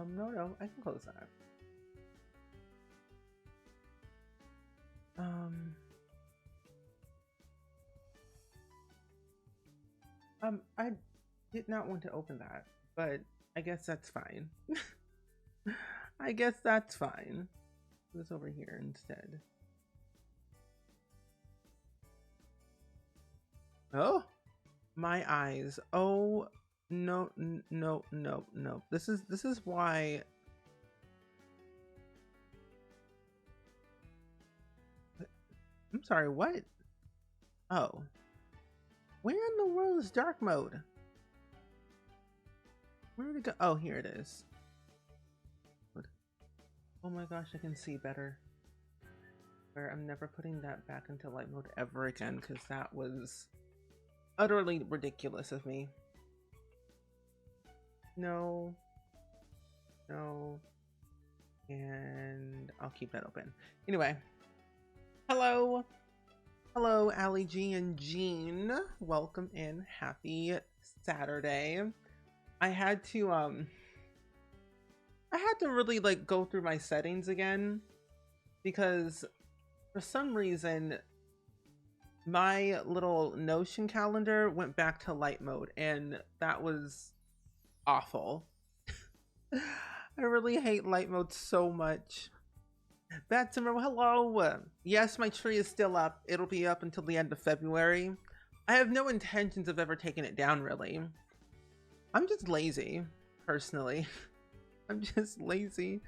No, I can close that. Um, I did not want to open that, but I guess that's fine. I guess that's fine. Put this over here instead. Oh, my eyes. Oh, no, no. This is why. I'm sorry. What? Oh, where in the world is dark mode? Where did it go? Oh, here it is. Oh my gosh, I can see better. Where I'm never putting that back into light mode ever again because that was utterly ridiculous of me. No, no, and I'll keep that open. Anyway, hello, Ali G and Jean. Welcome in. Happy Saturday. I had to really like go through my settings again because for some reason my little Notion calendar went back to light mode and that was awful. I really hate light mode so much. Back tomorrow, hello. Yes, my tree is still up. It'll be up until the end of February. I have no intentions of ever taking it down, really. I'm just lazy, personally. I'm just lazy.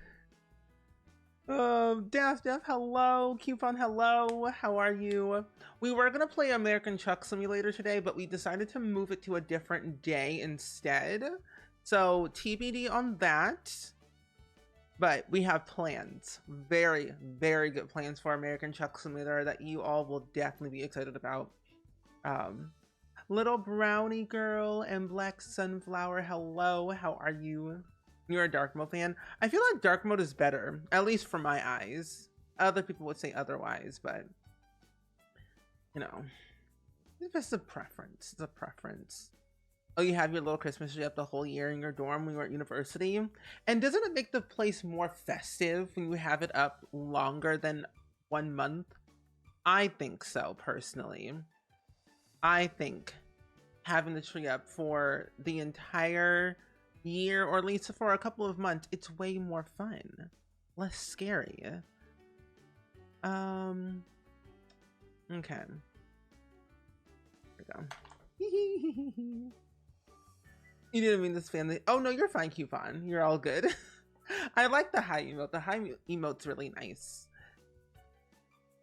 Daff, hello. Coupon, hello. How are you? We were gonna play American Truck Simulator today, but we decided to move it to a different day instead. So TBD on that. But we have plans, very, very good plans for American Truck Simulator that you all will definitely be excited about. Little Brownie Girl and Black Sunflower, hello. How are you? You're a dark mode fan. I feel like dark mode is better, at least for my eyes. Other people would say otherwise, but you know, it's just a preference. It's a preference. Oh, you have your little Christmas tree up the whole year in your dorm when you're at university? And doesn't it make the place more festive when you have it up longer than 1 month? I think so, personally. I think having the tree up for the entire year, or at least for a couple of months, it's way more fun. Less scary. Okay. There we go. You didn't mean this family. Oh no, you're fine, Coupon. You're all good. I like the high emote. The high emote's really nice.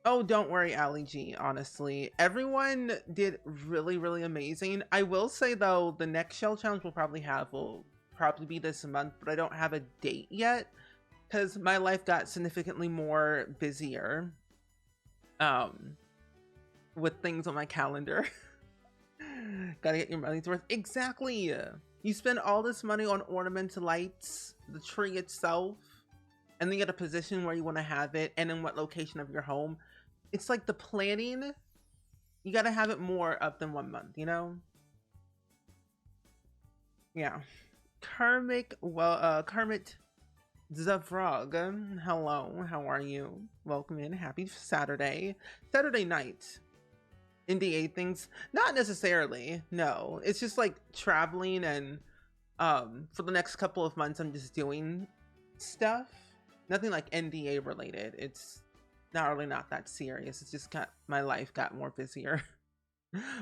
Oh, don't worry, Ali G. Honestly, everyone did really, really amazing. I will say though, the next shell challenge will probably be this month, but I don't have a date yet because my life got significantly more busier. With things on my calendar. Gotta get your money's worth. Exactly. You spend all this money on ornamental lights, the tree itself, and then get a position where you want to have it and in what location of your home. It's like the planning, you gotta have it more up than 1 month, you know? Yeah. Kermit the Frog. Hello, how are you? Welcome in. Happy Saturday. Saturday night. NDA things, not necessarily, no, it's just like traveling and for the next couple of months I'm just doing stuff, nothing like NDA related. It's not that serious. It's just my life got more busier.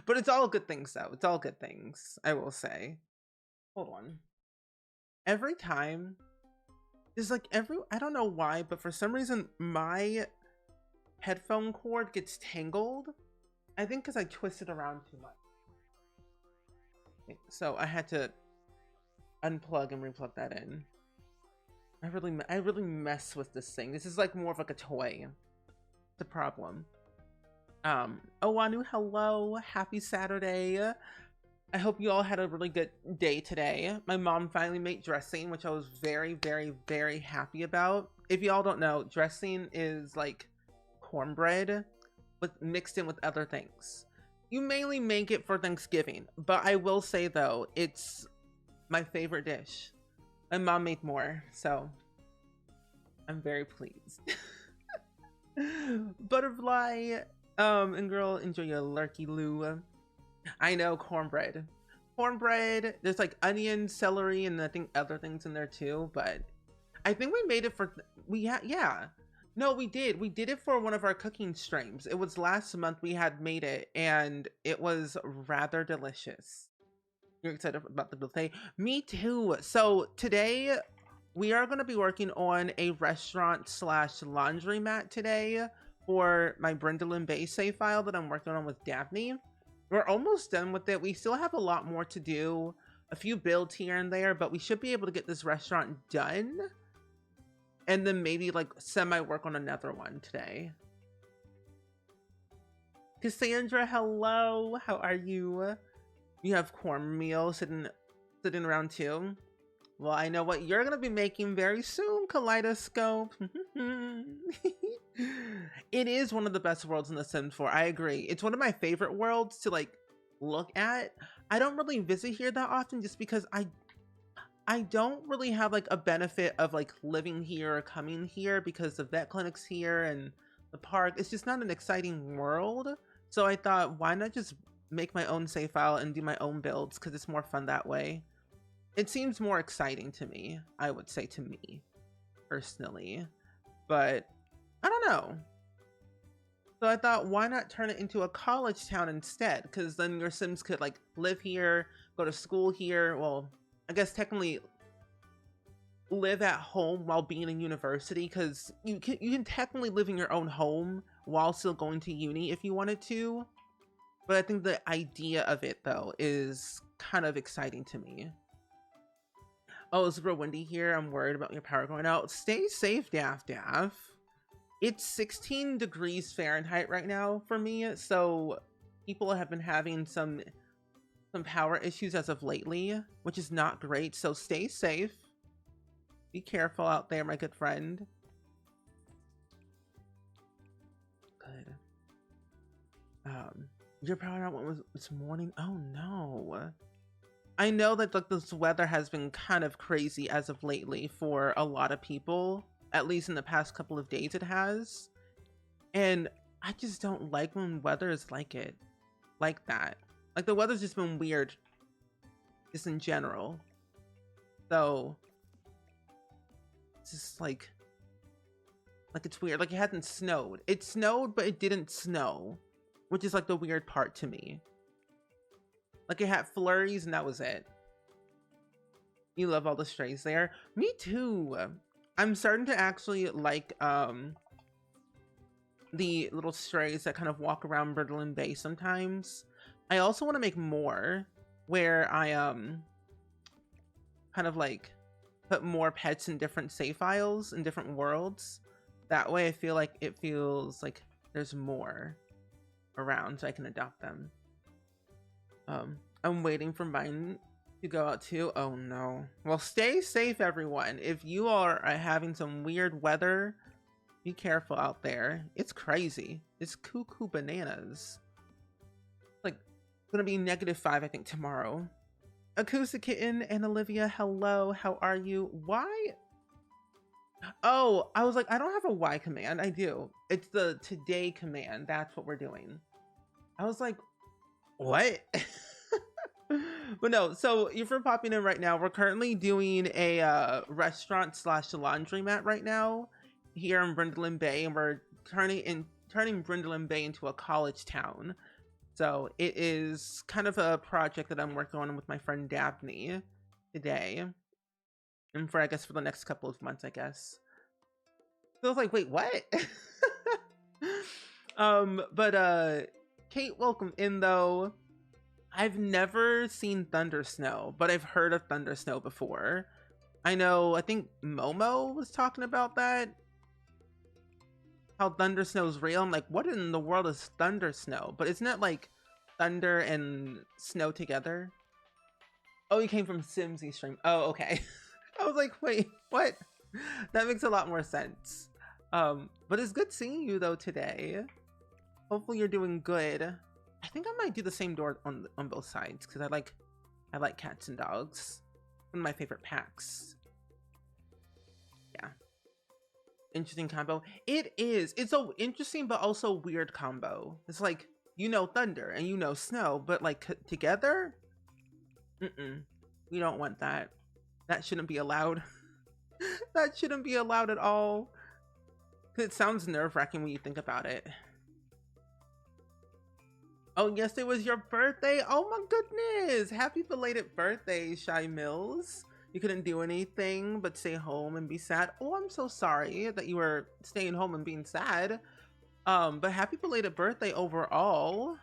But it's all good things though. It's all good things, I will say. Hold on. Every time there's like I don't know why, but for some reason my headphone cord gets tangled. I think because I twisted around too much. So I had to unplug and replug that in. I really mess with this thing. This is like more of like a toy. The problem. Oh, Anu, hello. Happy Saturday. I hope you all had a really good day today. My mom finally made dressing, which I was very, very, very happy about. If y'all don't know, dressing is like cornbread mixed in with other things. You mainly make it for Thanksgiving, but I will say though, it's my favorite dish. My mom made more, so I'm very pleased. Butterfly, and girl, enjoy your lurky loo. I know, cornbread. Cornbread, there's like onion, celery, and I think other things in there too, but I think we made it for, yeah. No, we did. We did it for one of our cooking streams. It was last month we had made it, and it was rather delicious. You're excited about the buffet? Me too. So today we are going to be working on a restaurant slash laundromat today for my Brindleland Bay save file that I'm working on with Daphne. We're almost done with it. We still have a lot more to do, a few builds here and there, but we should be able to get this restaurant done and then maybe like semi work on another one today. Cassandra, hello. How are you? You have cornmeal sitting around too. Well, I know what you're gonna be making very soon, Kaleidoscope. It is one of the best worlds in The Sims 4. I agree. It's one of my favorite worlds to like look at. I don't really visit here that often just because I don't really have like a benefit of like living here or coming here because the vet clinic's here and the park. It's just not an exciting world. So I thought, why not just make my own save file and do my own builds because it's more fun that way. It seems more exciting to me, I would say, to me personally, but I don't know. So I thought, why not turn it into a college town instead? Because then your Sims could like live here, go to school here. Well, I guess technically live at home while being in university, because you can technically live in your own home while still going to uni if you wanted to. But I think the idea of it though is kind of exciting to me. Oh, it's real windy here. I'm worried about your power going out. Stay safe, Daff. It's 16 degrees Fahrenheit right now for me, so people have been having some power issues as of lately, which is not great. So stay safe. Be careful out there, my good friend. Good. Your power out was this morning. Oh no. I know that like this weather has been kind of crazy as of lately for a lot of people, at least in the past couple of days it has. And I just don't like when weather is like that. Like the weather's just been weird just in general. So it's just like it's weird. Like it hasn't snowed. It snowed, but it didn't snow, which is like the weird part to me. Like it had flurries and that was it. You love all the strays there. Me too. I'm starting to actually like the little strays that kind of walk around Brindleland Bay sometimes. I also want to make more where I kind of like put more pets in different save files in different worlds. That way I feel like it feels like there's more around so I can adopt them. I'm waiting for mine to go out too. Oh no. Well, stay safe, everyone. If you are having some weird weather, be careful out there. It's crazy. It's cuckoo bananas. Like, gonna be -5, I think, tomorrow. Acoustic Kitten and Olivia, hello. How are you? Why? Oh, I was like, I don't have a Y command. I do. It's the today command. That's what we're doing. I was like, what? But no, so if you're popping in right now, we're currently doing a restaurant slash laundromat right now here in Brindleland Bay, and we're turning Brindleland Bay into a college town. So it is kind of a project that I'm working on with my friend Daphne today, and for I guess for the next couple of months, I guess. So I was like, wait, what? But Kate, welcome in though. I've never seen Thunder Snow, but I've heard of Thunder Snow before. I think Momo was talking about that. How Thunder Snow is real. I'm like, what in the world is Thunder Snow? But isn't it like thunder and snow together? Oh, you came from Simsy stream. Oh, okay. I was like, wait, what? That makes a lot more sense. But it's good seeing you though today. Hopefully you're doing good. I think I might do the same door on both sides because I like cats and dogs. One of my favorite packs. Interesting combo. It is. It's a interesting but also weird combo. It's like, you know, thunder and you know snow, but like together? Mm-mm. We don't want that. That shouldn't be allowed. That shouldn't be allowed at all. It sounds nerve-wracking when you think about it. Oh, yes, it was your birthday. Oh my goodness. Happy belated birthday, Shy Mills. You couldn't do anything but stay home and be sad. Oh, I'm so sorry that you were staying home and being sad. But happy belated birthday overall.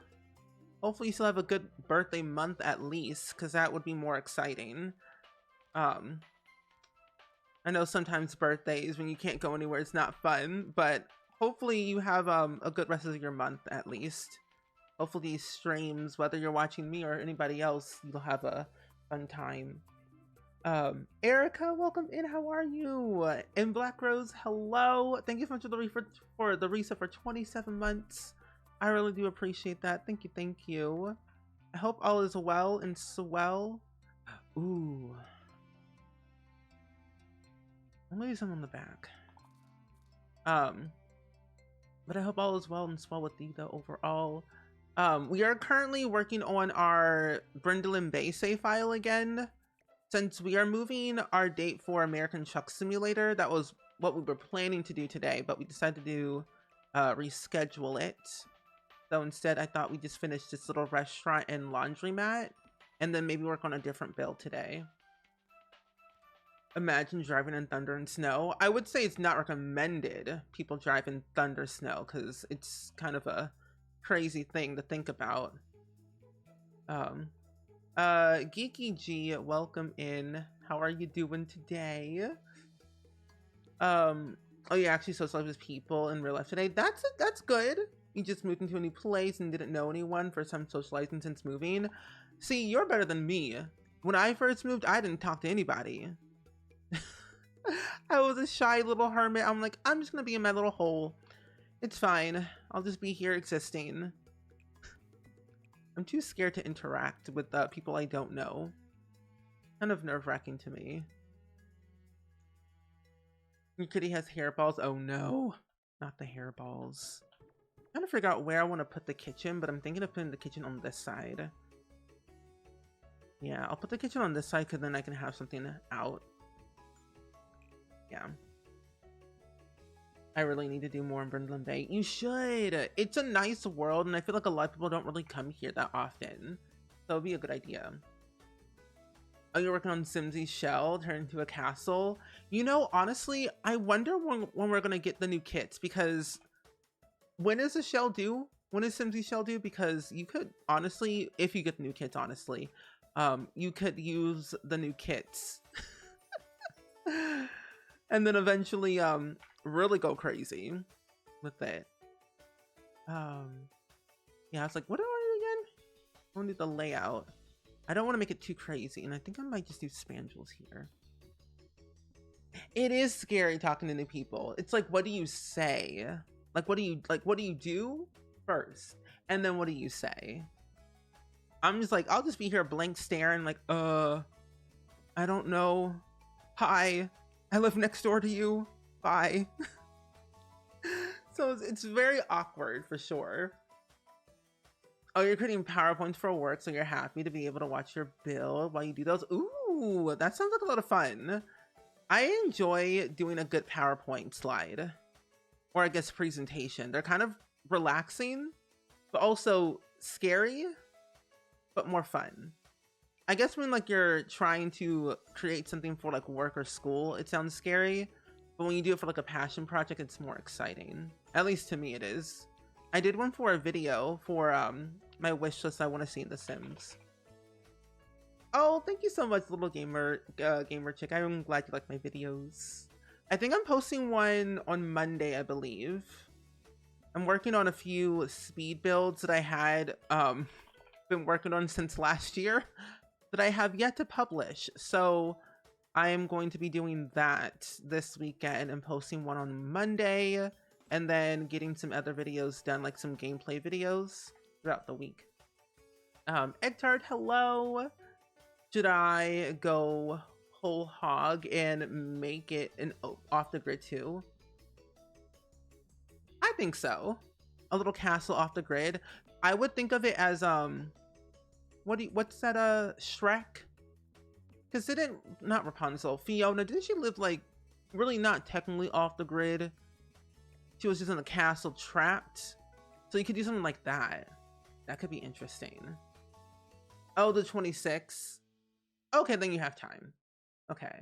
Hopefully you still have a good birthday month at least, because that would be more exciting. I know sometimes birthdays when you can't go anywhere, it's not fun, but hopefully you have a good rest of your month at least. Hopefully these streams, whether you're watching me or anybody else, you'll have a fun time. Erica, welcome in. How are you? And Black Rose, hello. Thank you so much for the reset for 27 months. I really do appreciate that. Thank you, thank you. I hope all is well and swell. Ooh. Maybe some on the back. But I hope all is well and swell with you though overall. We are currently working on our Brindleton Bay save file again. Since we are moving our date for American Truck Simulator, that was what we were planning to do today, but we decided to reschedule it. So instead, I thought we'd just finish this little restaurant and laundromat, and then maybe work on a different build today. Imagine driving in thunder and snow. I would say it's not recommended people drive in thunder snow, because it's kind of a crazy thing to think about. Geeky G, welcome in. How are you doing today? Oh yeah, actually socialize with people in real life today. That's good. You just moved into a new place and didn't know anyone. First time socializing since moving. See, you're better than me. When I first moved, I didn't talk to anybody. I was a shy little hermit. I'm like, I'm just gonna be in my little hole. It's fine. I'll just be here existing. I'm too scared to interact with people I don't know. Kind of nerve-wracking to me. Your kitty has hairballs. Oh no, not the hairballs. I'm trying to figure out where I want to put the kitchen, but I'm thinking of putting the kitchen on this side. Yeah, I'll put the kitchen on this side because then I can have something out. Yeah. I really need to do more in Brindleton Bay. You should! It's a nice world, and I feel like a lot of people don't really come here that often. So it'd be a good idea. Oh, you're working on Simsy's shell, turn into a castle? You know, honestly, I wonder when we're gonna get the new kits, because when is the shell due? When is Simsy's shell due? Because you could, honestly, if you get the new kits, honestly, you could use the new kits. And then eventually, really go crazy with it. Yeah, it's like, what do I do again? I want to do the layout. I don't want to make it too crazy, and I think I might just do spandrels here. It is scary talking to new people. It's like, what do you say? Like, what do you do first? And then what do you say? I'm just like, I'll just be here blank staring like, I don't know. Hi, I live next door to you. Bye. So it's very awkward for sure. Oh, you're creating PowerPoints for work, so you're happy to be able to watch your build while you do those. Ooh, that sounds like a lot of fun. I enjoy doing a good PowerPoint slide, or I guess presentation. They're kind of relaxing, but also scary, but more fun. I guess when like you're trying to create something for like work or school, it sounds scary. But when you do it for like a passion project, it's more exciting. At least to me it is. I did one for a video for my wish list I want to see in The Sims. Oh, thank you so much, little gamer chick. I'm glad you like my videos. I think I'm posting one on Monday, I believe. I'm working on a few speed builds that I had been working on since last year that I have yet to publish. So I am going to be doing that this weekend and posting one on Monday, and then getting some other videos done, like some gameplay videos throughout the week. Egtard, hello. Should I go whole hog and make it an off the grid too? think so. A little castle off the grid. I would think of it as what's that Shrek? Because not Rapunzel, Fiona, didn't she live like really not technically off the grid? She was just in a castle trapped. So you could do something like that. That could be interesting. Oh, the 26. Okay, then you have time. Okay.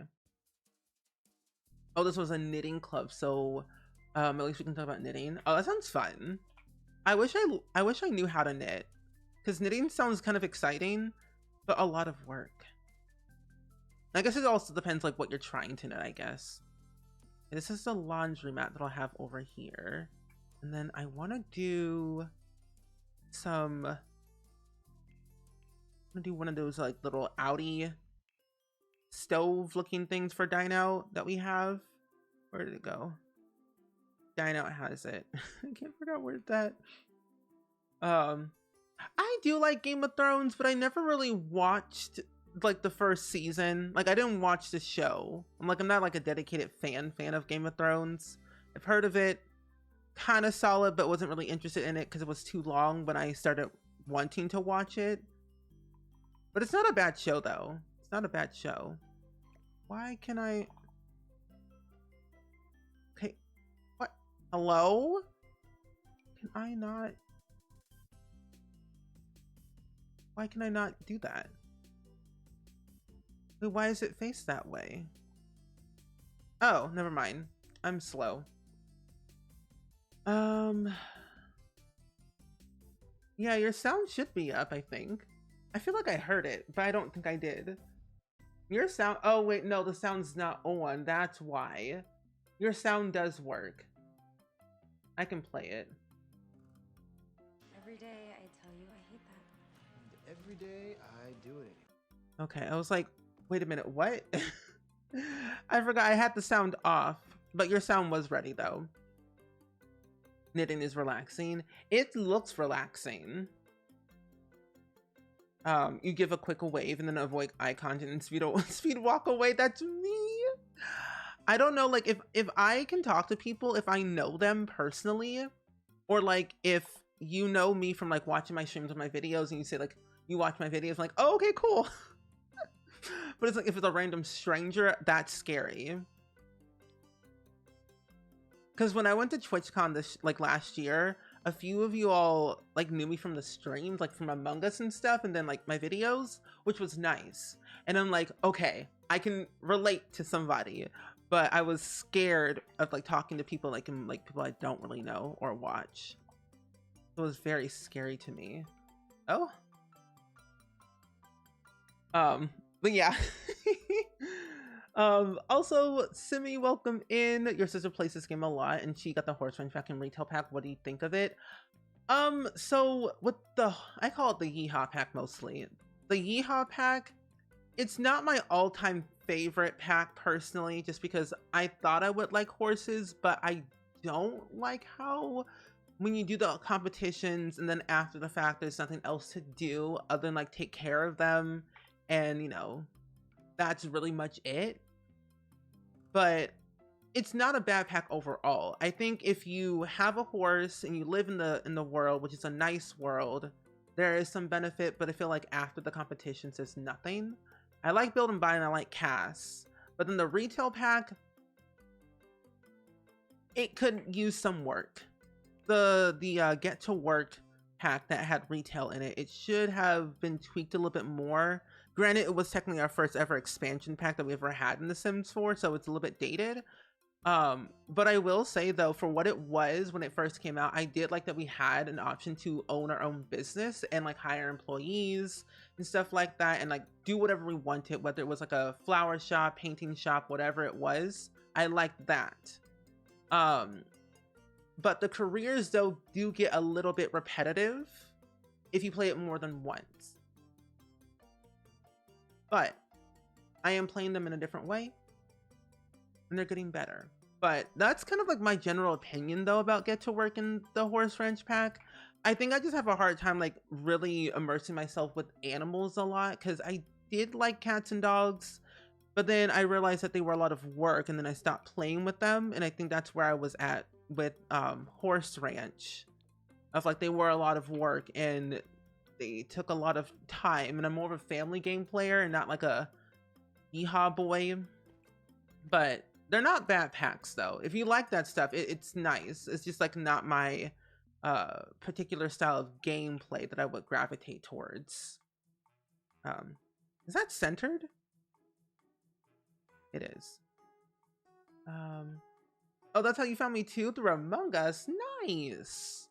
Oh, this was a knitting club, so at least we can talk about knitting. Oh, that sounds fun. I wish I knew how to knit, because knitting sounds kind of exciting, but a lot of work. I guess it also depends like what you're trying to knit, I guess. This is the laundry mat that I'll have over here. And then I want to do some, I'm gonna do one of those like little outie stove looking things for Dine Out that we have. Where did it go? Dine Out has it. I can't figure out where's that. I do like Game of Thrones, but I never really watched like the first season. Like I didn't watch the show. I'm not like a dedicated fan of Game of Thrones. I've heard of it, kind of solid, but wasn't really interested in it because it was too long when I started wanting to watch it. But it's not a bad show though. It's not a bad show. Why can I? Okay, what? Hello? Can I not? Why can I not do that? Wait, why is it faced that way? Oh, never mind. I'm slow. Yeah, your sound should be up, I think. I feel like I heard it, but I don't think I did. Your sound, oh wait, no, the sound's not on. That's why. Your sound does work. I can play it. Every day I tell you I hate that. Every day I do it anyway. Okay, I was like, wait a minute, what? I forgot I had the sound off, but your sound was ready though. Knitting is relaxing. It looks relaxing. You give a quick wave and then avoid eye contact and speed walk away. That's me. I don't know, like if I can talk to people, if I know them personally, or like if you know me from like watching my streams or my videos and you say like you watch my videos, I'm like, oh, okay, cool. But it's like if it's a random stranger, that's scary. Because when I went to TwitchCon like last year, a few of you all like knew me from the streams, like from Among Us and stuff, and then like my videos, which was nice. And I'm like, okay, I can relate to somebody, but I was scared of like talking to people like people I don't really know or watch. It was very scary to me. Oh. But yeah. Also, Simi, welcome in. Your sister plays this game a lot and she got the Horse Ranch back in retail pack. What do you think of it? So with I call it the Yeehaw pack mostly. The Yeehaw pack, it's not my all-time favorite pack personally, just because I thought I would like horses, but I don't like how when you do the competitions and then after the fact there's nothing else to do other than like take care of them, and you know, that's really much it. But it's not a bad pack overall. I think if you have a horse and you live in the world, which is a nice world, there is some benefit, but I feel like after the competitions there's nothing. I like Build and Buy and I like Cass, but then the retail pack, it could use some work. The Get to Work pack that had retail in it, it should have been tweaked a little bit more. Granted, it was technically our first ever expansion pack that we ever had in The Sims 4, so it's a little bit dated. But I will say though, for what it was when it first came out, I did like that we had an option to own our own business and like hire employees and stuff like that, and like do whatever we wanted, whether it was like a flower shop, painting shop, whatever it was. I liked that. But the careers though do get a little bit repetitive if you play it more than once. But I am playing them in a different way and they're getting better. But that's kind of like my general opinion though about Get to Work in the Horse Ranch pack. I think I just have a hard time like really immersing myself with animals a lot, because I did like cats and dogs, but then I realized that they were a lot of work and then I stopped playing with them, and I think that's where I was at with Horse Ranch, of like they were a lot of work and they took a lot of time, and I'm more of a family game player and not like a yeehaw boy. But they're not bad packs though. If you like that stuff, it's nice. It's just like not my particular style of gameplay that I would gravitate towards. Is that centered? It is. Oh, that's how you found me too, through Among Us. Nice.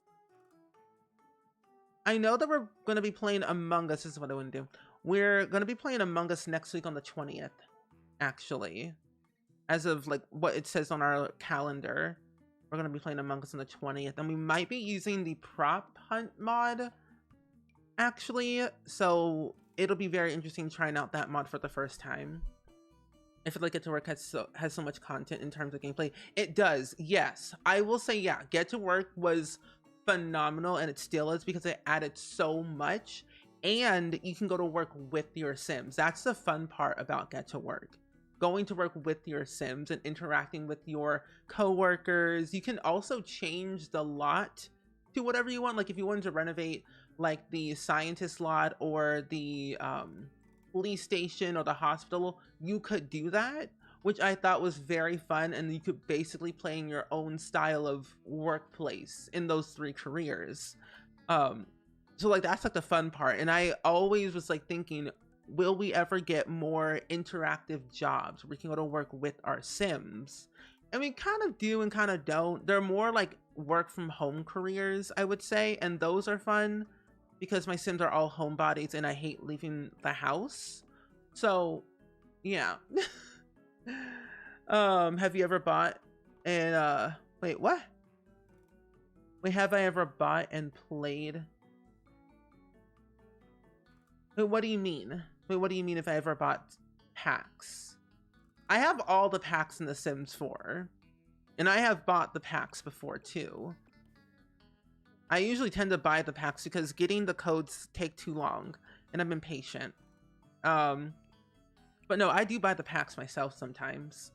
I know that we're going to be playing Among Us. This is what I want to do. We're going to be playing Among Us next week on the 20th, actually. As of like what it says on our calendar, we're going to be playing Among Us on the 20th. And we might be using the prop hunt mod, actually. So it'll be very interesting trying out that mod for the first time. I feel like Get to Work has so much content in terms of gameplay. It does, yes. I will say, yeah, Get to Work was phenomenal, and it still is, because it added so much, and you can go to work with your Sims. That's the fun part about Get to Work. Going to work with your Sims and interacting with your coworkers. You can also change the lot to whatever you want. Like if you wanted to renovate like the scientist lot or the police station or the hospital, you could do that, which I thought was very fun. And you could basically play in your own style of workplace in those 3 careers. So like that's like the fun part. And I always was like thinking, will we ever get more interactive jobs where we can go to work with our Sims? And we kind of do and kind of don't. They're more like work from home careers, I would say, and those are fun because my Sims are all homebodies and I hate leaving the house. So yeah. Have you ever bought and wait, what? Wait, have I ever bought and played? Wait, what do you mean? Wait, what do you mean if I ever bought packs? I have all the packs in The Sims 4. And I have bought the packs before too. I usually tend to buy the packs because getting the codes take too long and I'm impatient. But no, I do buy the packs myself sometimes.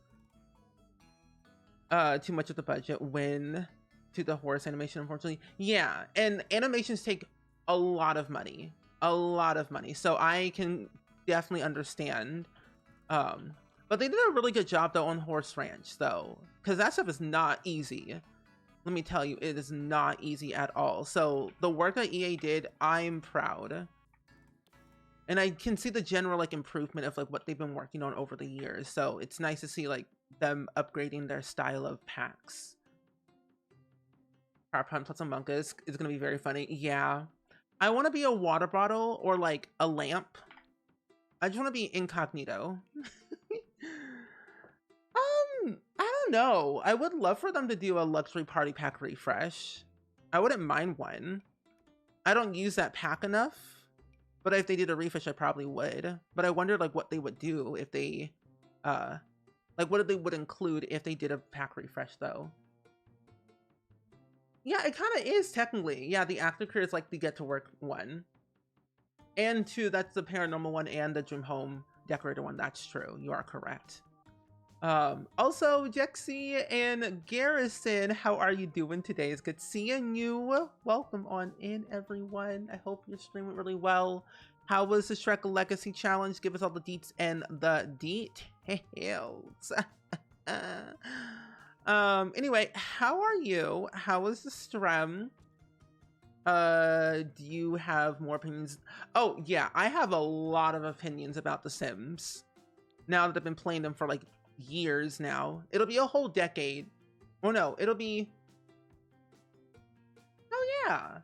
Too much of the budget when to the horse animation, unfortunately. Yeah, and animations take a lot of money. A lot of money. So I can definitely understand. But they did a really good job though on Horse Ranch though, because that stuff is not easy. Let me tell you, it is not easy at all. So the work that EA did, I'm proud. And I can see the general like improvement of like what they've been working on over the years. So it's nice to see like them upgrading their style of packs. Prop Hunt plus Among Us is gonna be very funny. Yeah. I want to be a water bottle or like a lamp. I just want to be incognito. I don't know. I would love for them to do a luxury party pack refresh. I wouldn't mind one. I don't use that pack enough, but if they did a refresh, I probably would. But I wonder like what they would do if they, like what they would include if they did a pack refresh though. Yeah, it kind of is technically. Yeah, the active career is like the Get to Work one. And 2, that's the paranormal one and the Dream Home Decorator one. That's true. You are correct. Also, Jexy and Garrison, how are you doing today? It's good seeing you. Welcome on in, everyone. I hope you're streaming really well. How was the Shrek Legacy Challenge? Give us all the deets and the details. Anyway, how are you? How was the stream? Do you have more opinions? Oh yeah, I have a lot of opinions about The Sims now that I've been playing them for like years now. It'll be a whole decade. Oh no, it'll be, oh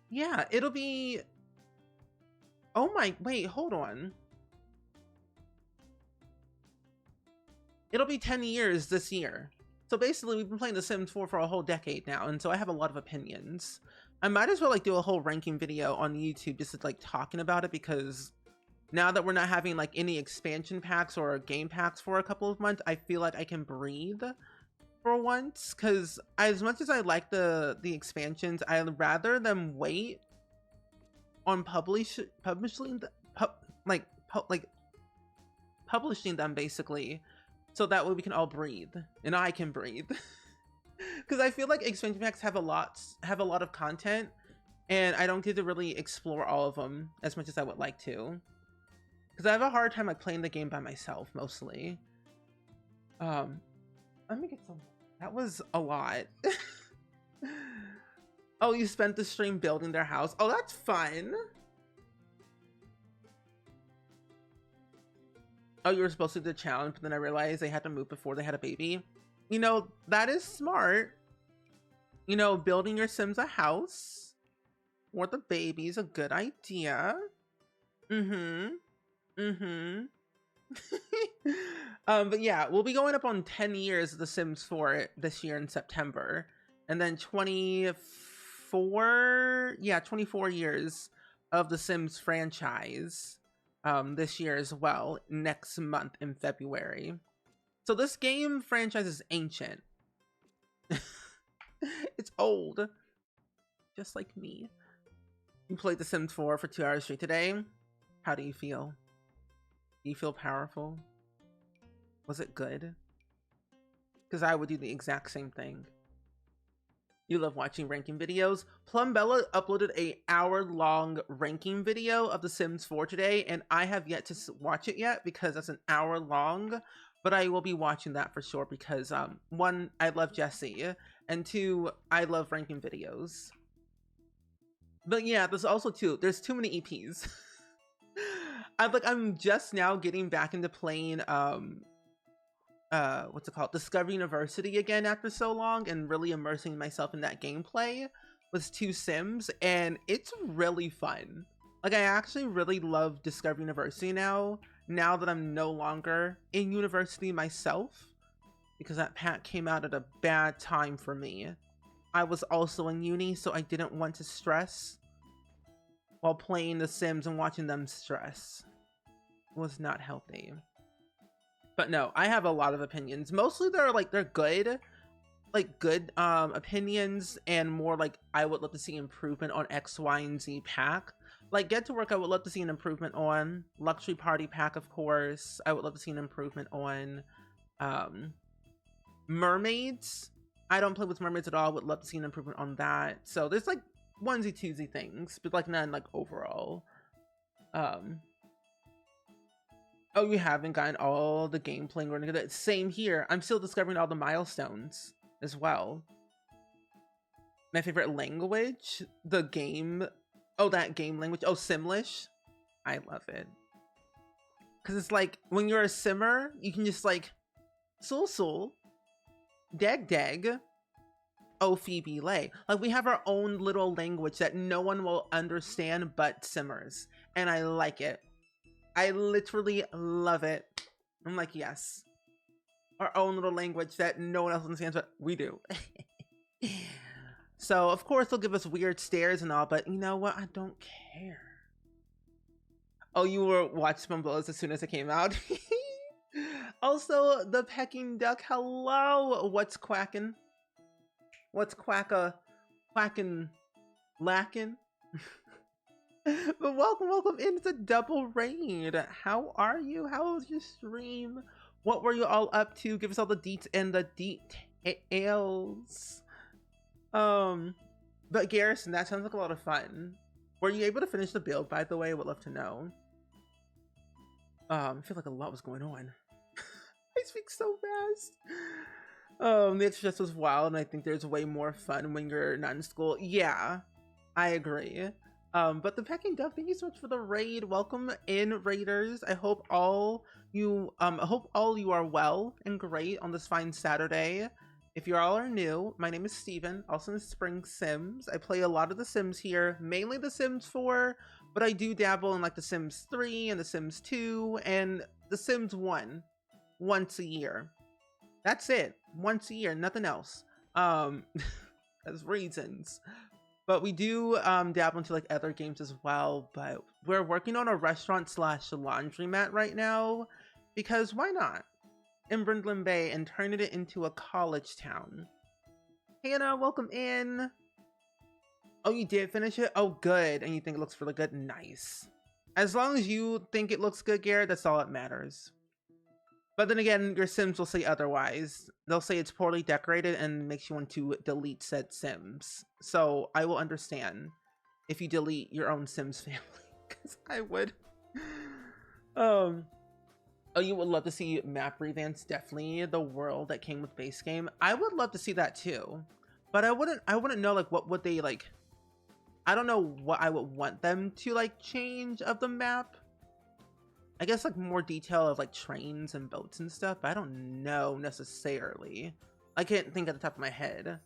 yeah, it'll be, oh my, wait, hold on, it'll be 10 years this year. So basically we've been playing The Sims 4 for a whole decade now, and so I have a lot of opinions. I might as well like do a whole ranking video on YouTube just to, like talking about it, because now that we're not having like any expansion packs or game packs for a couple of months, I feel like I can breathe for once. Because as much as I like the expansions, I'd rather them wait on publishing them basically, so that way we can all breathe and I can breathe. Because I feel like expansion packs have a lot of content, and I don't get to really explore all of them as much as I would like to. Because I have a hard time like playing the game by myself mostly. Let me get some. That was a lot. Oh, you spent the stream building their house. Oh, that's fun. Oh, you were supposed to do the challenge, but then I realized they had to move before they had a baby. You know, that is smart. You know, building your Sims a house for the baby is a good idea. But yeah, we'll be going up on 10 years of The Sims 4 this year in September. And then 24 years of the Sims franchise this year as well, next month in February. So this game franchise is ancient. It's old, just like me. You played The Sims 4 for 2 hours straight today. How do you feel? Do you feel powerful? Was it good? Because I would do the exact same thing. You love watching ranking videos. Plumbella uploaded a hour-long ranking video of The Sims 4 today, and I have yet to watch it yet because that's an hour long, but I will be watching that for sure because, one, I love Jessie, and two, I love ranking videos. But yeah, there's also there's too many EPs. I'm just now getting back into playing, what's it called, Discovery University again after so long, and really immersing myself in that gameplay with 2 Sims, and it's really fun. Like, I actually really love Discovery University now that I'm no longer in university myself, because that pack came out at a bad time for me. I was also in uni, so I didn't want to stress while playing The Sims and watching them stress. It was not healthy. But no, I have a lot of opinions. Mostly they're good. Like good opinions, and more like I would love to see improvement on X, Y, and Z pack. Like Get to Work, I would love to see an improvement on. Luxury Party pack, of course. I would love to see an improvement on. Mermaids. I don't play with mermaids at all. Would love to see an improvement on that. So there's like onesie twosie things, but like none like overall. Oh, you haven't gotten all the gameplay running. Same here. I'm still discovering all the milestones as well. My favorite language, the game. Oh, that game language. Oh, Simlish. I love it. Because it's like, when you're a simmer, you can just like, Sul, Dag, oh, Phoebe Lay. Like, we have our own little language that no one will understand but simmers. And I like it. I literally love it. I'm like, yes. Our own little language that no one else understands, but we do. So, of course, they'll give us weird stares and all, but you know what? I don't care. Oh, you were watching Spumbolas as soon as it came out? Also, the Peking Duck, hello! What's quacking? What's quacking lacking? But welcome in. It's a double raid. How are you? How was your stream? What were you all up to? Give us all the deets and the details. But Garrison, that sounds like a lot of fun. Were you able to finish the build, by the way? I would love to know. I feel like a lot was going on. I speak so fast. The exercise was wild, and I think there's way more fun when you're not in school. Yeah, I agree. But the Peking Duck, thank you so much for the raid. Welcome in, raiders. I hope all you are well and great on this fine Saturday. If you all are new, my name is Steven, also in Spring Sims. I play a lot of The Sims here, mainly The Sims 4, but I do dabble in like The Sims 3 and The Sims 2 and The Sims 1 once a year. That's it. Once a year, nothing else. As reasons. But we do dabble into like other games as well, but we're working on a restaurant / laundromat right now because why not? In Brindlin Bay, and turning it into a college town. Hannah, welcome in. Oh, you did finish it? Oh, good. And you think it looks really good? Nice. As long as you think it looks good, Garrett, that's all that matters. But then again, your Sims will say otherwise. They'll say it's poorly decorated and makes you want to delete said Sims. So I will understand if you delete your own Sims family, because I would. Oh, you would love to see map revamps. Definitely the world that came with base game. I would love to see that too, but I wouldn't know like what would they like. I don't know what I would want them to like change of the map. I guess like more detail of like trains and boats and stuff, but I don't know necessarily. I can't think at the top of my head.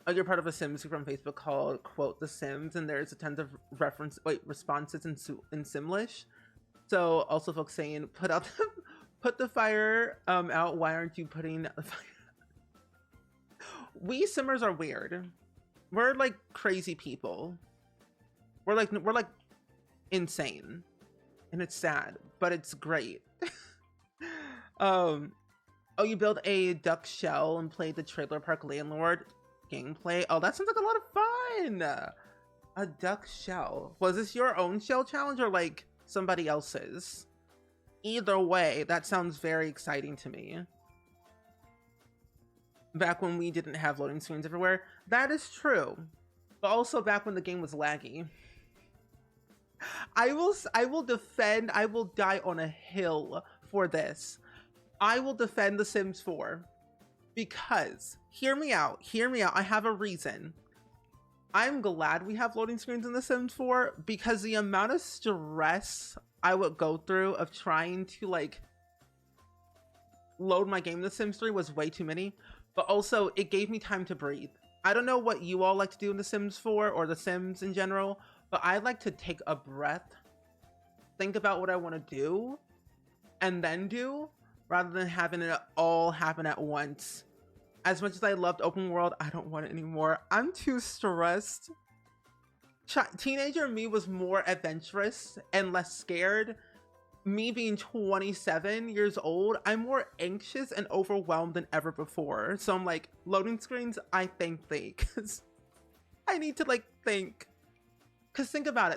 Oh, you're part of a Sims group on Facebook called quote The Sims, and there's a tons of responses in Simlish. So also folks saying put the fire out. Why aren't you putting the fire? We Simmers are weird. We're like crazy people. We're like insane. And it's sad, but it's great. Oh, you built a duck shell and played the Trailer Park Landlord gameplay. Oh, that sounds like a lot of fun. A duck shell. Was this your own shell challenge or like somebody else's? Either way, that sounds very exciting to me. Back when we didn't have loading screens everywhere. That is true. But also back when the game was laggy. I will defend, I will die on a hill for this. I will defend The Sims 4 because, hear me out, I have a reason. I'm glad we have loading screens in The Sims 4 because the amount of stress I would go through of trying to like load my game in The Sims 3 was way too many, but also it gave me time to breathe. I don't know what you all like to do in The Sims 4 or The Sims in general, but I like to take a breath, think about what I want to do, and then do, rather than having it all happen at once. As much as I loved open world, I don't want it anymore. I'm too stressed. Teenager me was more adventurous and less scared. Me being 27 years old, I'm more anxious and overwhelmed than ever before. So I'm like, loading screens, I thank thee, because I need to like think. Because think about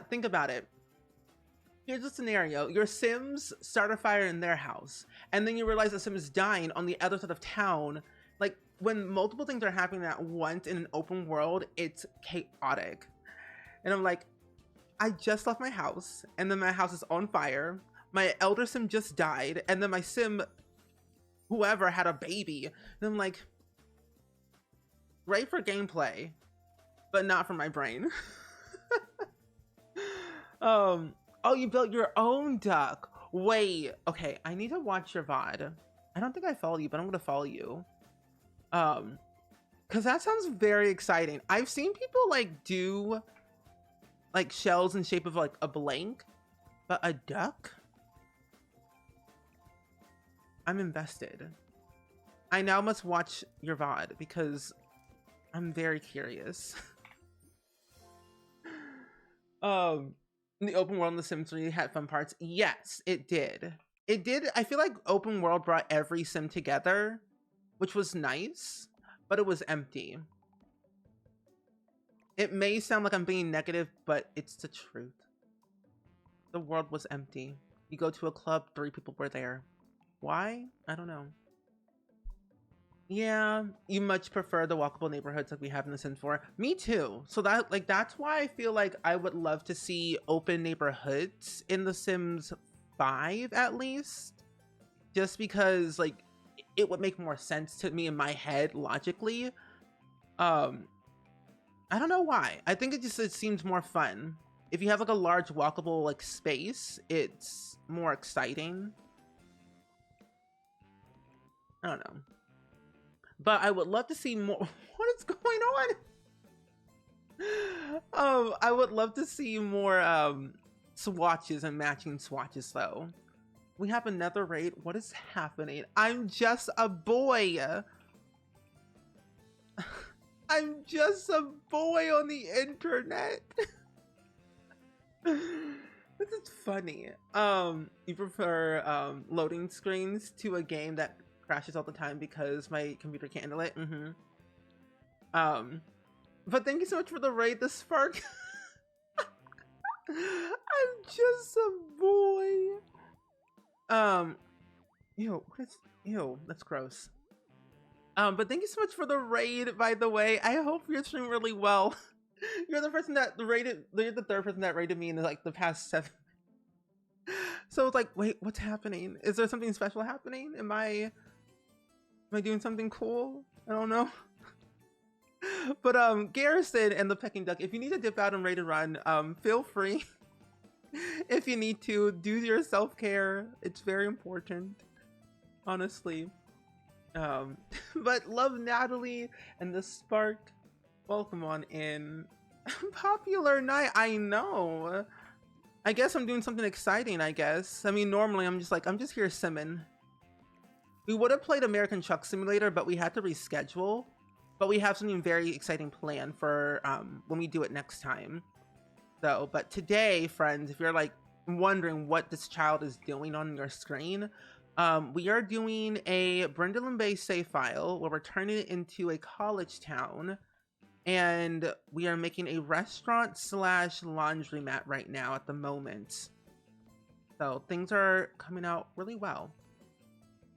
it. Here's a scenario. Your Sims start a fire in their house, and then you realize the Sim is dying on the other side of town. Like, when multiple things are happening at once in an open world, it's chaotic. And I'm like, I just left my house, and then my house is on fire. My elder Sim just died, and then my Sim, whoever, had a baby. And I'm like, great for gameplay, but not for my brain. Oh, you built your own duck. Wait, okay, I need to watch your VOD. I don't think I follow you, but I'm gonna follow you. Because that sounds very exciting. I've seen people like do like shells in shape of like a blank, but a duck? I'm invested. I now must watch your VOD because I'm very curious. The open world in The Sims 3 had fun parts. Yes, it did. It did. I feel like open world brought every Sim together, which was nice, but it was empty. It may sound like I'm being negative, but it's the truth. The world was empty. You go to a club, 3 people were there. Why? I don't know. Yeah, you much prefer the walkable neighborhoods like we have in The Sims 4. Me too. So that's why I feel like I would love to see open neighborhoods in The Sims 5 at least. Just because like it would make more sense to me in my head logically. I don't know why. I think it seems more fun. If you have like a large walkable like space, it's more exciting. I don't know. But I would love to see more. What is going on? I would love to see more swatches and matching swatches though. We have another raid. What is happening? I'm just a boy. I'm just a boy on the internet. This is funny. You prefer loading screens to a game that crashes all the time because my computer can't handle it. But thank you so much for the raid, the spark. I'm just a boy. Ew, what is, ew, that's gross. But thank you so much for the raid, by the way. I hope you're doing really well. You're the person that rated, you're the third person that rated me in like the past 7. So it's like, wait, what's happening? Is there something special happening? Am I doing something cool? I don't know. But Garrison and the Pecking Duck, if you need to dip out and raid and run, feel free. If you need to, do your self-care. It's very important, honestly. But love Natalie and the Spark. Welcome on in. Popular night, I know. I guess I'm doing something exciting, I guess. I mean, normally I'm just here simming. We would have played American Truck Simulator, but we had to reschedule. But we have something very exciting planned for when we do it next time. So, but today, friends, if you're like wondering what this child is doing on your screen, we are doing a Brindleland Bay save file where we're turning it into a college town, and we are making a restaurant slash laundromat right now at the moment. So things are coming out really well,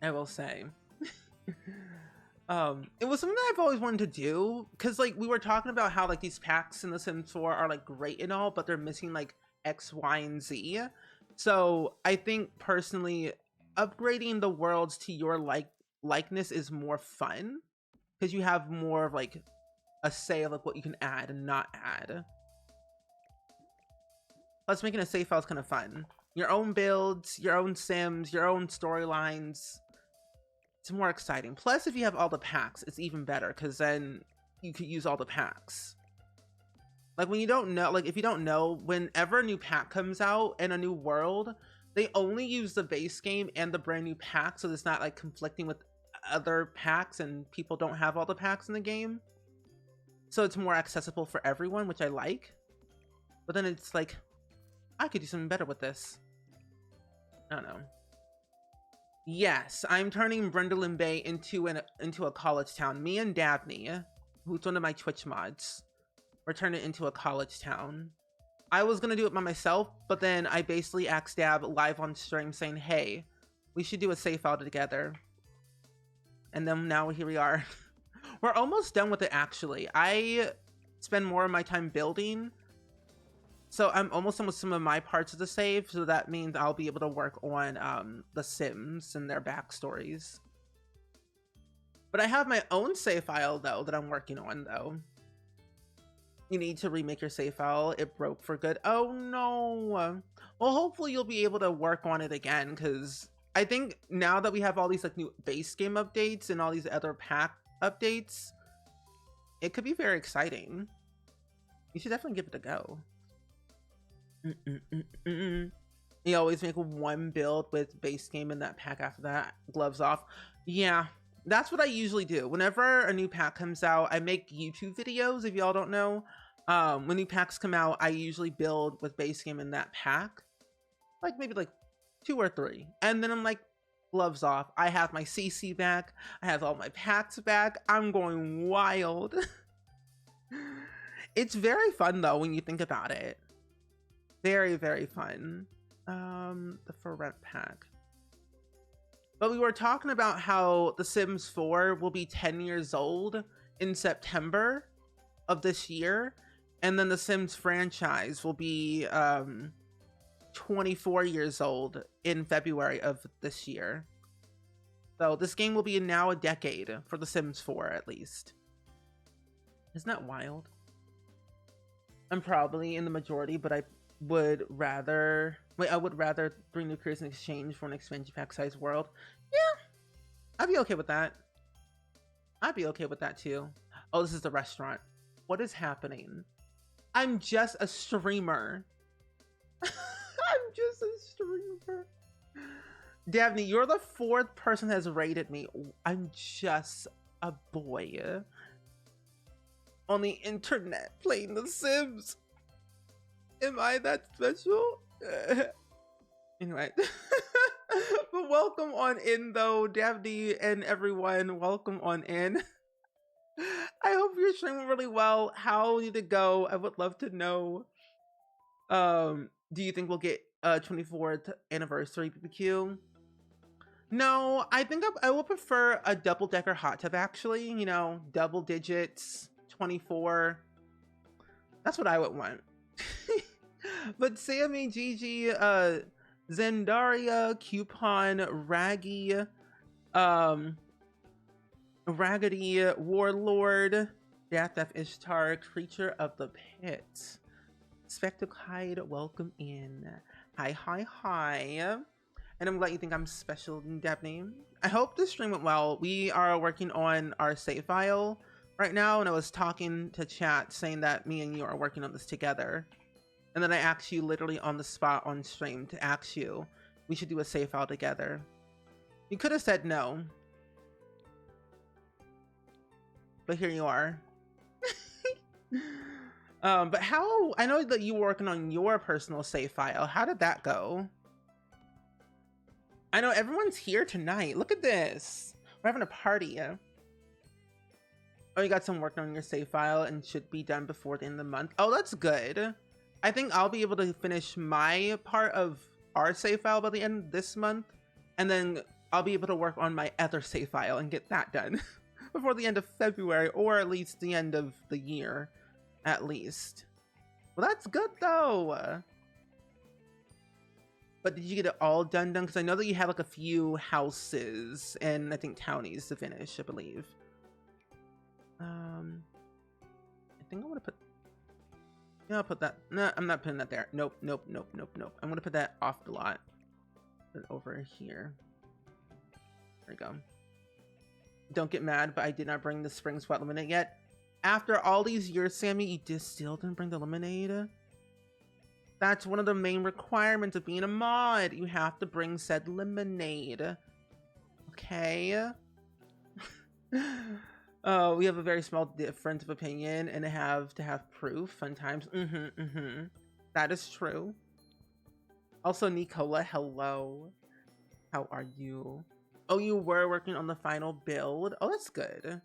I will say. It was something that I've always wanted to do, because like we were talking about how like these packs in The Sims 4 are like great and all, but they're missing like X, Y, and Z. So I think personally upgrading the worlds to your likeness is more fun, because you have more of like a say of like what you can add and not add. Plus making a save file is kind of fun. Your own builds, your own Sims, your own storylines. It's more exciting. Plus, if you have all the packs, it's even better, because then you could use all the packs. Like when you don't know, like if you don't know, whenever a new pack comes out in a new world, they only use the base game and the brand new pack, so it's not like conflicting with other packs and people don't have all the packs in the game. So it's more accessible for everyone, which I like. But then it's like, I could do something better with this. I don't know. Yes, I'm turning Brindleland Bay into a college town. Me and Dabney, who's one of my Twitch mods, we're turning it into a college town. I was gonna do it by myself, but then I basically asked Dab live on stream saying, hey, we should do a save file together. And then now here we are. We're almost done with it, actually. I spend more of my time building, so I'm almost done with some of my parts of the save, so that means I'll be able to work on the Sims and their backstories. But I have my own save file, though, that I'm working on, though. You need to remake your save file. It broke for good. Oh, no. Well, hopefully you'll be able to work on it again, because I think now that we have all these like new base game updates and all these other pack updates, it could be very exciting. You should definitely give it a go. You always make one build with base game and that pack after that. Gloves off. Yeah, that's what I usually do. Whenever a new pack comes out, I make YouTube videos, if y'all don't know. When new packs come out, I usually build with base game in that pack. Like maybe like 2 or 3. And then I'm like, gloves off. I have my CC back. I have all my packs back. I'm going wild. It's very fun though when you think about it. Very, very fun. The for rent pack. But we were talking about how The Sims 4 will be 10 years old in September of this year. And then The Sims franchise will be 24 years old in February of this year. So this game will be now a decade for The Sims 4 at least. Isn't that wild? I'm probably in the majority, but I would rather bring new creators in exchange for an expansion pack size world. Yeah, I'd be okay with that. I'd be okay with that too. Oh, this is the restaurant. What is happening? I'm just a streamer. I'm just a streamer. Dabney, you're the 4th person that has rated me. I'm just a boy on the internet playing The Sims. Am I that special? Anyway. But welcome on in though, Dabney and everyone. Welcome on in. I hope you're streaming really well. How did it go? I would love to know. Do you think we'll get a 24th anniversary BBQ? No, I think I will prefer a double-decker hot tub, actually. You know, double digits, 24. That's what I would want. But Sammy, Gigi, Zendaria, Coupon, Raggy, Raggedy, Warlord, Death of Ishtar, Creature of the Pit, Spectacide, welcome in. Hi, hi, hi. And I'm glad you think I'm special, Dabney. I hope this stream went well. We are working on our save file right now, and I was talking to chat saying that me and you are working on this together. And then I asked you literally on the spot on stream to ask you, we should do a save file together. You could have said no. But here you are. But how, I know that you were working on your personal save file. How did that go? I know everyone's here tonight. Look at this. We're having a party. Oh, you got some work on your save file and should be done before the end of the month. Oh, that's good. I think I'll be able to finish my part of our save file by the end of this month. And then I'll be able to work on my other save file and get that done before the end of February, or at least the end of the year, at least. Well, that's good though. But did you get it all done? Because I know that you had like a few houses and I think townies to finish, I believe. I think I want to put... Yeah, I'll put that... No, I'm not putting that there. Nope, nope, nope, nope, nope. I'm going to put that off the lot. Put it over here. There we go. Don't get mad, but I did not bring the spring sweat lemonade yet. After all these years, Sammy, you just still didn't bring the lemonade? That's one of the main requirements of being a mod. You have to bring said lemonade. Okay? Oh, we have a very small difference of opinion and have to have proof. Fun times. That is true. Also, Nicola, hello. How are you? Oh, you were working on the final build? Oh, that's good.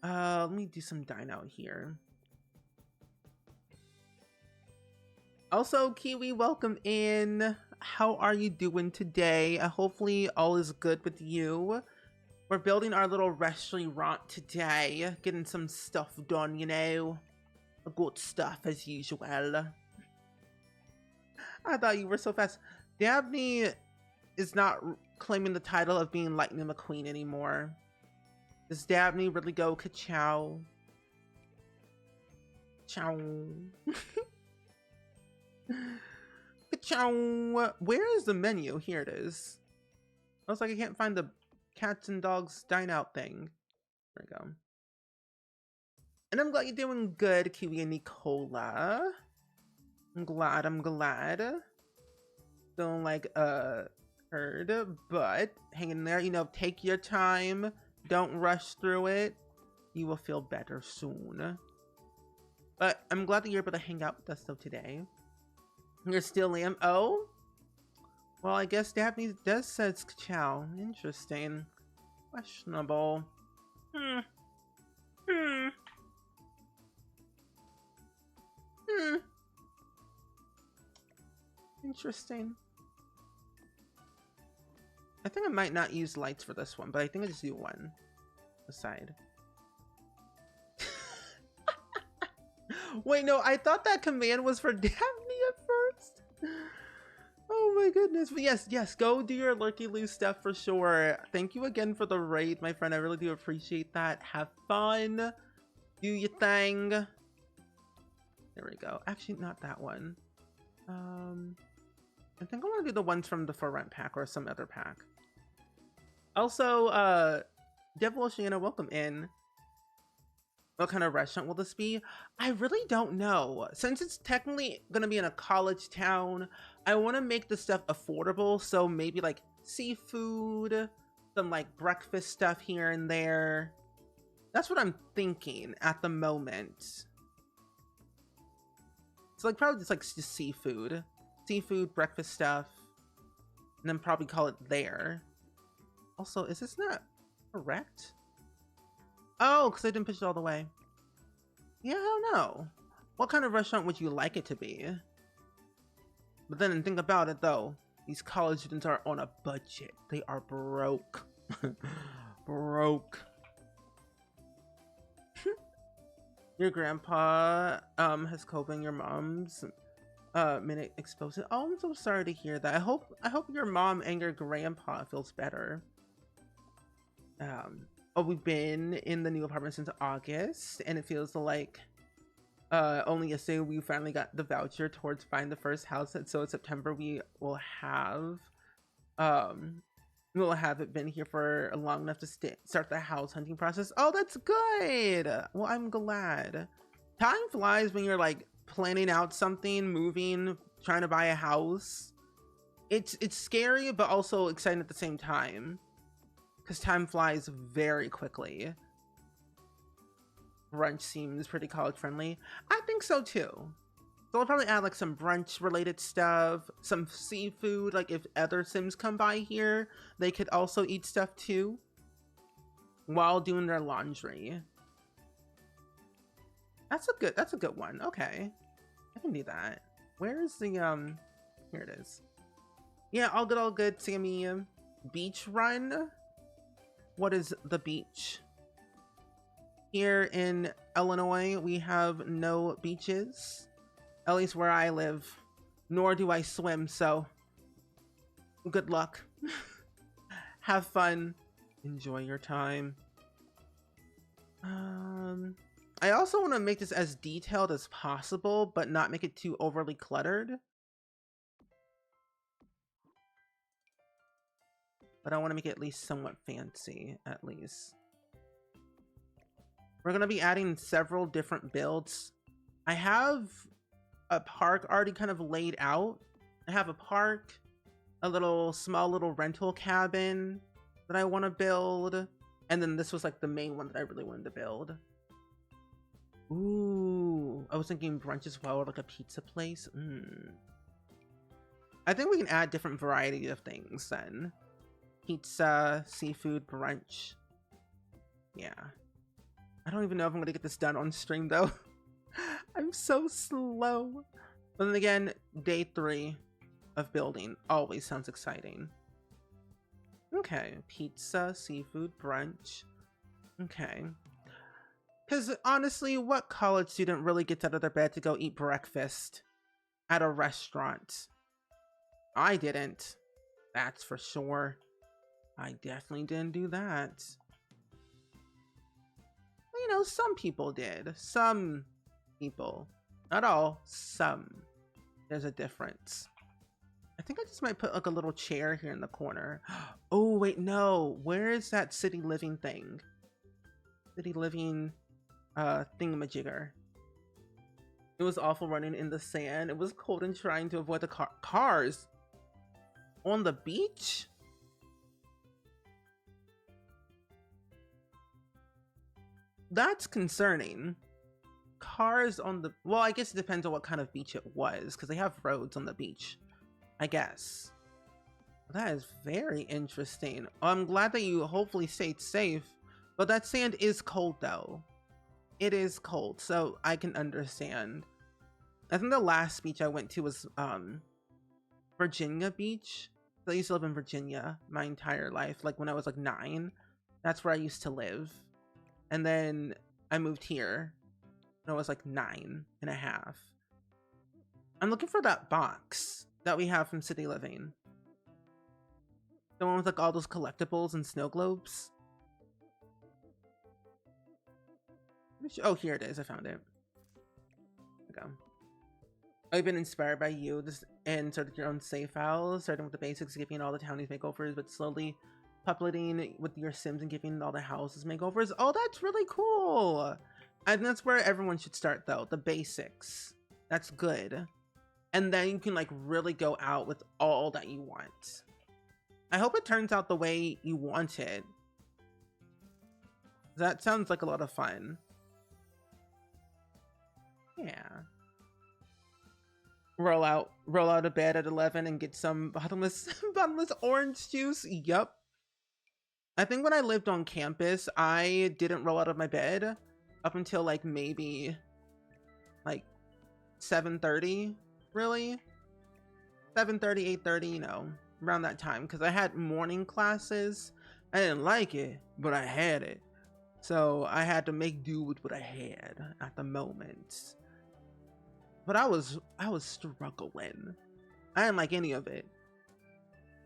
Let me do some dine out here. Also, Kiwi, welcome in. How are you doing today? Hopefully all is good with you. We're building our little restaurant today. Getting some stuff done, you know. Good stuff as usual. I thought you were so fast. Dabney is not claiming the title of being Lightning McQueen anymore. Does Dabney really go ka-chow? Chow. Ka-chow. Where is the menu? Here it is. I was like, I can't find the cats and dogs dine out thing. There we go. And I'm glad you're doing good, Kiwi and Nicola. I'm glad. Feeling like a herd, but hang in there. You know, take your time. Don't rush through it. You will feel better soon. But I'm glad that you're able to hang out with us though today. You're still Liam. Oh? Well, I guess Daphne does says chow. Interesting. Questionable. Interesting. I think I might not use lights for this one, but I think I just do one aside. Wait, no, I thought that command was for Daphne at first. Oh my goodness. But yes, go do your lurky loose stuff for sure. Thank you again for the raid, my friend. I really do appreciate that. Have fun. Do your thing. There we go. Actually, not that one. I think I want to do the ones from the For Rent pack or some other pack. Also, Devil Oceana, welcome in. What kind of restaurant will this be? I really don't know. Since it's technically gonna be in a college town, I want to make the stuff affordable. So maybe like seafood, some like breakfast stuff here and there. That's what I'm thinking at the moment. So like probably just seafood. Seafood, breakfast stuff. And then probably call it there. Also, is this not correct? Oh, because I didn't push it all the way. Yeah, I don't know. What kind of restaurant would you like it to be? But then think about it though. These college students are on a budget. They are broke. Broke. Your grandpa has COVID and your mom's minute exposed. Oh, I'm so sorry to hear that. I hope your mom and your grandpa feels better. Oh, we've been in the new apartment since August, and it feels like only yesterday we finally got the voucher towards buying the first house. And so in September we will have it been here for long enough to start the house hunting process. Oh, that's good. Well, I'm glad. Time flies when you're like planning out something, moving, trying to buy a house. It's scary but also exciting at the same time, because time flies very quickly. Brunch seems pretty college friendly. I think so too. So I'll probably add like some brunch related stuff, some seafood. Like if other Sims come by here, they could also eat stuff too while doing their laundry. That's a good one. Okay, I can do that. Where is the here it is. Yeah, all good, Sammy. Beach run. What is the beach? Here in Illinois, we have no beaches, at least where I live, nor do I swim, so good luck. Have fun. Enjoy your time. I also want to make this as detailed as possible, but not make it too overly cluttered. But I want to make it at least somewhat fancy, at least. We're going to be adding several different builds. I have a park already kind of laid out. I have a park, a small little rental cabin that I want to build. And then this was like the main one that I really wanted to build. Ooh, I was thinking brunch as well, or like a pizza place. I think we can add different variety of things then. Pizza, seafood, brunch. Yeah. I don't even know if I'm gonna get this done on stream though. I'm so slow. But then again, day 3 of building always sounds exciting. Okay, pizza, seafood, brunch. Okay. Because honestly, what college student really gets out of their bed to go eat breakfast at a restaurant? I didn't. That's for sure. I definitely didn't do that. You know, some people did. Some people. Not all. Some. There's a difference. I think I just might put like a little chair here in the corner. Oh, wait, no. Where is that city living thing? City living thingamajigger. It was awful running in the sand. It was cold and trying to avoid the cars. On the beach? That's concerning. Cars on the... Well, I guess it depends on what kind of beach it was, because they have roads on the beach, I guess. That is very interesting. I'm glad that you hopefully stayed safe, but that sand is cold though. It is cold, so I can understand. I think the last beach I went to was Virginia Beach. I used to live in Virginia my entire life, like when I was like 9. That's where I used to live. And then I moved here when I was like 9.5. I'm looking for that box that we have from City Living. The one with like all those collectibles and snow globes. Oh, here it is. I found it. There we go. I've been inspired by you and started your own save files, starting with the basics, giving all the townies makeovers, but slowly populating with your Sims and giving all the houses makeovers. Oh, that's really cool. And that's where everyone should start though, the basics. That's good. And then you can like really go out with all that you want. I hope it turns out the way you want it. That sounds like a lot of fun. Yeah. Roll out of bed at 11 and get some bottomless orange juice. Yup. I think when I lived on campus, I didn't roll out of my bed up until like maybe like 7:30, really. 7:30, 8:30, you know, around that time, because I had morning classes. I didn't like it, but I had it. So I had to make do with what I had at the moment. But I was struggling. I didn't like any of it.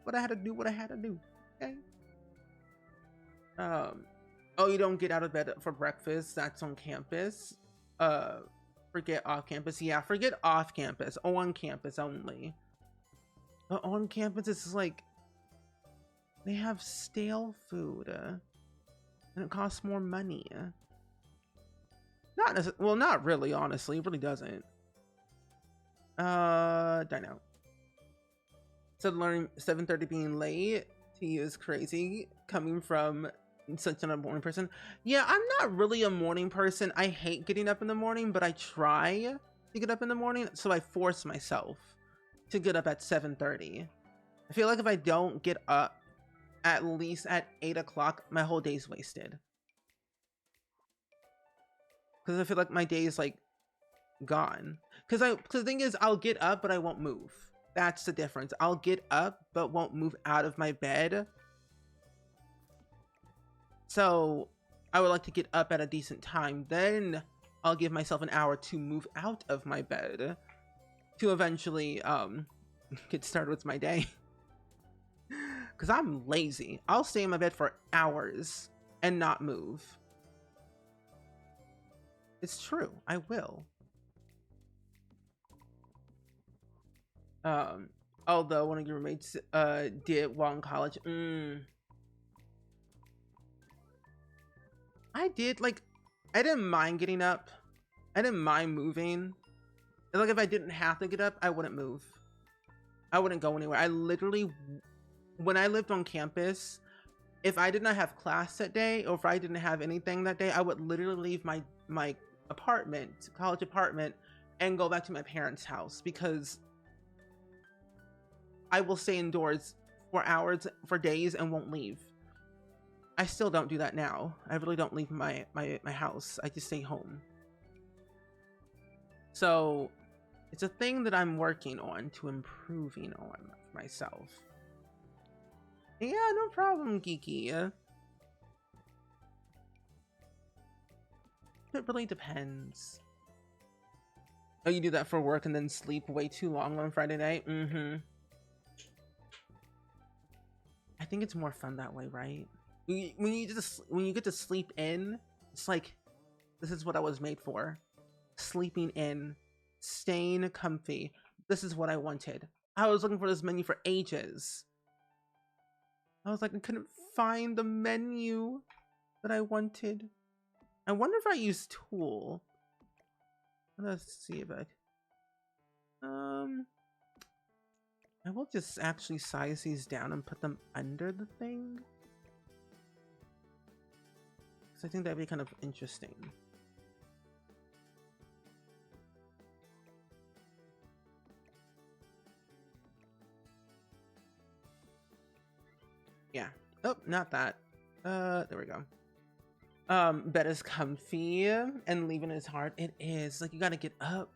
But I had to do what I had to do. Okay. Oh, you don't get out of bed for breakfast. That's on campus. Forget off campus. Yeah, forget off campus. On campus only. But on campus, it's like they have stale food, and it costs more money. Well, not really. Honestly, it really doesn't. Dino. So learning 7:30 being late to you is crazy coming from such a morning person. Yeah, I'm not really a morning person. I hate getting up in the morning, but I try to get up in the morning, so I force myself to get up at 7:30. I feel like if I don't get up at least at 8 o'clock, my whole day's wasted. Because I feel like my day is like gone. Because the thing is, I'll get up, but I won't move. That's the difference. I'll get up, but won't move out of my bed. So I would like to get up at a decent time. Then I'll give myself an hour to move out of my bed to eventually get started with my day. Because I'm lazy. I'll stay in my bed for hours and not move. It's true. I will. Although one of your roommates did while in college. I did, like, I didn't mind getting up. I didn't mind moving. And, like, if I didn't have to get up, I wouldn't move. I wouldn't go anywhere. I literally, when I lived on campus, if I did not have class that day, or if I didn't have anything that day, I would literally leave my apartment, college apartment, and go back to my parents' house, because I will stay indoors for hours, for days, and won't leave. I still don't do that now. I really don't leave my house. I just stay home. So it's a thing that I'm working on to improving on myself. Yeah, no problem, Geeky. It really depends. Oh, you do that for work and then sleep way too long on Friday night? Mm-hmm. I think it's more fun that way, right? When you get to sleep in, it's like, this is what I was made for. Sleeping in, staying comfy. This is what I wanted. I was looking for this menu for ages. I was like, I couldn't find the menu that I wanted. I wonder if I use Tool. Let's see if I will just actually size these down and put them under the thing. Because I think that'd be kind of interesting. Yeah. Oh, not that. There we go. Bed is comfy and leaving is hard. It is. Like, you gotta get up,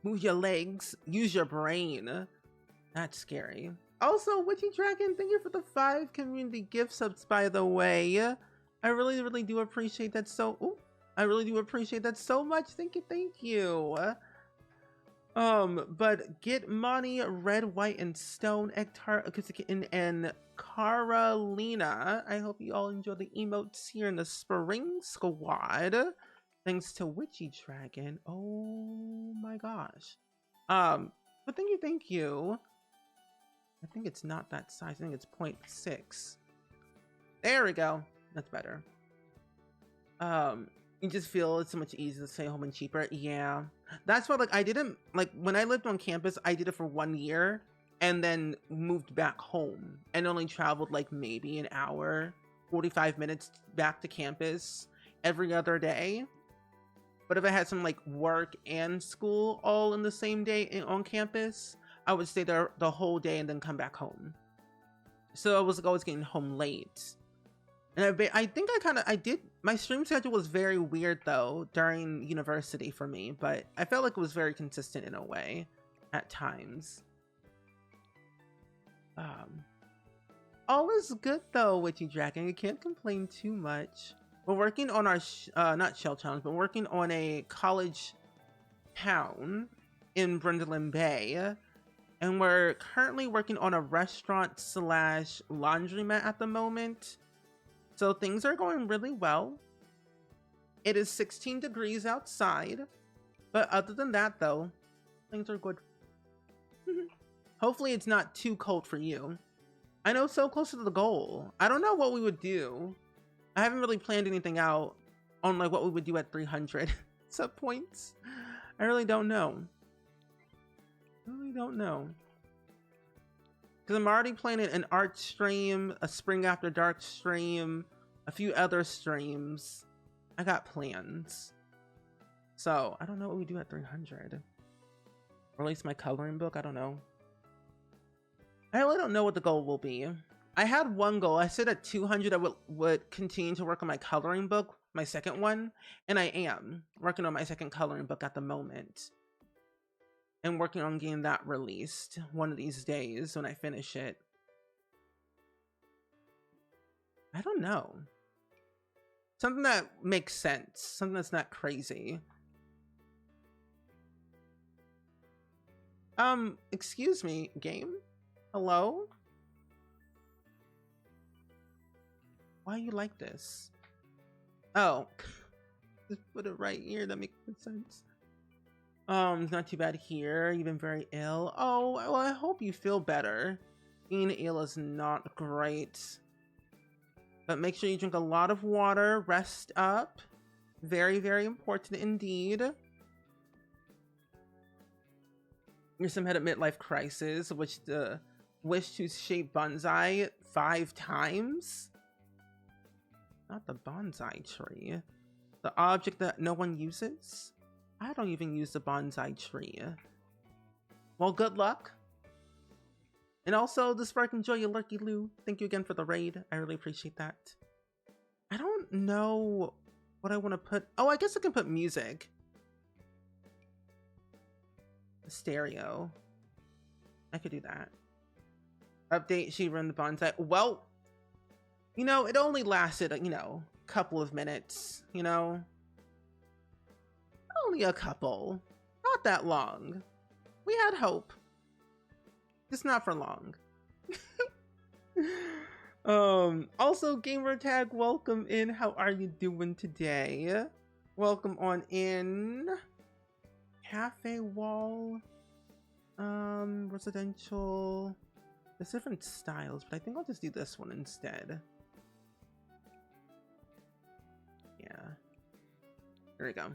move your legs, use your brain. That's scary. Also, Witchy Dragon, thank you for the 5 community gift subs, by the way. I really, really do appreciate that I really do appreciate that so much. Thank you. But Get Money, Red, White, and Stone, Ektar, Acoustic, and Carolina. I hope you all enjoy the emotes here in the Spring Squad. Thanks to Witchy Dragon. Oh my gosh. But thank you. I think it's not that size. I think it's 0.6. There we go. That's better. You just feel it's so much easier to stay home and cheaper. Yeah. That's why, like, I didn't, like, when I lived on campus, I did it for 1 year and then moved back home and only traveled like maybe an hour, 45 minutes back to campus every other day. But if I had some like work and school all in the same day on campus, I would stay there the whole day and then come back home. So I was always getting home late. And I think my stream schedule was very weird though during university for me, but I felt like it was very consistent in a way at times. Um, all is good though, Witchy Dragon. You can't complain too much. We're working on our not shell challenge, but working on a college town in Brindleland Bay, and we're currently working on a restaurant slash laundromat at the moment. So things are going really well. It is 16 degrees outside, but other than that though, things are good. Hopefully it's not too cold for you. I know, so close to the goal. I don't know what we would do. I haven't really planned anything out on like what we would do at 300 sub points. I really don't know. Because I'm already planning an art stream, a Spring After Dark stream, a few other streams. I got plans. So I don't know what we do at 300. Release my coloring book? I don't know. I really don't know what the goal will be. I had one goal. I said at 200 I would continue to work on my coloring book, my second one, and I am working on my second coloring book at the moment. And working on getting that released one of these days when I finish it. I don't know. Something that makes sense. Something that's not crazy. Excuse me, game? Hello? Why you like this? Oh. Just put it right here, that makes sense. It's not too bad here. You've been very ill. Oh, well, I hope you feel better. Being ill is not great. But make sure you drink a lot of water, rest up. Very, very important indeed. Your sim had a midlife crisis, which the wish to shape bonsai 5 times. Not the bonsai tree. The object that no one uses? I don't even use the bonsai tree. Well, good luck. And also, the Spark Enjoy Your Lurky Lou. Thank you again for the raid. I really appreciate that. I don't know what I want to put. Oh, I guess I can put music. Stereo. I could do that. Update, she run the bonsai. Well, you know, it only lasted, you know, a couple of minutes, you know? Only a couple. Not that long. We had hope. Just not for long. Also, gamer tag, welcome in. How are you doing today? Welcome on in. Cafe wall. Residential. There's different styles, but I think I'll just do this one instead. Yeah. There we go.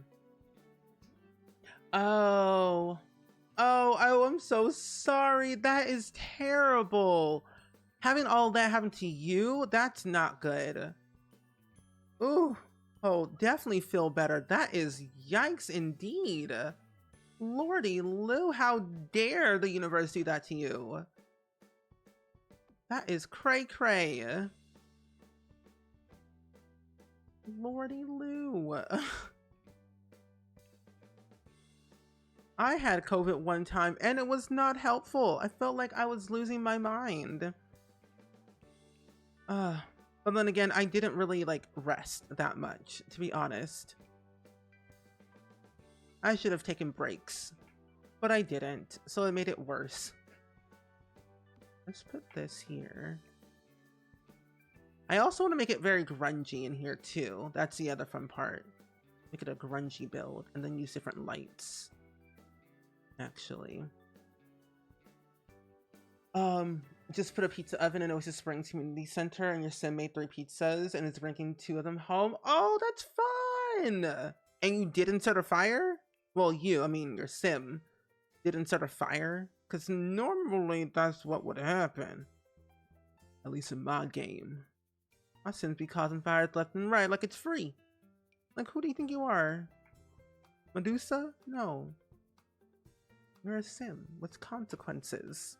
Oh, I'm so sorry. That is terrible. Having all that happen to you, that's not good. Ooh, oh, definitely feel better. That is yikes indeed. Lordy Lou, how dare the universe do that to you? That is cray cray. Lordy Lou. I had COVID one time and it was not helpful. I felt like I was losing my mind. But then again, I didn't really like rest that much, to be honest. I should have taken breaks, but I didn't, so it made it worse. Let's put this here. I also want to make it very grungy in here too. That's the other fun part. Make it a grungy build and then use different lights. Actually. Just put a pizza oven in Oasis Springs Community Center and your sim made 3 pizzas and is bringing 2 of them home. Oh, that's fun! And you didn't start a fire? Well, I mean your sim didn't start a fire? Because normally that's what would happen. At least in my game. My sims be causing fires left and right like it's free. Like, who do you think you are? Medusa? No. You're a sim with consequences.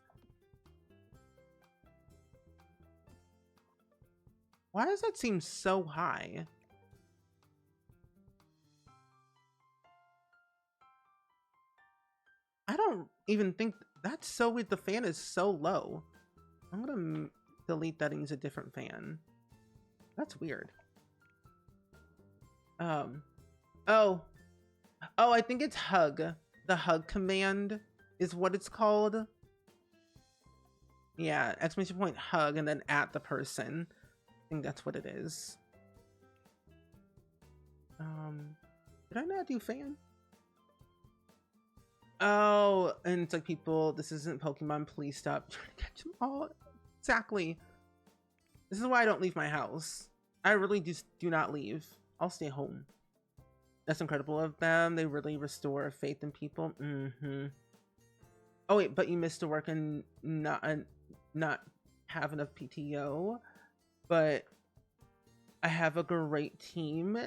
Why does that seem so high? I don't even think that's so weird. The fan is so low. I'm gonna delete that and use a different fan. That's weird. Oh, I think it's hug. The hug command is what it's called. Yeah, exclamation point hug and then at the person. I think that's what it is. Did I not do fan? Oh, and it's like, people, this isn't Pokemon, please stop trying to catch them all. Exactly. This is why I don't leave my house. I really just do not leave. I'll stay home. That's incredible of them. They really restore faith in people. Oh wait, but you missed a work and not have enough PTO. But I have a great team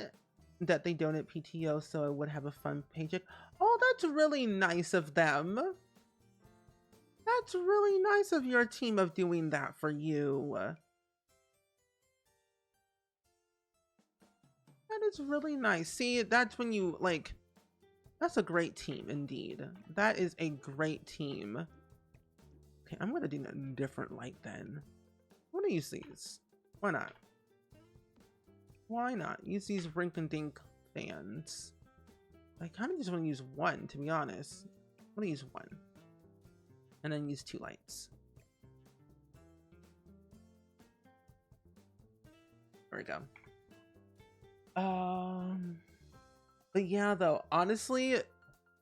that they donate PTO, so I would have a fun paycheck. Oh, that's really nice of them. That's really nice of your team of doing that for you. That is really nice. See, that's when you, like, that's a great team indeed. That is a great team. Okay, I'm gonna do a different light then. I'm gonna use these. Why not? Why not? Use these rink-and-dink fans. I kind of just want to use one, to be honest. I'm gonna use one. And then use 2 lights. There we go. But yeah, though, honestly,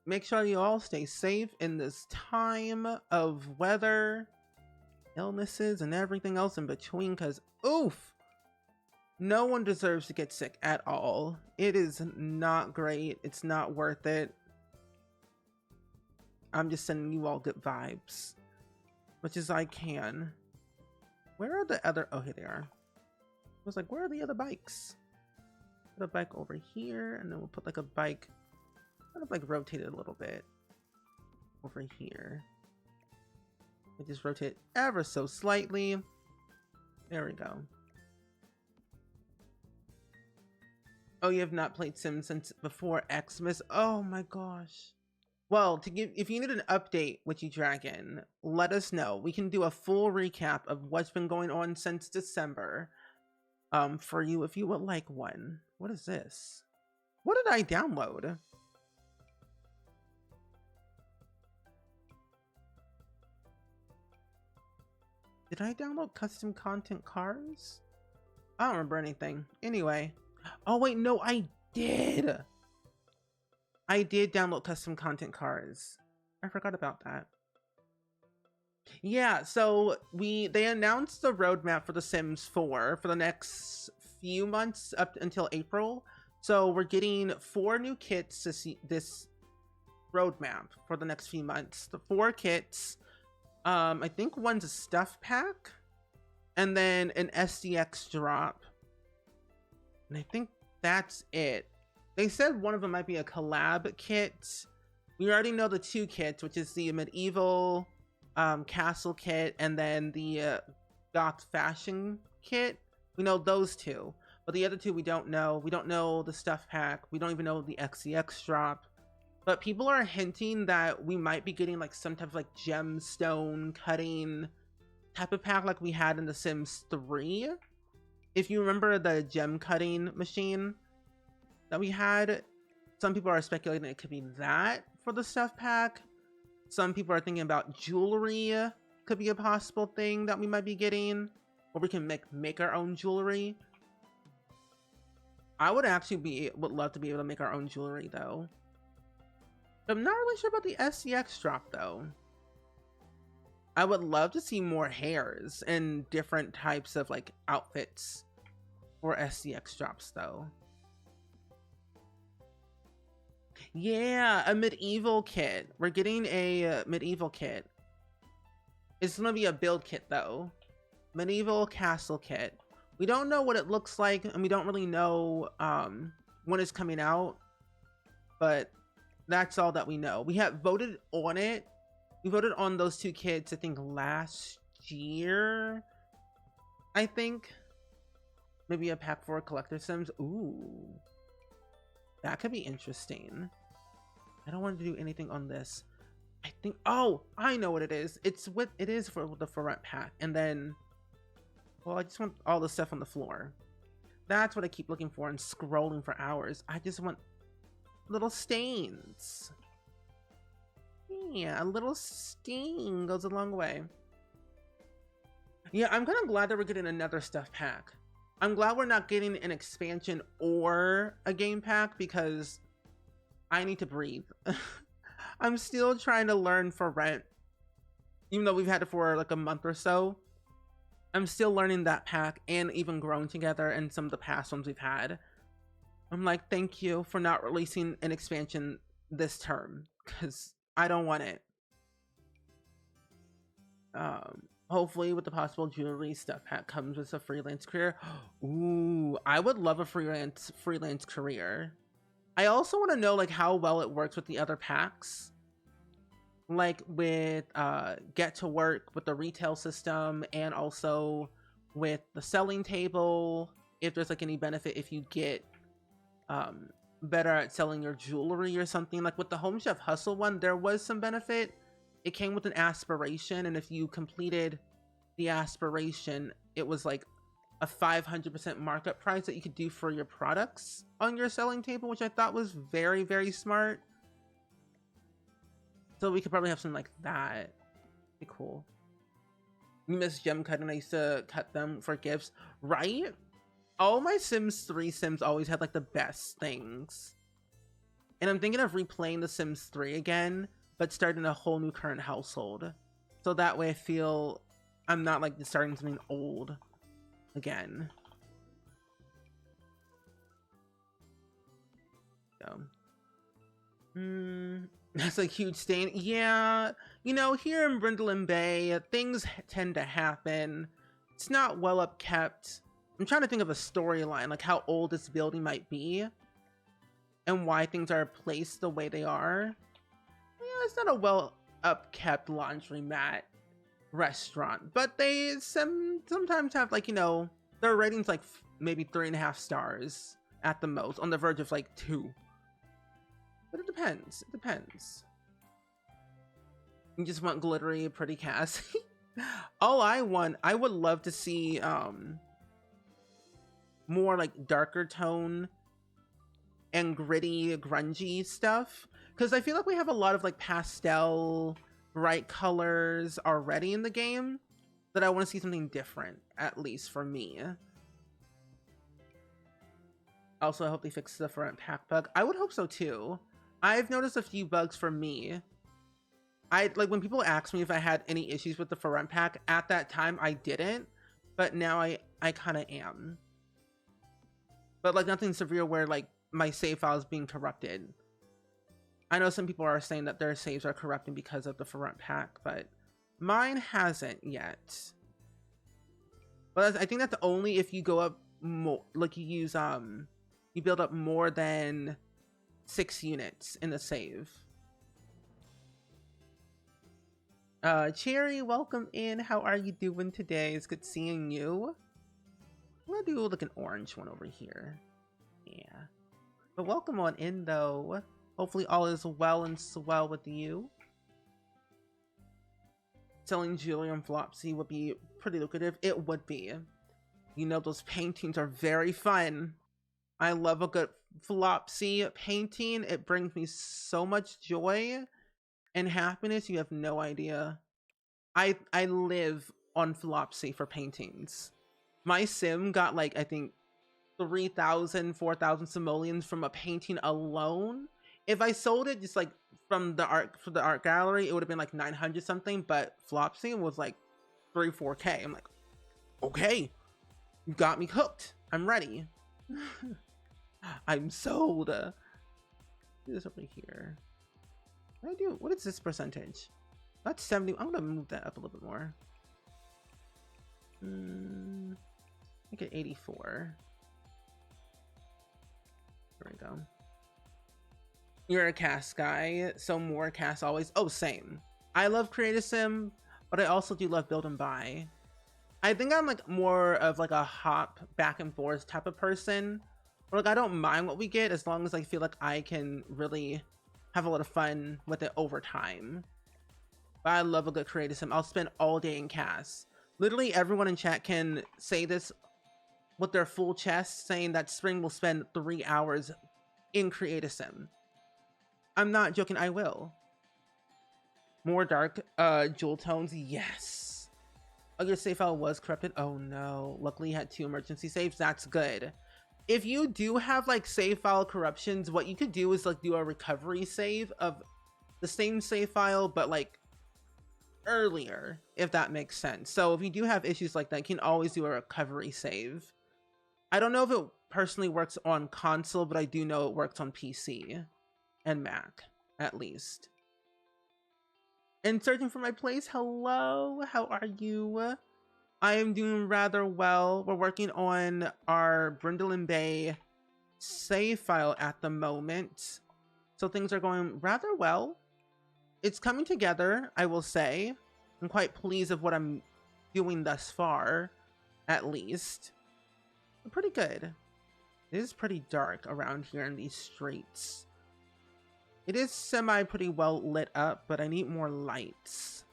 make sure you all stay safe in this time of weather, illnesses, and everything else in between, because oof, no one deserves to get sick at all. It is not great. It's not worth it. I'm just sending you all good vibes, much as I can. Where are the other, oh, here they are. I was like, where are the other bikes? Put a bike over here, and then we'll put like a bike, kind of like rotate it a little bit over here. I just rotate ever so slightly. There we go. Oh, you have not played Sims since before Xmas? Oh my gosh. Well, if you need an update, Witchy Dragon, let us know. We can do a full recap of what's been going on since December. For you, if you would like one. What is this? What did I download? Did I download custom content cars? I don't remember anything. Anyway. Oh wait, no, I did. I did download custom content cars. I forgot about that. Yeah, so they announced the roadmap for The Sims 4 for the next few months up until April. So we're getting 4 new kits to see this roadmap for the next few months. The 4 kits, I think one's a stuff pack, and then an SDX drop. And I think that's it. They said one of them might be a collab kit. We already know the 2 kits, which is the medieval castle kit and then the goth fashion kit. We know those 2, but the other 2 we don't know. We don't know the stuff pack. We don't even know the XCX drop. But people are hinting that we might be getting like some type of like gemstone cutting type of pack like we had in The Sims 3. If you remember the gem cutting machine that we had, some people are speculating it could be that for the stuff pack. Some people are thinking about jewelry could be a possible thing that we might be getting, or we can make our own jewelry. I would actually would love to be able to make our own jewelry though. I'm not really sure about the SCX drop though. I would love to see more hairs and different types of like outfits for SCX drops though. Yeah, a medieval kit. We're getting a medieval kit. It's gonna be a build kit though. Medieval castle kit. We don't know what it looks like, and we don't really know when it's coming out, but that's all that we know. We have voted on it. We voted on those 2 kits, I think last year. I think maybe a pack for collector Sims. Ooh, that could be interesting. I don't want to do anything on this. I think, oh, I know what it is. It is for the for rent pack. And then, well, I just want all the stuff on the floor. That's what I keep looking for and scrolling for hours. I just want little stains. Yeah, a little stain goes a long way. Yeah, I'm kind of glad that we're getting another stuff pack. I'm glad we're not getting an expansion or a game pack because I need to breathe. I'm still trying to learn for rent. Even though we've had it for like a month or so, I'm still learning that pack and even growing together and some of the past ones we've had. I'm like, thank you for not releasing an expansion this term because I don't want it. Hopefully with the possible jewelry stuff pack comes with a freelance career. Ooh, I would love a freelance career. I also want to know like how well it works with the other packs. Like with get to work with the retail system and also with the selling table, if there's like any benefit if you get better at selling your jewelry or something. Like with the Home Chef Hustle one, there was some benefit. It came with an aspiration, and if you completed the aspiration, it was like a 500% markup price that you could do for your products on your selling table, which I thought was very, very smart. So we could probably have something like that. Be cool. You miss gem cutting. I used to cut them for gifts, right? All my Sims 3 Sims always had like the best things. And I'm thinking of replaying The Sims 3 again, but starting a whole new current household. So that way I feel I'm not like starting something old again. So. That's a huge stain. Yeah, you know, here in Brindleland Bay, things tend to happen. It's not well upkept. I'm trying to think of a storyline, like how old this building might be and why things are placed the way they are. Yeah, it's not a well upkept laundromat restaurant, but they sometimes have like, you know, their ratings like maybe 3.5 stars at the most, on the verge of like 2. But it depends. It depends. You just want glittery, pretty cast. All I would love to see more like darker tone and gritty, grungy stuff. Because I feel like we have a lot of like pastel, bright colors already in the game. That I want to see something different, at least for me. Also, I hope they fix the front pack bug. I would hope so too. I've noticed a few bugs for me. Like when people ask me if I had any issues with the for rent pack, at that time I didn't, but now I kind of am. But like nothing severe where like my save file is being corrupted. I know some people are saying that their saves are corrupting because of the for rent pack, but mine hasn't yet. But I think that's only if you go up more, like you use you build up more than 6 units in the save. Cherry, welcome in. How are you doing today? It's good seeing you. I'm gonna do like an orange one over here. Yeah. But welcome on in though. Hopefully all is well and swell with you. Selling jewelry on Flopsy would be pretty lucrative. It would be. You know, those paintings are very fun. I love a good Flopsy painting. It brings me so much joy and happiness. You have no idea. I live on Flopsy for paintings. My sim got like, I think 3,000, 4,000 simoleons from a painting alone. If I sold it just like from the art gallery, it would have been like 900 something, but Flopsy was like 3-4K. I'm like, okay, you got me hooked. I'm ready. I'm sold. Do this over here. What do I do? What is this percentage? That's 70. I'm gonna move that up a little bit more. Make it 84. There we go. You're a cast guy, so more cast always. Oh, same. I love Create a Sim, but I also do love Build and Buy. I think I'm like more of like a hop back and forth type of person. Or like I don't mind what we get as long as I feel like I can really have a lot of fun with it over time. But I love a good creative sim. I'll spend all day in CAS. Literally everyone in chat can say this with their full chest, saying that Spring will spend 3 hours in creative sim. I'm not joking, I will. More dark jewel tones, yes. Oh, your save file was corrupted. Oh no. Luckily you had 2 emergency saves. That's good. If you do have like save file corruptions, what you could do is like do a recovery save of the same save file, but like earlier, if that makes sense. So if you do have issues like that, you can always do a recovery save. I don't know if it personally works on console, but I do know it works on PC and Mac, at least. And searching for my place, hello, how are you? I am doing rather well. We're working on our Brindleton Bay save file at the moment, so things are going rather well. It's coming together, I will say. I'm quite pleased with what I'm doing thus far, at least. Pretty good. It is pretty dark around here in these streets. It is pretty well lit up, but I need more lights.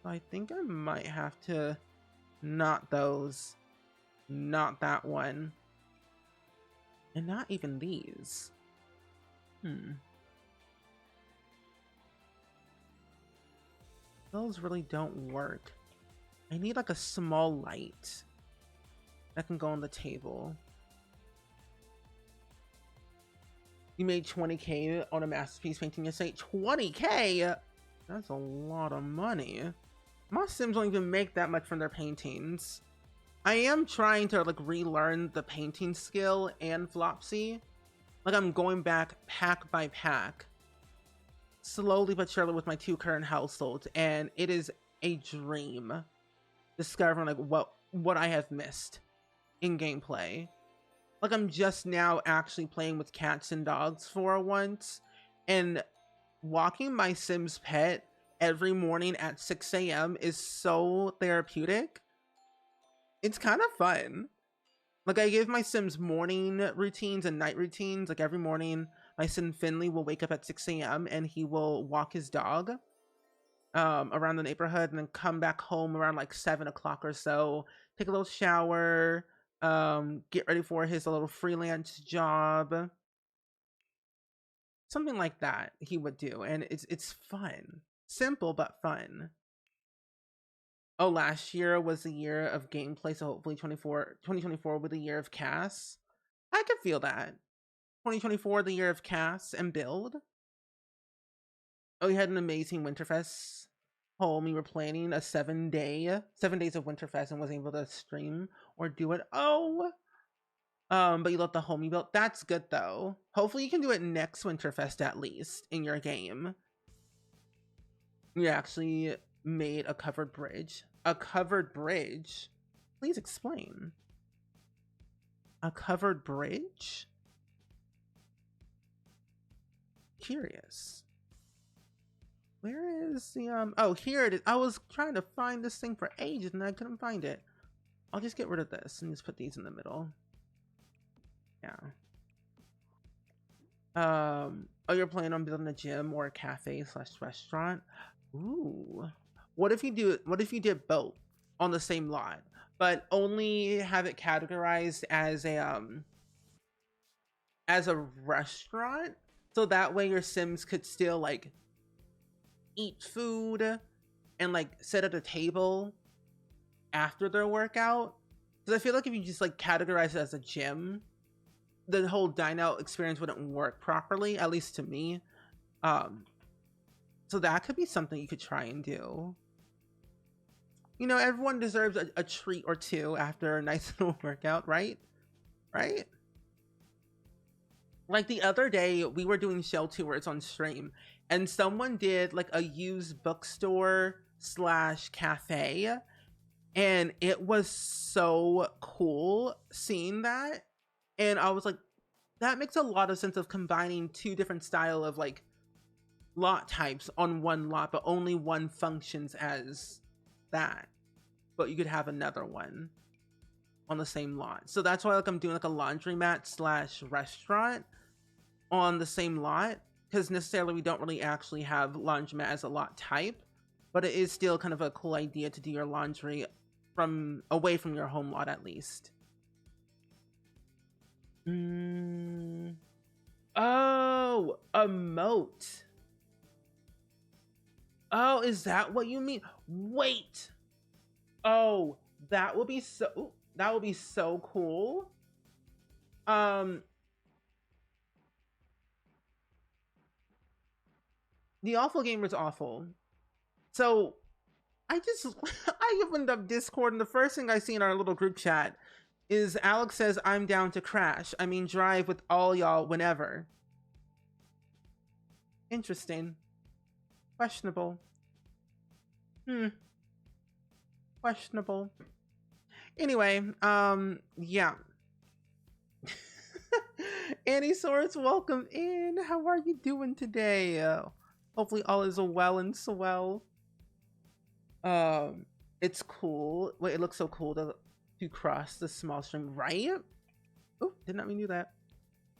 I think I might have to not those, not that one, and not even these. Those really don't work. I need like a small light that can go on the table. You made 20k on a masterpiece painting yesterday. 20k? That's a lot of money. Most Sims don't even make that much from their paintings. I am trying to like relearn the painting skill and Flopsy. Like I'm going back pack by pack, slowly but surely with my 2 current households, and it is a dream discovering like what I have missed in gameplay. Like I'm just now actually playing with cats and dogs for once, and walking my Sims pet every morning at 6 a.m. is so therapeutic. It's kind of fun. Like I give my Sims morning routines and night routines. Like every morning, my Sim Finley will wake up at 6 a.m. and he will walk his dog around the neighborhood and then come back home around like 7 o'clock or so, take a little shower, get ready for his little freelance job. Something like that he would do, and it's fun. Simple but fun. Oh, last year was the year of gameplay, so hopefully 2024 will be the year of CAS. I could feel that. 2024, the year of CAS and build. Oh, we had an amazing Winterfest home. We were planning a 7 days of Winterfest and wasn't able to stream or do it. Oh, but you love the home you built. That's good though. Hopefully you can do it next Winterfest at least in your game. You actually made a covered bridge. A covered bridge? Please explain. A covered bridge? Curious. Where is the oh, here it is. I was trying to find this thing for ages and I couldn't find it. I'll just get rid of this and just put these in the middle. Yeah. Oh, you're planning on building a gym or a cafe / restaurant? Ooh. What if you did both on the same lot, but only have it categorized as a restaurant, so that way your Sims could still like eat food and like sit at a table after their workout? Because I feel like if you just like categorize it as a gym, the whole dine out experience wouldn't work properly, at least to me. So that could be something you could try and do. You know, everyone deserves a treat or two after a nice little workout, right? Right? Like the other day, we were doing shell tours on stream, and someone did like a used bookstore / cafe, and it was so cool seeing that. And I was like, that makes a lot of sense of combining 2 different style of like lot types on one lot, but only one functions as that, but you could have another one on the same lot. So that's why like I'm doing like a laundromat / restaurant on the same lot, because necessarily we don't really actually have laundromat as a lot type, but it is still kind of a cool idea to do your laundry from away from your home lot at least. Oh, a moat. Oh, is that what you mean? Wait. Oh, that would be so cool. The Awful Gamer's awful. So I opened up Discord, and the first thing I see in our little group chat is Alex says, "I'm down to crash. I mean, drive with all y'all whenever." Interesting. Questionable. Questionable. Anyway, yeah. Annie Source, welcome in. How are you doing today? Hopefully all is well and swell. It's cool. Wait, it looks so cool to cross the small stream, right? Oh, did not mean to do that.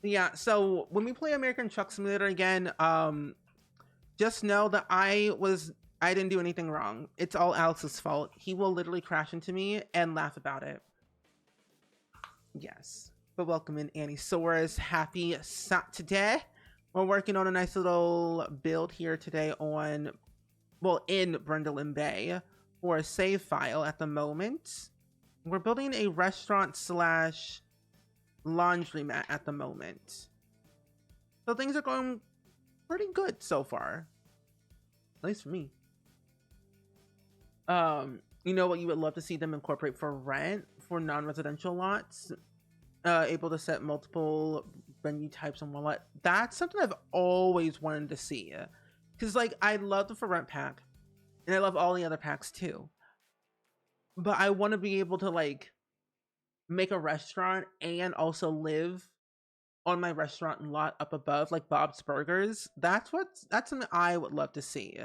Yeah, so when we play American Truck Simulator again, just know that I didn't do anything wrong. It's all Alex's fault. He will literally crash into me and laugh about it. Yes. But welcome in, Annie Soares. Happy Saturday. We're working on a nice little build here today in Brindlin Bay for a save file at the moment. We're building a restaurant / laundromat at the moment. So things are going pretty good so far. At least for me. You know what you would love to see them incorporate for rent for non-residential lots? Able to set multiple venue types and whatnot. That's something I've always wanted to see. Because, like, I love the for rent pack. And I love all the other packs too. But I want to be able to, like, make a restaurant and also live on my restaurant lot up above, like Bob's Burgers. That's something I would love to see.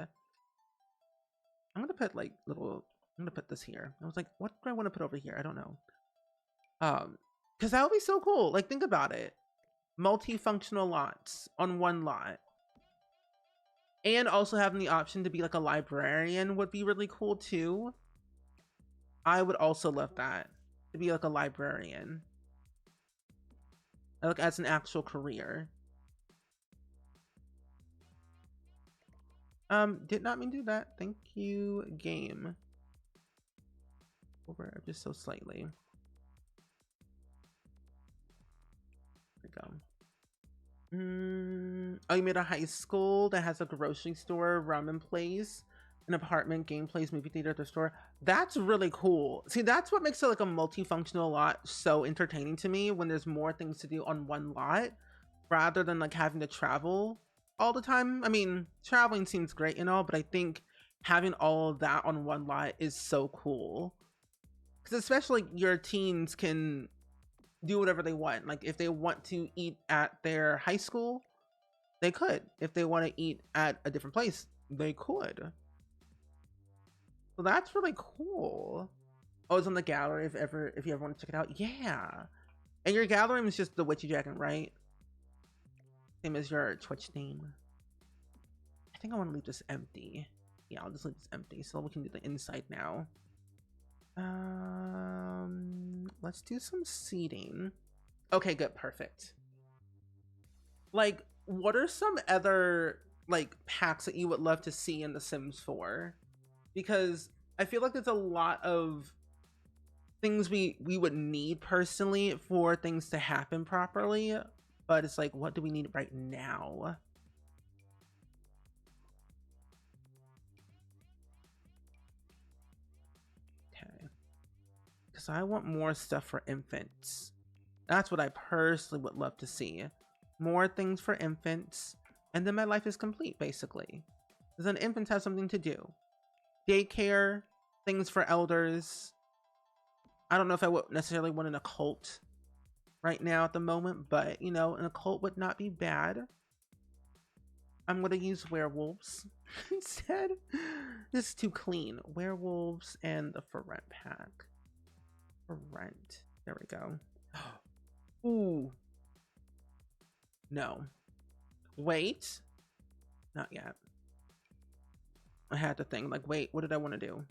I'm gonna put this here. I was like, what do I want to put over here? I don't know. Because that would be so cool. Like, think about it. Multifunctional lots on one lot. And also having the option to be like a librarian would be really cool too. I would also love that. To be like a librarian. Like as an actual career. Did not mean to do that. Thank you, game. Over just so slightly. There we go. Oh, you made a high school that has a grocery store, ramen place, an apartment, game place, movie theater, the store. That's really cool. See, that's what makes it like a multifunctional lot so entertaining to me, when there's more things to do on one lot rather than like having to travel all the time. I mean, traveling seems great and all, but I think having all of that on one lot is so cool. Because especially your teens can do whatever they want. Like if they want to eat at their high school, they could. If they want to eat at a different place, they could. So that's really cool. Oh, it's on the gallery if you ever want to check it out. Yeah. And your gallery is just the Witchy Dragon, right? Same as your Twitch name. I think I want to leave this empty. Yeah, I'll just leave this empty so we can do the inside now. Let's do some seating. Okay, good, perfect. Like, what are some other like packs that you would love to see in The Sims 4? Because I feel like there's a lot of things we would need personally for things to happen properly, but it's like, what do we need right now? Because I want more stuff for infants. That's what I personally would love to see. More things for infants, and then my life is complete, basically. Because then infants have something to do. Daycare, things for elders. I don't know if I would necessarily want an occult right now at the moment, but, you know, an occult would not be bad. I'm going to use werewolves instead. This is too clean. Werewolves and the for rent pack. For rent. There we go. Ooh. No. Wait. Not yet. I had to think, like, wait, what did I want to do?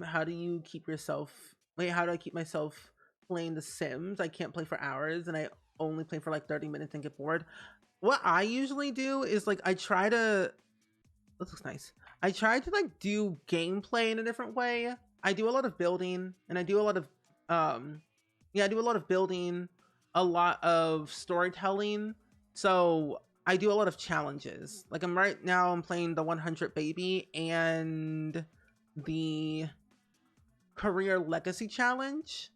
How do you keep yourself, wait, how do I keep myself playing The Sims? I can't play for hours and I only play for like 30 minutes and get bored. What I usually do is like, I try to, this looks nice. I try to like do gameplay in a different way. I do a lot of building and I do a lot of, yeah, I do a lot of building, a lot of storytelling. So I do a lot of challenges. Like I'm playing the 100 baby and the career legacy challenge,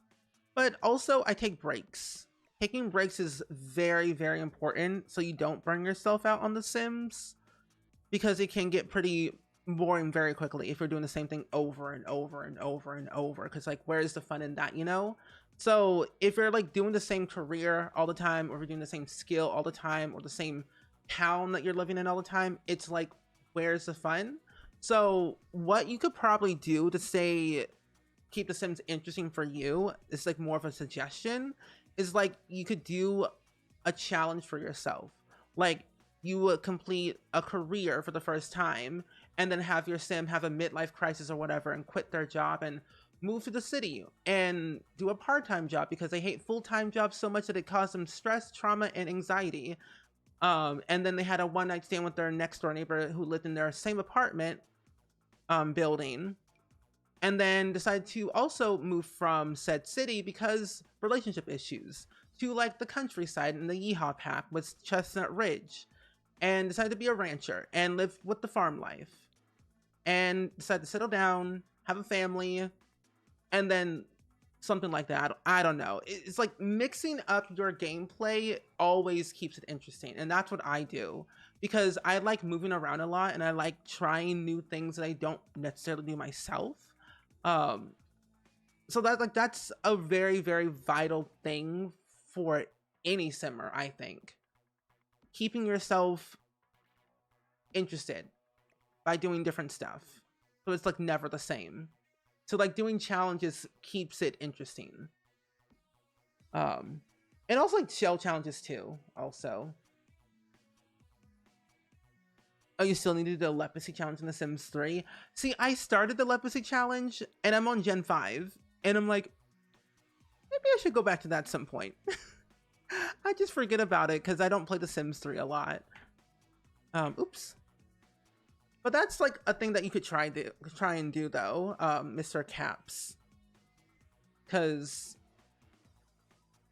but also I take breaks. Taking breaks is very, very important so you don't burn yourself out on The Sims, because it can get pretty boring very quickly if you're doing the same thing over and over and over and over, because like where's the fun in that, you know? So if you're like doing the same career all the time, or if you're doing the same skill all the time, or the same town that you're living in all the time, it's like, where's the fun? So what you could probably do to say keep The Sims interesting for you, is like more of a suggestion, is like you could do a challenge for yourself. Like you would complete a career for the first time and then have your sim have a midlife crisis or whatever and quit their job and move to the city and do a part-time job because they hate full-time jobs so much that it caused them stress, trauma, and anxiety. And then they had a one-night stand with their next door neighbor who lived in their same apartment building, and then decided to also move from said city because relationship issues to like the countryside in the Yeehaw Pack with Chestnut Ridge, and decided to be a rancher and live with the farm life, and decided to settle down, have a family, and then something like that. I don't know. It's like mixing up your gameplay always keeps it interesting, and that's what I do because I like moving around a lot and I like trying new things that I don't necessarily do myself. So that's a very, very vital thing for any simmer, I think. Keeping yourself interested by doing different stuff, so it's like never the same. So like doing challenges keeps it interesting. And also like shell challenges too, also. Oh, you still need to do the leprosy challenge in The Sims 3? See, I started the leprosy challenge and I'm on Gen 5 and I'm like, maybe I should go back to that at some point. I just forget about it because I don't play The Sims 3 a lot. Oops. But that's like a thing that you could try and do though, Mr. Caps. Because,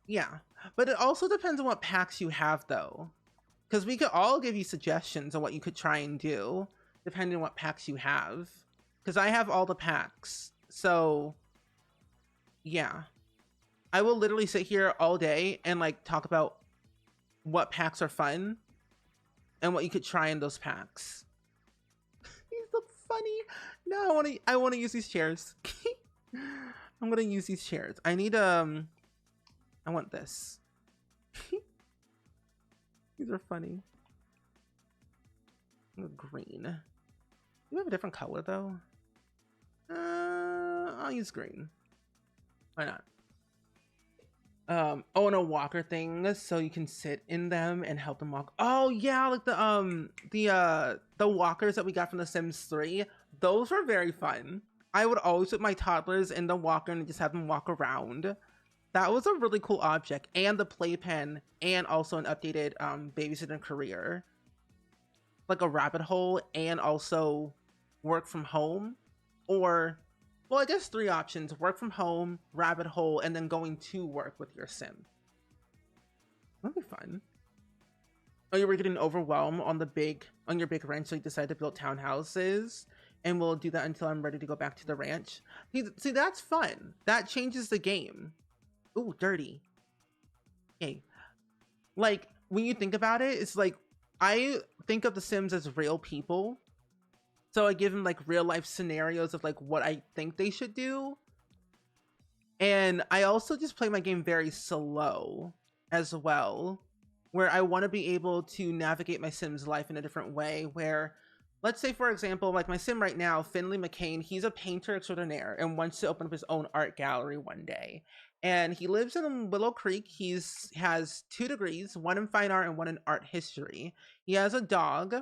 yeah. But it also depends on what packs you have though. Because we could all give you suggestions on what you could try and do, depending on what packs you have. Because I have all the packs. So, yeah. I will literally sit here all day and like talk about what packs are fun and what you could try in those packs. These look funny. No, I want to use these chairs. I'm gonna use these chairs. I need I want this. These are funny. Green. Do you have a different color though? I'll use green. Why not? Oh, and a walker thing so you can sit in them and help them walk. Oh yeah, like the walkers that we got from The Sims 3. Those were very fun. I would always put my toddlers in the walker and just have them walk around. That was a really cool object. And the playpen, and also an updated babysitting career. Like a rabbit hole, and also work from home. Or, well, I guess 3 options: work from home, rabbit hole, and then going to work with your sim. That'd be fun. Oh, you were getting overwhelmed on your big ranch, so you decided to build townhouses, and we'll do that until I'm ready to go back to the ranch. See, that's fun. That changes the game. Ooh, dirty. Okay. Like, when you think about it, it's like, I think of The Sims as real people. So I give them like real life scenarios of like what I think they should do. And I also just play my game very slow as well, where I want to be able to navigate my Sims life in a different way, where let's say for example, like my sim right now, Finley McCain, he's a painter extraordinaire and wants to open up his own art gallery one day. And he lives in Willow Creek. Has 2 degrees, one in fine art and one in art history. He has a dog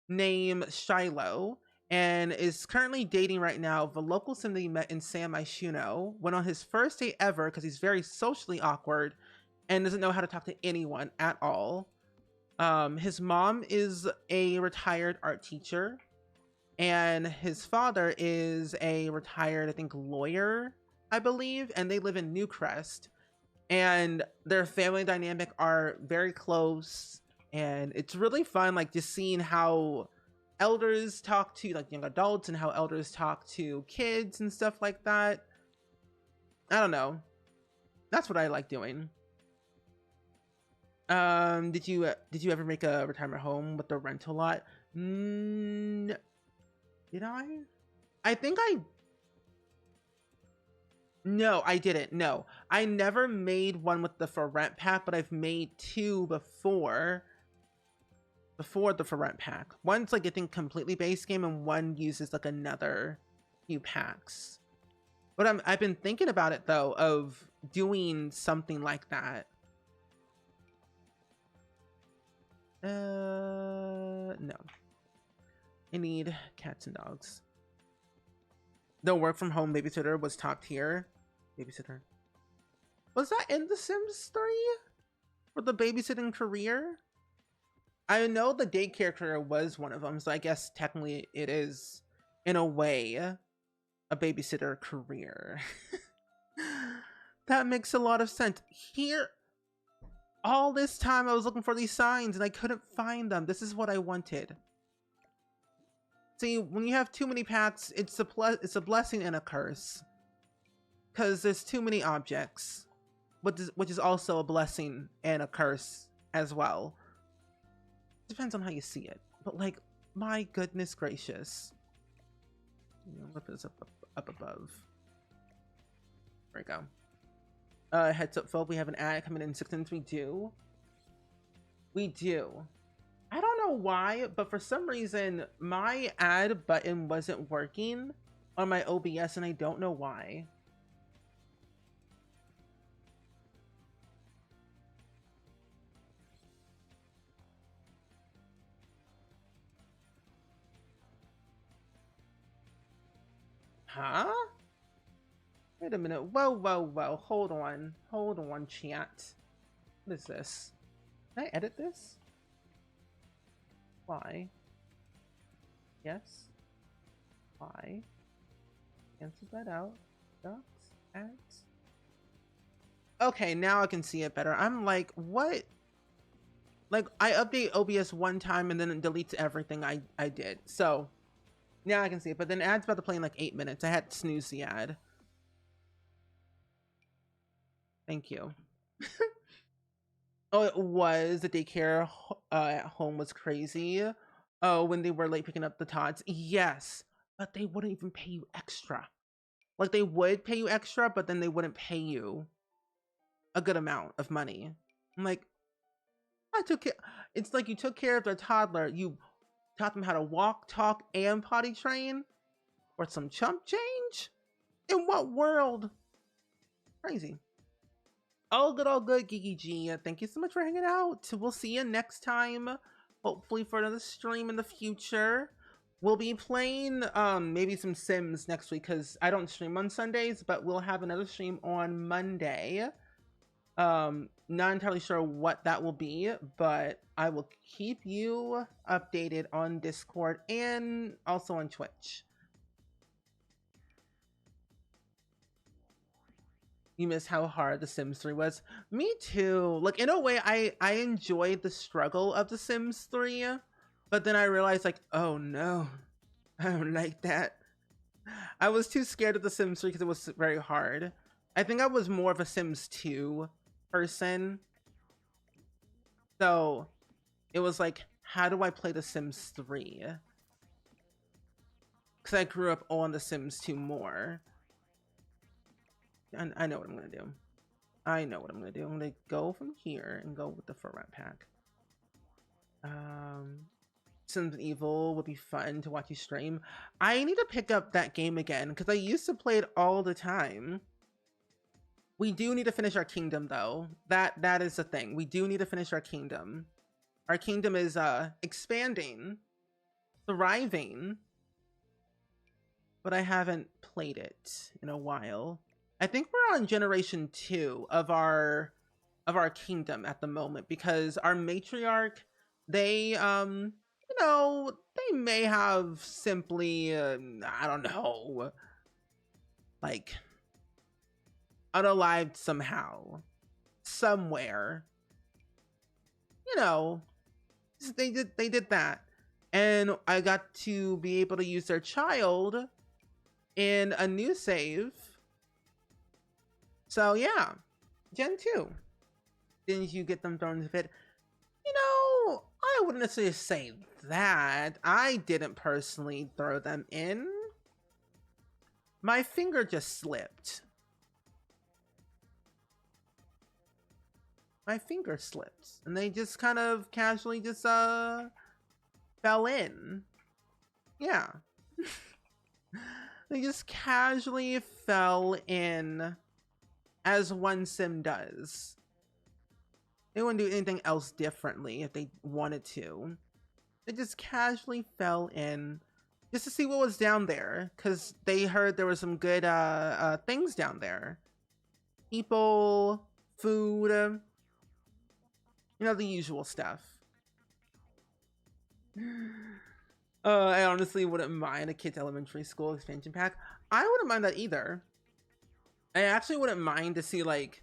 named Shiloh and is currently dating right now the local sim that he met in San Myshuno. Went on his first date ever because he's very socially awkward and doesn't know how to talk to anyone at all. His mom is a retired art teacher, and his father is a retired, I think, lawyer, I believe, and they live in Newcrest. And their family dynamic are very close, and it's really fun, like just seeing how elders talk to like young adults and how elders talk to kids and stuff like that. I don't know. That's what I like doing. Did you ever make a retirement home with the rental lot? Did I? I think I. No, I didn't. No, I never made one with the for rent pack, but I've made 2 before the for rent pack. One's like I think completely base game, and one uses like another few packs. But I've been thinking about it though of doing something like that. No. I need cats and dogs. The work from home babysitter was top tier. Babysitter. Was that in The Sims 3? For the babysitting career? I know the daycare career was one of them, so I guess technically it is, in a way, a babysitter career. That makes a lot of sense. Here, all this time I was looking for these signs and I couldn't find them. This is what I wanted. See, when you have too many packs, it's a blessing and a curse. Because there's too many objects. Which is also a blessing and a curse as well. Depends on how you see it. But like, my goodness gracious. Lift this up above. There we go. Heads up, folk. We have an ad coming in 6 minutes. We do. We do. I don't know why, but for some reason, my ad button wasn't working on my OBS, and I don't know why. Huh? Wait a minute. Whoa, whoa, whoa. Hold on. Hold on, chat. What is this? Can I edit this? Why? Yes. Why? Cancel that out. Ducks. Ads. Okay, now I can see it better. I'm like, what? Like, I update OBS one time and then it deletes everything I did. So, now I can see it. But then ad's about to play in like 8 minutes. I had to snooze the ad. Thank you. Oh, it was. The daycare at home was crazy. Oh, when they were late picking up the tots. Yes, but they wouldn't even pay you extra. Like, they would pay you extra, but then they wouldn't pay you a good amount of money. I'm like, I took care. It's like you took care of their toddler. You taught them how to walk, talk, and potty train for some chump change? In what world? Crazy. All good, Gigi G. Thank you so much for hanging out. We'll see you next time. Hopefully for another stream in the future. We'll be playing maybe some Sims next week because I don't stream on Sundays, but we'll have another stream on Monday. Not entirely sure what that will be, but I will keep you updated on Discord and also on Twitch. You miss how hard The Sims 3 was? Me too. Like, in a way, I enjoyed the struggle of The Sims 3, but then I realized, like, oh no, I don't like that. I was too scared of The Sims 3 because it was very hard. I think I was more of a Sims 2 person. So, it was like, how do I play The Sims 3? Because I grew up on The Sims 2 more. I know what I'm going to do. I know what I'm going to do. I'm going to go from here and go with the for rent pack. Sims Evil would be fun to watch you stream. I need to pick up that game again because I used to play it all the time. We do need to finish our kingdom though. That is the thing. We do need to finish our kingdom. Our kingdom is expanding, thriving, but I haven't played it in a while. I think we're on generation 2 of our kingdom at the moment because our matriarch, they you know, they may have simply I don't know, like unalived somehow, somewhere. You know, they did that, and I got to be able to use their child in a new save. So yeah, Gen 2. Didn't you get them thrown into the pit? You know, I wouldn't necessarily say that. I didn't personally throw them in. My finger just slipped. My finger slipped. And they just kind of casually just fell in. Yeah. They just casually fell in as one sim does. They wouldn't do anything else differently if they wanted to. They just casually fell in just to see what was down there because they heard there were some good things down there. People, food, you know, the usual stuff. I honestly wouldn't mind a Kids Elementary School expansion pack. I wouldn't mind that either. I actually wouldn't mind to see like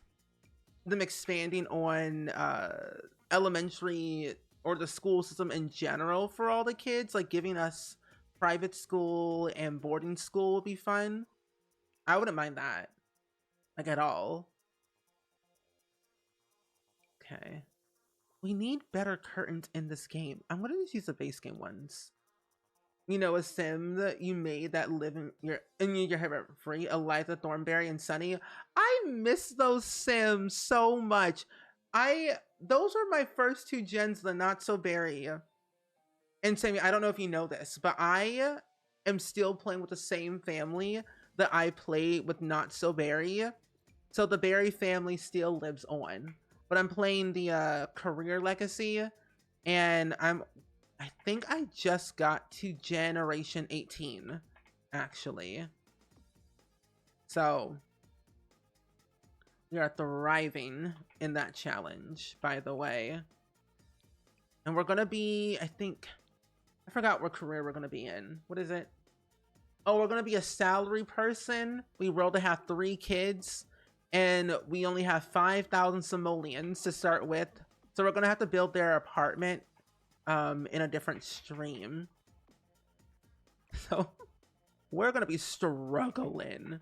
them expanding on elementary or the school system in general for all the kids, like giving us private school and boarding school would be fun. I wouldn't mind that, like at all. Okay, we need better curtains in this game. I'm gonna just use the base game ones. You know, a sim that you made that live in your head free, Eliza Thornberry and Sunny. I miss those sims so much. Those are my first 2 gens, the Not So Berry and Sammy. I don't know if you know this, but I am still playing with the same family that I played with Not So Berry. So the Berry family still lives on. But I'm playing the Career Legacy, and I think I just got to generation 18, actually. So we are thriving in that challenge, by the way. And we're gonna be, I forgot what career we're gonna be in. What is it? Oh, we're gonna be a salary person. We roll to have 3 kids, and we only have 5,000 simoleons to start with. So we're gonna have to build their apartment in a different stream. So we're gonna be struggling.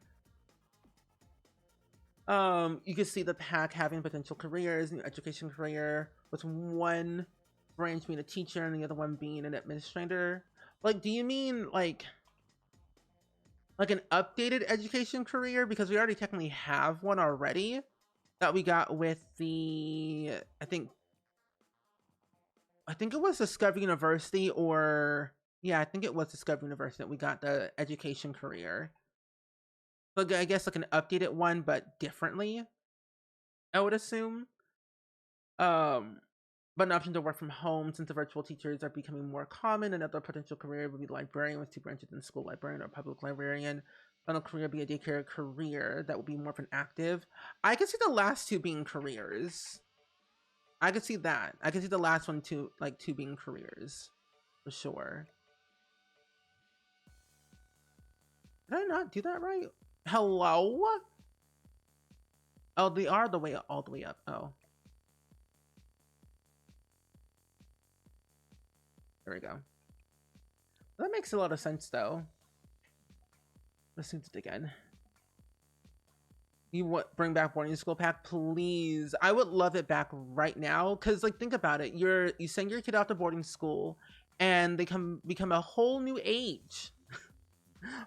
You can see the pack having potential careers, new education career, with one branch being a teacher and the other one being an administrator. Like, do you mean like an updated education career? Because we already technically have one already that we got with the, I think it was Discovery University, or yeah, I think it was Discovery University that we got the education career. But I guess like an updated one, but differently, I would assume. But an option to work from home since the virtual teachers are becoming more common. Another potential career would be librarian with 2 branches in school librarian or public librarian. Final career would be a daycare career that would be more of an active. I could see the last 2 being careers. I could see that. I could see the last one too, like 2 being careers, for sure. Did I not do that right? Hello? Oh, they are all the way up. Oh. There we go. That makes a lot of sense, though. Let's do it again. You want bring back boarding school pack, please? I would love it back right now, because like think about it. You send your kid off to boarding school, and they become a whole new age.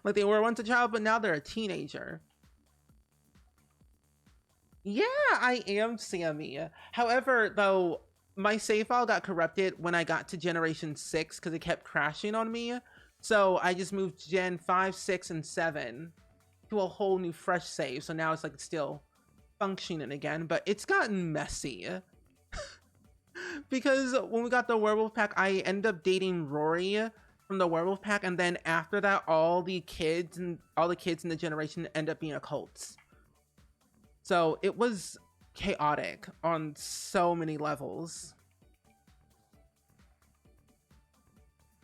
Like they were once a child, but now they're a teenager. Yeah, I am Sammy. However, though, my save file got corrupted when I got to generation 6 because it kept crashing on me. So I just moved gen 5, 6, and 7 to a whole new fresh save. So now it's like it's still functioning again, but it's gotten messy. Because when we got the werewolf pack, I ended up dating Rory from the werewolf pack, and then after that, all the kids in the generation end up being occults. So it was chaotic on so many levels.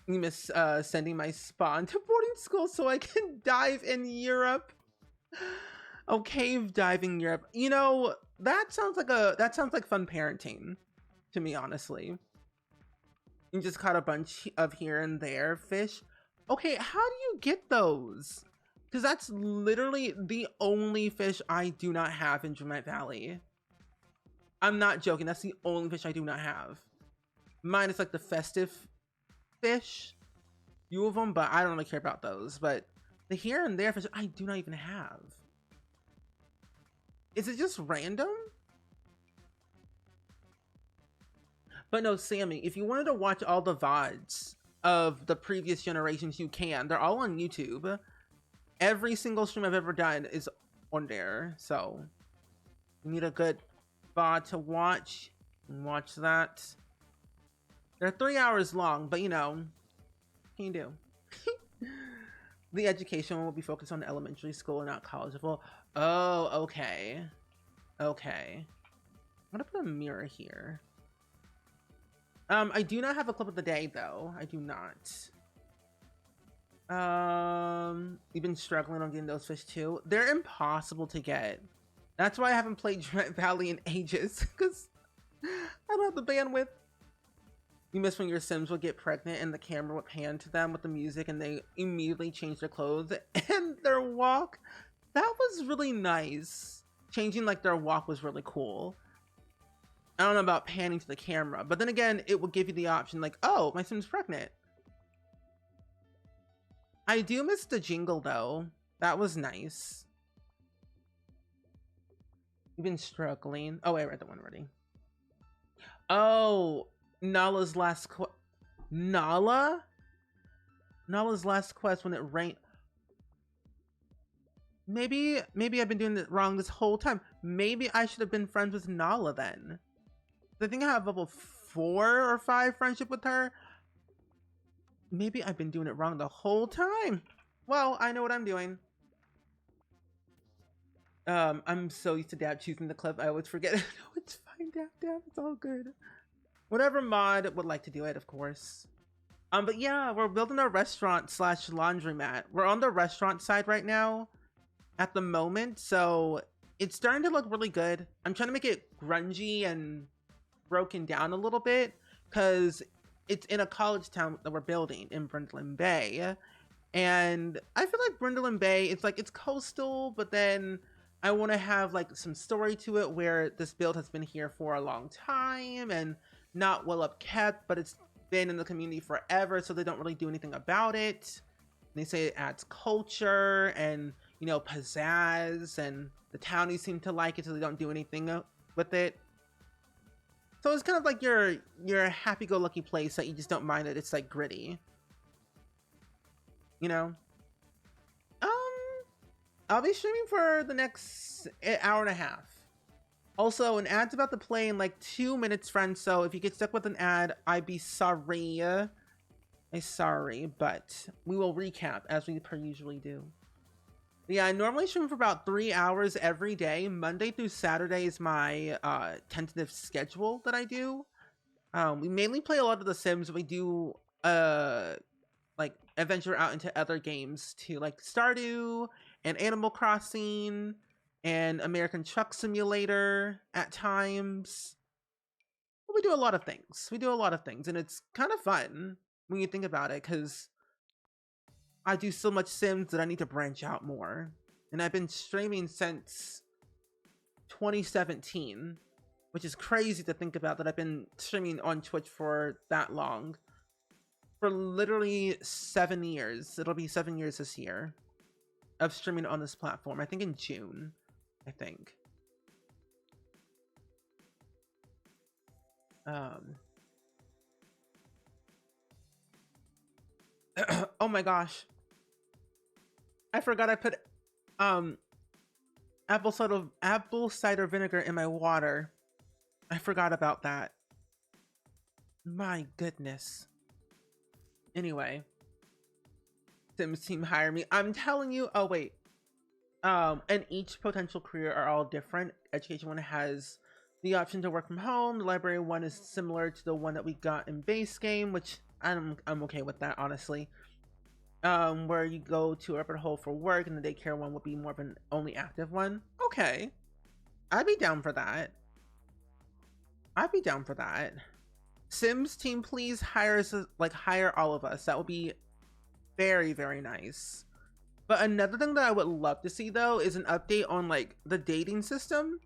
You miss sending my spawn to boarding school so I can dive in Europe. Oh, cave diving Europe. You know, that sounds like fun parenting to me, honestly. You just caught a bunch of here and there fish. Okay, how do you get those? Because that's literally the only fish I do not have in Dramatic Valley. I'm not joking. That's the only fish I do not have. Mine is like the festive fish. Few of them, but I don't really care about those. But the here and there fish I do not even have. Is it just random? But no, Sammy, if you wanted to watch all the VODs of the previous generations, you can. They're all on YouTube. Every single stream I've ever done is on there. So you need a good VOD to watch. Watch that. They're 3 hours long, but you know, what can you do? The education will be focused on elementary school and not college level. Oh, okay. Okay. I'm gonna put a mirror here. I do not have a clip of the day though. I do not. You've been struggling on getting those fish too. They're impossible to get. That's why I haven't played Dramatic Valley in ages, because I don't have the bandwidth. You miss when your Sims would get pregnant and the camera would pan to them with the music and they immediately change their clothes and their walk. That was really nice. Changing like their walk was really cool. I don't know about panning to the camera, but then again, it will give you the option like, oh, my Sim's pregnant. I do miss the jingle though. That was nice. You've been struggling. Oh, I read that one already. Oh, Nala's last Nala's last quest when it rained. Maybe I've been doing it wrong this whole time. Maybe I should have been friends with Nala then. I think I have level 4 or 5 friendship with her. Maybe I've been doing it wrong the whole time. Well, I know what I'm doing. I'm so used to Dab choosing the clip, I always forget. No, it's fine, Dab, it's all good. Whatever mod would like to do it, of course. But yeah, we're building a restaurant / laundromat. We're on the restaurant side right now at the moment, so it's starting to look really good. I'm trying to make it grungy and broken down a little bit because it's in a college town that we're building in Brindleton Bay. And I feel like Brindleton Bay, it's coastal, but then I want to have like some story to it where this build has been here for a long time and not well upkept, but it's been in the community forever, so they don't really do anything about it. They say it adds culture and, you know, pizzazz, and the townies seem to like it, so they don't do anything with it. So it's kind of like your happy-go-lucky place that you just don't mind that it's like gritty, you know. I'll be streaming for the next hour and a half. Also, an ad's about to play in like 2 minutes, friends. So if you get stuck with an ad, I'd be sorry. I'm sorry, but we will recap as we per usually do. Yeah, I normally stream for about 3 hours every day. Monday through Saturday is my tentative schedule that I do. We mainly play a lot of The Sims. We do like adventure out into other games too, like Stardew and Animal Crossing and American Truck Simulator at times. We do a lot of things. And it's kind of fun when you think about it, because I do so much Sims that I need to branch out more. And I've been streaming since 2017, which is crazy to think about, that I've been streaming on Twitch for that long. For literally 7 years. It'll be 7 years this year of streaming on this platform. I think in June. I think. Um, oh my gosh, I forgot I put um apple cider vinegar in my water. I forgot about that. My goodness. Anyway, Sims team hire me. I'm telling you. Oh wait. And each potential career are all different. Education one has the option to work from home. The library one is similar to the one that we got in base game, which I'm okay with that, honestly. Where you go to Upper Hole for work, and the daycare one would be more of an only active one. Okay, I'd be down for that. I'd be down for that. Sims team, please hire us, like hire all of us. That would be very, very nice. But another thing that I would love to see though is an update on like the dating system,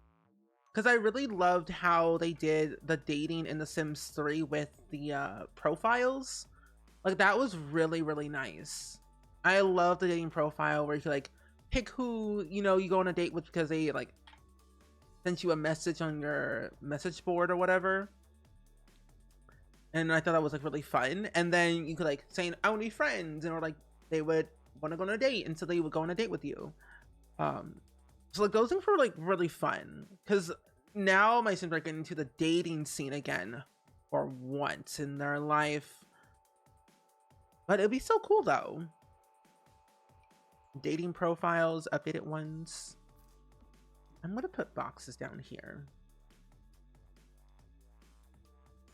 because I really loved how they did the dating in The Sims 3 with the profiles. Like that was really, really nice. I love the dating profile where you like pick who, you know, you go on a date with because they like sent you a message on your message board or whatever. And I thought that was like really fun. And then you could like say, I want to be friends, and or like they would want to go on a date, and so they would go on a date with you. So like those things were like really fun, because now my Sims are getting into the dating scene again for once in their life. But it'd be so cool though. Dating profiles, updated ones. I'm gonna put boxes down here.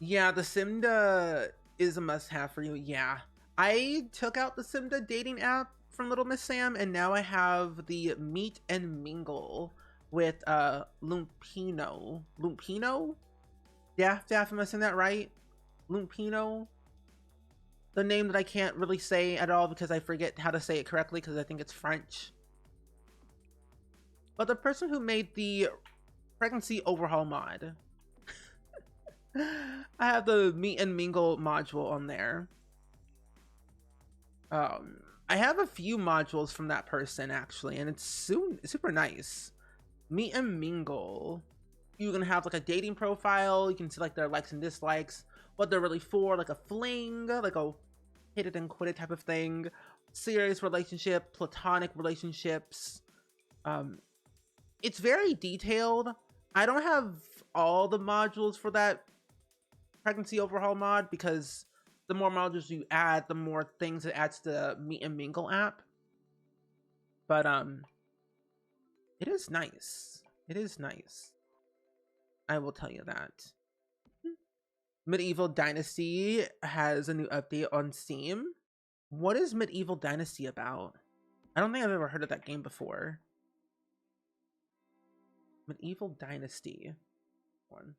Yeah, the Simda is a must-have for you. Yeah, I took out the Simda dating app from Little Miss Sam, and now I have the Meet and Mingle with Lumpino. Lumpino? Daff, am I saying that right? Lumpino? The name that I can't really say at all because I forget how to say it correctly because I think it's French. But the person who made the pregnancy overhaul mod. I have the Meet and Mingle module on there. I have a few modules from that person actually, and it's super nice. Meet and Mingle. You can have like a dating profile. You can see like their likes and dislikes, what they're really for, like a fling, like a hit it and quit it type of thing, serious relationship, platonic relationships. It's very detailed. I don't have all the modules for that pregnancy overhaul mod because the more modules you add, the more things it adds to the Meet and Mingle app. But it is nice. It is nice. I will tell you that. Medieval Dynasty has a new update on Steam. What is Medieval Dynasty about? I don't think I've ever heard of that game before. Medieval Dynasty. One.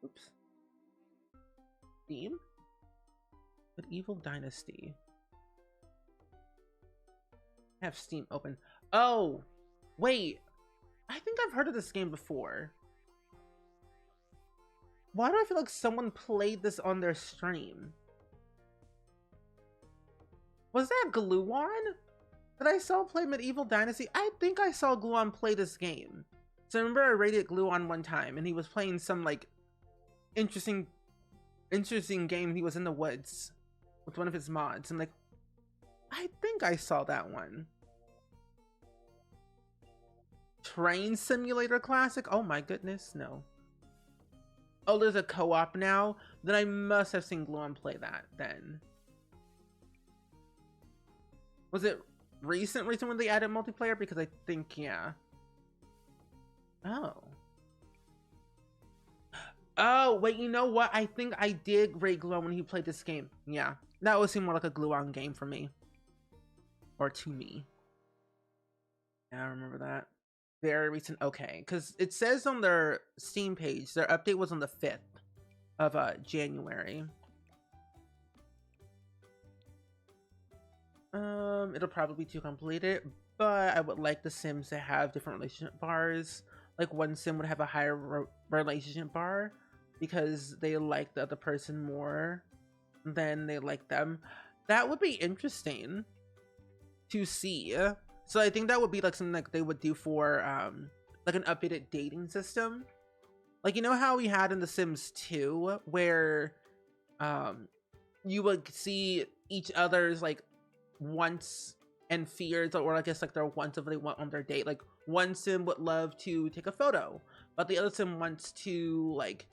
Oops. Steam? Medieval Dynasty. I have Steam open. Oh, wait. I think I've heard of this game before. Why do I feel like someone played this on their stream? Was that Gluon? Did I saw play Medieval Dynasty? I think I saw Gluon play this game. So I remember I rated Gluon one time and he was playing some like interesting game. He was in the woods with one of his mods. I'm like, I think I saw that one. Train Simulator Classic? Oh my goodness, no. Oh, there's a co-op now? Then I must have seen Gluon play that then. Was it recent when they added multiplayer? Because I think, yeah. Oh. Oh, wait, you know what? I think I did rate Gluon when he played this game. Yeah, that would seem more like a Gluon game for me. Or to me. Yeah, I remember that. Very recent. Okay, because it says on their Steam page, their update was on the 5th of January. It'll probably be too complicated, but I would like the Sims to have different relationship bars. Like one Sim would have a higher relationship bar because they like the other person more than they like them. That would be interesting to see. So I think that would be like something like they would do for like an updated dating system. Like, you know how we had in The Sims 2 where you would see each other's like wants and fears, or I guess like their wants of what they want on their date. Like one sim would love to take a photo, but the other sim wants to, like,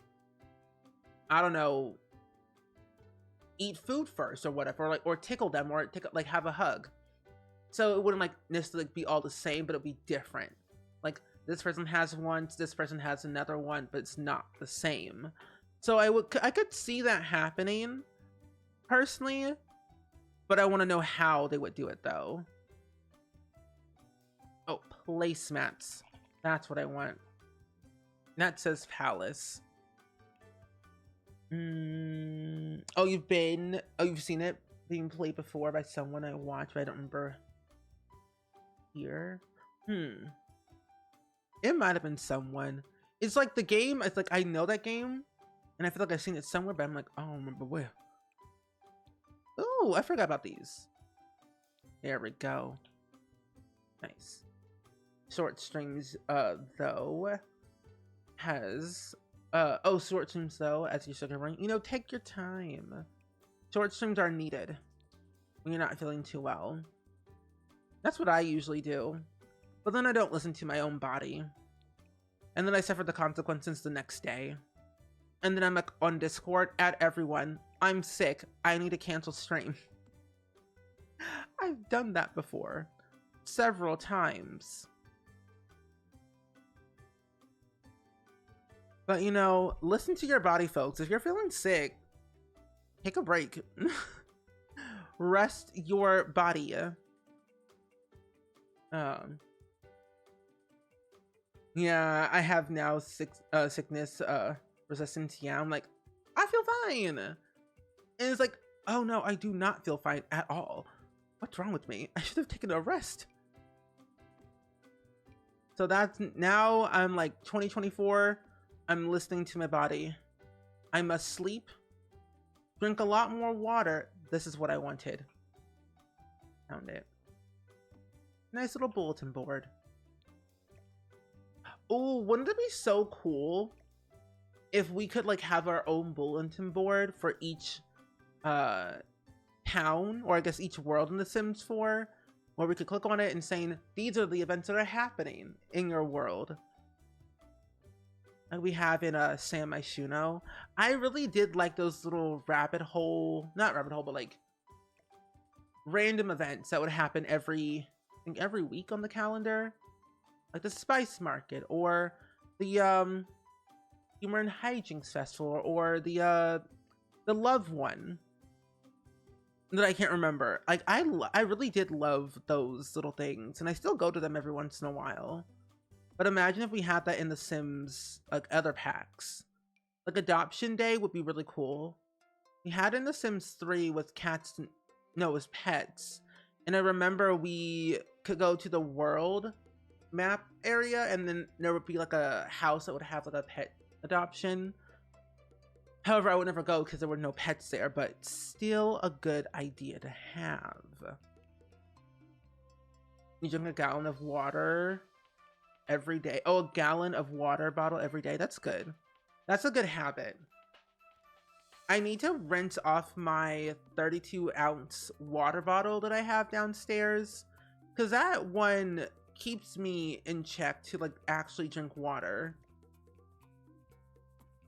I don't know, eat food first or whatever, or tickle them, or like have a hug. So it wouldn't like necessarily be all the same, but it'd be different. Like this person has one, this person has another one, but it's not the same. So I could see that happening personally, but I want to know how they would do it though. Oh, placemats. That's what I want. That says palace. Oh, you've seen it being played before by someone I watched, but I don't remember here. It might have been someone. It's like the game, it's like I know that game, and I feel like I've seen it somewhere, but I'm like, I don't remember where. Oh, I forgot about these. There we go. Nice. Short Strings, though, has, Short Streams, though, as you're still running, you know, take your time. Short Streams are needed when you're not feeling too well. That's what I usually do. But then I don't listen to my own body. And then I suffer the consequences the next day. And then I'm like on Discord, at everyone, I'm sick, I need to cancel stream. I've done that before. Several times. But you know, listen to your body, folks. If you're feeling sick, take a break. Rest your body. Yeah, I have now sickness resistance. Yeah, I'm like, I feel fine. And it's like, oh no, I do not feel fine at all. What's wrong with me? I should have taken a rest. So that's now I'm like 2024. I'm listening to my body. I must sleep. Drink a lot more water. This is what I wanted. Found it. Nice little bulletin board. Oh, wouldn't it be so cool if we could like have our own bulletin board for each town, or I guess each world in The Sims 4, where we could click on it and saying, these are the events that are happening in your world. Like we have in San Myshuno. I really did like those little not rabbit hole, but like random events that would happen every week on the calendar. Like the Spice Market, or the Humor and Hijinks Festival, or the Love one that I can't remember. Like I really did love those little things, and I still go to them every once in a while. But imagine if we had that in The Sims, like other packs. Like Adoption Day would be really cool. We had in The Sims 3 with cats, no, it was pets. And I remember we could go to the world map area, and then there would be like a house that would have like a pet adoption. However, I would never go because there were no pets there, but still a good idea to have. You drink a gallon of water every day. Oh, a gallon of water bottle every day. That's good. That's a good habit. I need to rinse off my 32-ounce water bottle that I have downstairs, because that one keeps me in check to like actually drink water.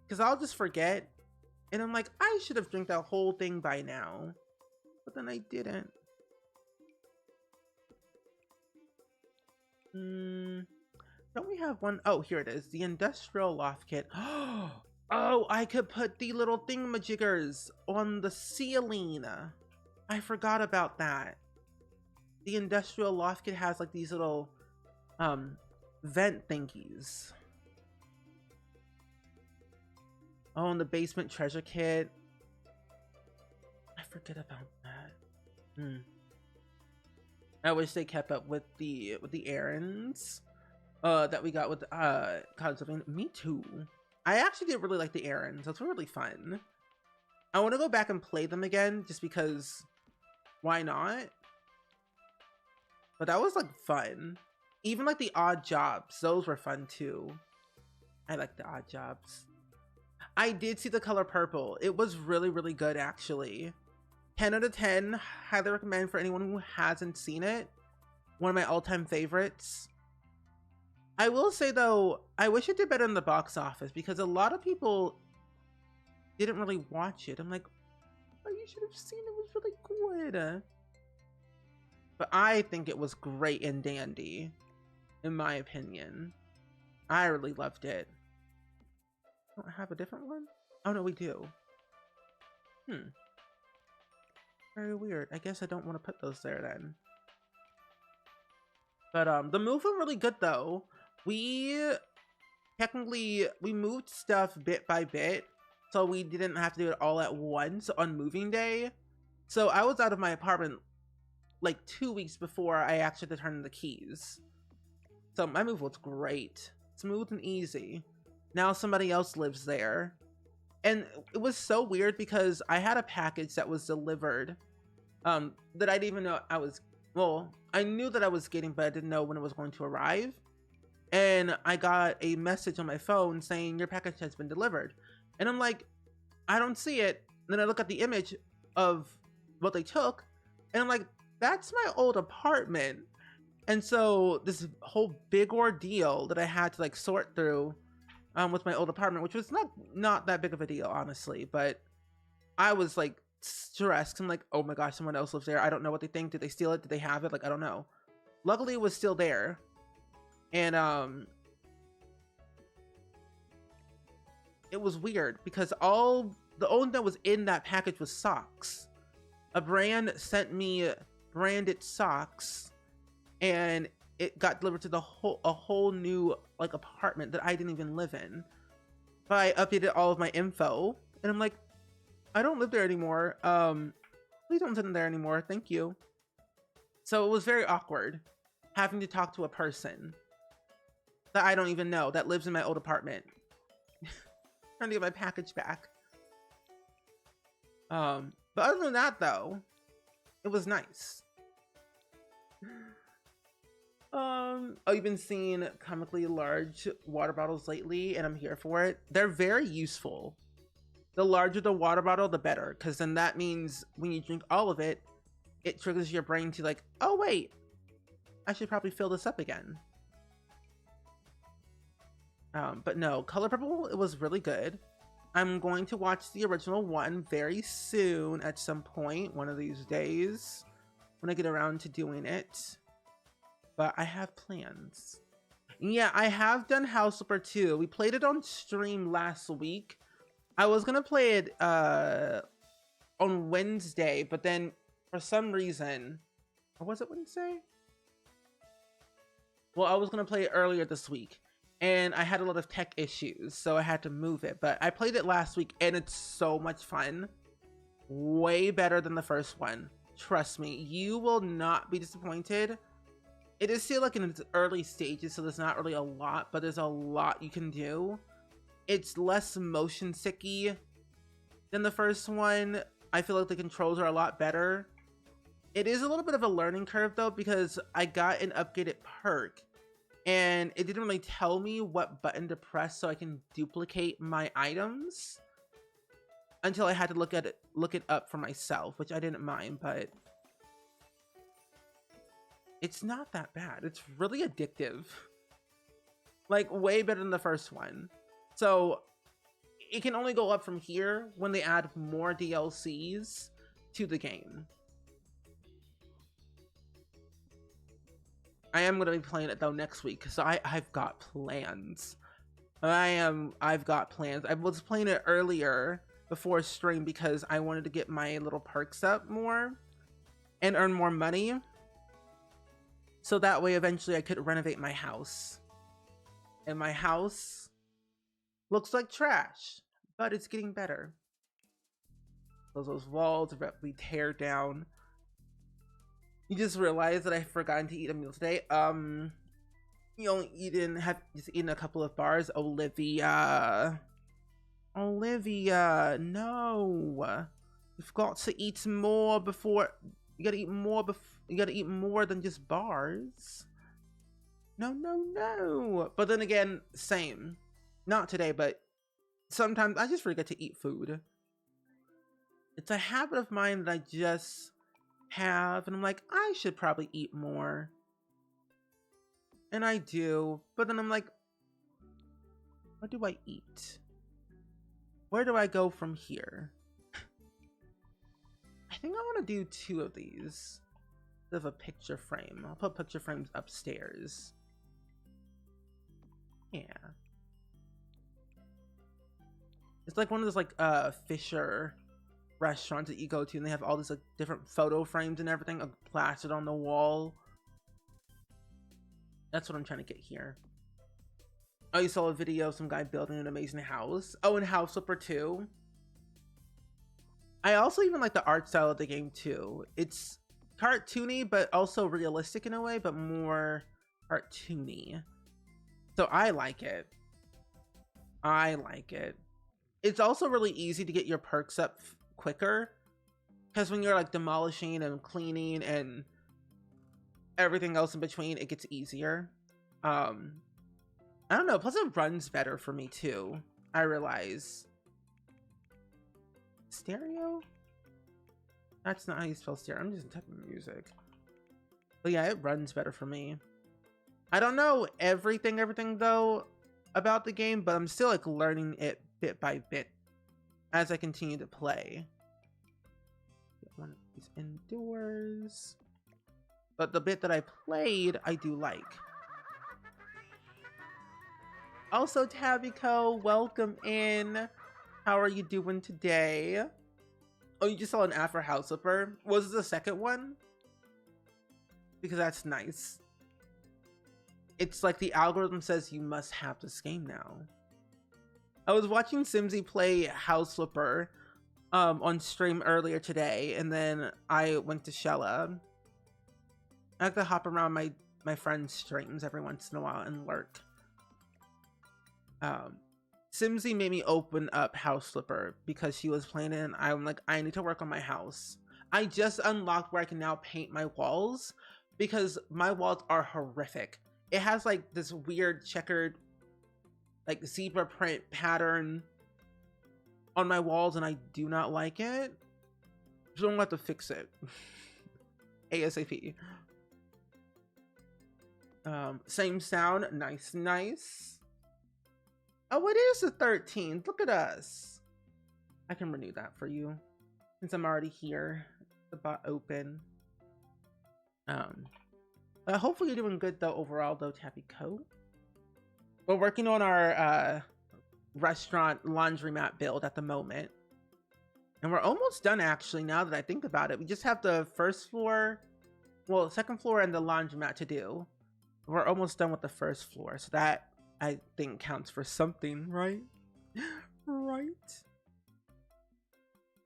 Because I'll just forget, and I'm like, I should have drank that whole thing by now, but then I didn't. Don't we have one? Oh, here it is. The Industrial Loft Kit. Oh, I could put the little thingamajiggers on the ceiling. I forgot about that. The Industrial Loft Kit has like these little vent thingies. Oh, and the Basement Treasure Kit. I forget about that. I wish they kept up with the errands that we got with Cosmine. Me too. I actually did really like the errands. Those were really fun. I want to go back and play them again just because why not? But that was like fun. Even like the odd jobs, those were fun too. I like the Odd Jobs. I did see the color purple. It was really, really good, actually. 10 out of 10. Highly recommend for anyone who hasn't seen it. One of my all-time favorites. I will say, though, I wish it did better in the box office because a lot of people didn't really watch it. I'm like, oh, you should have seen it. It was really good. But I think it was great and dandy, in my opinion. I really loved it. Don't have a different one? Oh, no, we do. Very weird. I guess I don't want to put those there then. But the move was really good though. We moved stuff bit by bit, so we didn't have to do it all at once on moving day. So I was out of my apartment like 2 weeks before I actually had to turn in the keys. So my move was great. Smooth and easy. Now somebody else lives there. And it was so weird because I had a package that was delivered that I didn't even know I knew that I was getting, but I didn't know when it was going to arrive. And I got a message on my phone saying your package has been delivered. And I'm like, I don't see it. And then I look at the image of what they took and I'm like, that's my old apartment. And so this whole big ordeal that I had to like sort through with my old apartment, which was not that big of a deal, honestly, but I was like stressed. I'm like, oh my gosh, someone else lives there. I don't know what they think. Did they steal it? Did they have it? Like, I don't know. Luckily, it was still there. And it was weird because the only thing that was in that package was socks. A brand sent me branded socks, and it got delivered to a whole new like apartment that I didn't even live in. But I updated all of my info, and I'm like, I don't live there anymore. Please don't send it there anymore. Thank you. So it was very awkward having to talk to a person that I don't even know that lives in my old apartment. Trying to get my package back. But other than that, though, it was nice. You've been seeing comically large water bottles lately, and I'm here for it. They're very useful. The larger the water bottle, the better, because then that means when you drink all of it, it triggers your brain to like, oh wait, I should probably fill this up again. But no, Color Purple, it was really good. I'm going to watch the original one very soon at some point, one of these days, when I get around to doing it. But I have plans. Yeah, I have done House Flipper 2. We played it on stream last week. I was gonna play it on Wednesday, but then for some reason, or was it Wednesday? Well, I was gonna play it earlier this week, and I had a lot of tech issues, so I had to move it. But I played it last week, and it's so much fun. Way better than the first one. Trust me, you will not be disappointed. It is still like in its early stages, so there's not really a lot, but there's a lot you can do. It's less motion sicky than the first one. I feel like the controls are a lot better. It is a little bit of a learning curve though, because I got an upgraded perk and it didn't really tell me what button to press so I can duplicate my items until I had to look it up for myself, which I didn't mind, but it's not that bad. It's really addictive. Like way better than the first one. So it can only go up from here when they add more DLCs to the game. I am going to be playing it though next week, so I've got plans. I've got plans. I was playing it earlier before stream because I wanted to get my little perks up more and earn more money. So that way eventually I could renovate my house. And my house looks like trash, but it's getting better. Those walls we tear down. You just realized that I forgot to eat a meal today. You just eaten a couple of bars. Olivia, no. You've got to eat more before. You gotta eat more you gotta eat more than just bars. No. But then again, same. Not today, but sometimes I just forget to eat food. It's a habit of mine that I just have, and I'm like, I should probably eat more. And I do, but then I'm like, what do I eat? Where do I go from here? I think I want to do 2 of these. Of a picture frame. I'll put picture frames upstairs. Yeah. It's like one of those like Fisher restaurants that you go to and they have all these like different photo frames and everything plastered on the wall. That's what I'm trying to get here. Oh, you saw a video of some guy building an amazing house. Oh, and House Flipper 2. I also even like the art style of the game too. It's cartoony, but also realistic in a way, but more cartoony. So I like it. I like it. It's also really easy to get your perks up quicker, because when you're like demolishing and cleaning and everything else in between, it gets easier. I don't know, plus it runs better for me too, I realize. Stereo? That's not how you spell stereo. I'm just typing music. But yeah, it runs better for me. I don't know everything though about the game, but I'm still like learning it bit by bit as I continue to play. Get one of these indoors. But the bit that I played, I do like. Also, Tabbyco, welcome in. How are you doing today? Oh, you just saw an ad for House Flipper. Was it the second one? Because that's nice. It's like the algorithm says you must have this game now. I was watching Simsy play House Flipper on stream earlier today, and then I went to Shella. I like to hop around my friends' streams every once in a while and lurk. Simsy made me open up House Flipper because she was playing it, and I'm like, I need to work on my house. I just unlocked where I can now paint my walls because my walls are horrific. It has like this weird checkered like zebra print pattern on my walls, and I do not like it. So I'm gonna have to fix it ASAP. Same sound, nice. Oh, it is the 13th. Look at us. I can renew that for you since I'm already here. The bot open. Hopefully you're doing good though overall though, Tappy Coat. We're working on our restaurant laundromat build at the moment. And we're almost done actually now that I think about it. We just have the first floor, well, second floor and the laundromat to do. We're almost done with the first floor. So that I think counts for something, right? Right.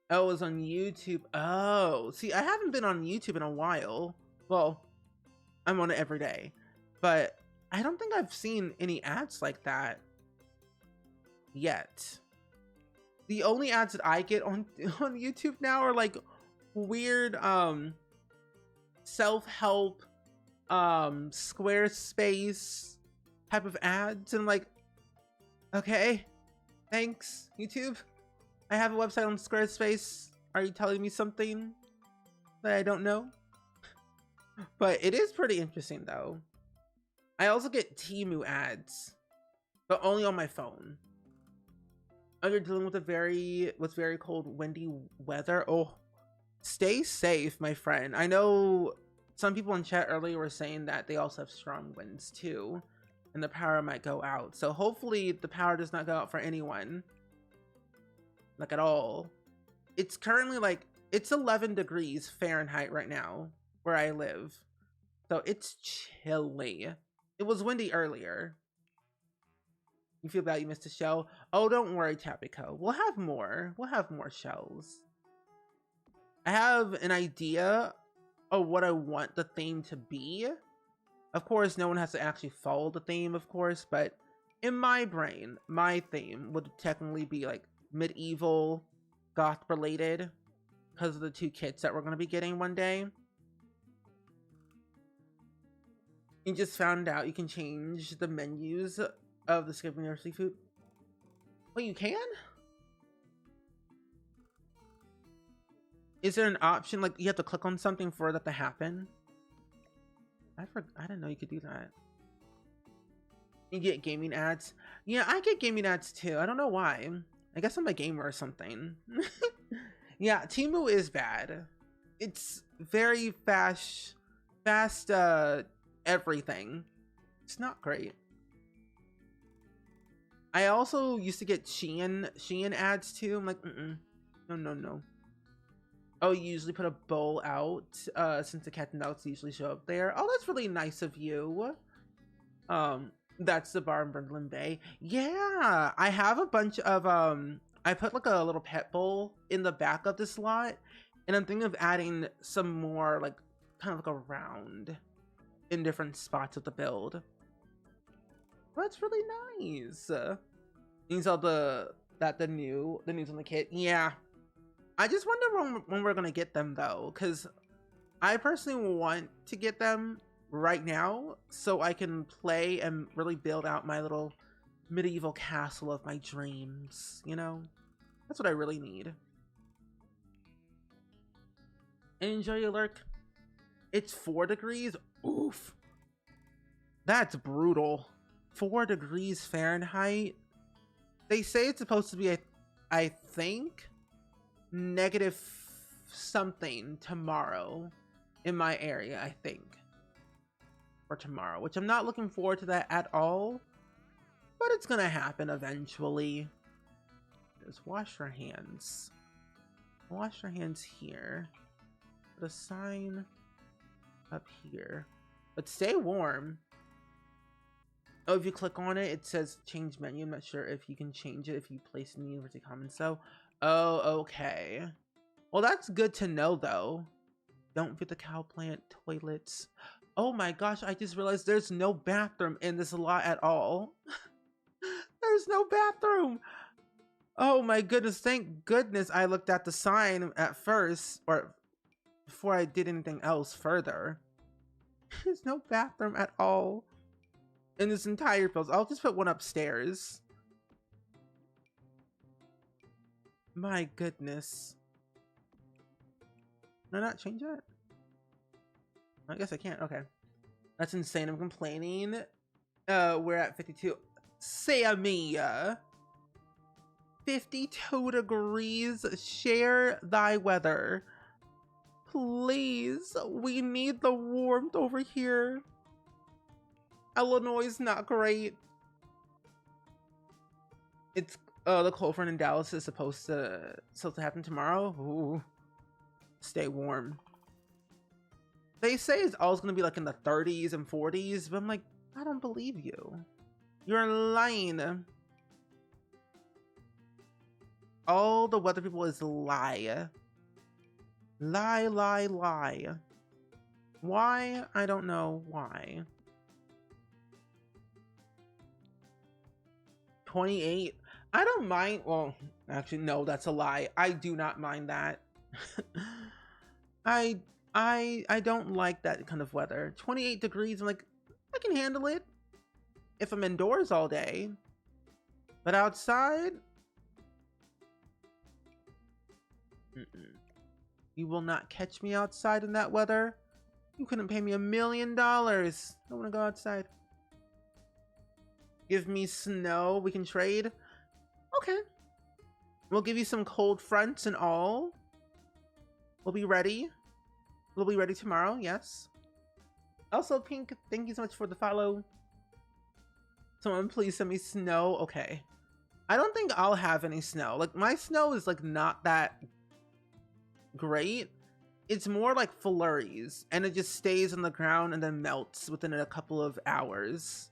Oh, it was on YouTube. Oh, see, I haven't been on YouTube in a while. Well, I'm on it every day, but I don't think I've seen any ads like that yet. The only ads that I get on YouTube now are like weird self-help Squarespace type of ads, and I'm like, okay, thanks YouTube. I have a website on Squarespace. Are you telling me something that I don't know? But it is pretty interesting though. I also get Temu ads, but only on my phone. Oh, you're dealing with what's very cold, windy weather. Oh, stay safe, my friend. I know some people in chat earlier were saying that they also have strong winds too, and the power might go out. So hopefully the power does not go out for anyone, like at all. It's currently like, it's 11 degrees Fahrenheit right now where I live. So it's chilly. It was windy earlier. You feel bad you missed a shell? Oh, don't worry, Tapico. We'll have more. We'll have more shells. I have an idea of what I want the theme to be. Of course, no one has to actually follow the theme, of course, but in my brain, my theme would technically be like medieval, goth related, because of the 2 kits that we're going to be getting one day. You just found out you can change the menus of the Skipping Your Seafood. Oh, you can? Is there an option like you have to click on something for that to happen? I didn't know you could do that. You get gaming ads. Yeah, I get gaming ads too. I don't know why. I guess I'm a gamer or something. Yeah, Temu is bad. It's very fast everything. It's not great. I also used to get Shein ads too. I'm like, no. Oh, you usually put a bowl out since the cat and dogs usually show up there. Oh, that's really nice of you. That's the bar in Brindlin Bay. Yeah, I have a bunch of I put like a little pet bowl in the back of this lot, and I'm thinking of adding some more like kind of like around in different spots of the build. That's really nice. Means all the news on the kit. Yeah, I just wonder when we're gonna get them though, because I personally want to get them right now so I can play and really build out my little medieval castle of my dreams, you know? That's what I really need. Enjoy your lurk. It's 4 degrees. Oof. That's brutal. 4 degrees Fahrenheit. They say it's supposed to be, I think, negative something tomorrow in my area, I think. For tomorrow, which I'm not looking forward to that at all, but it's gonna happen eventually. Just wash your hands. Wash your hands here. Put a sign up here. But stay warm. Oh, if you click on it, it says change menu. I'm not sure if you can change it if you place in the university commons. So, oh, okay. Well, that's good to know, though. Don't fit the cow plant toilets. Oh my gosh, I just realized there's no bathroom in this lot at all. There's no bathroom. Oh my goodness, thank goodness I looked at the sign at first, or before I did anything else further. There's no bathroom at all in this entire build. I'll just put one upstairs. My goodness. Can I not change it? I guess I can't. Okay. That's insane. I'm complaining. We're at 52. Sammy. 52 degrees. Share thy weather. Please. We need the warmth over here. Illinois is not great. It's the cold front in Dallas is supposed to happen tomorrow. Ooh. Stay warm. They say it's always going to be like in the 30s and 40s, but I'm like, I don't believe you. You're lying. All the weather people is lie. Lie. Why? I don't know why. 28. I don't mind. Well, actually, no, that's a lie. I do not mind that. I don't like that kind of weather. 28 degrees, I'm like, I can handle it if I'm indoors all day. But outside, you will not catch me outside in that weather. You couldn't pay me $1 million. I want to go outside. Give me snow. We can trade. Okay. We'll give you some cold fronts and all. We'll be ready. We'll be ready tomorrow, yes. Also, Pink, thank you so much for the follow. Someone please send me snow. Okay. I don't think I'll have any snow. Like, my snow is, like, not that great. It's more like flurries, and it just stays on the ground and then melts within a couple of hours.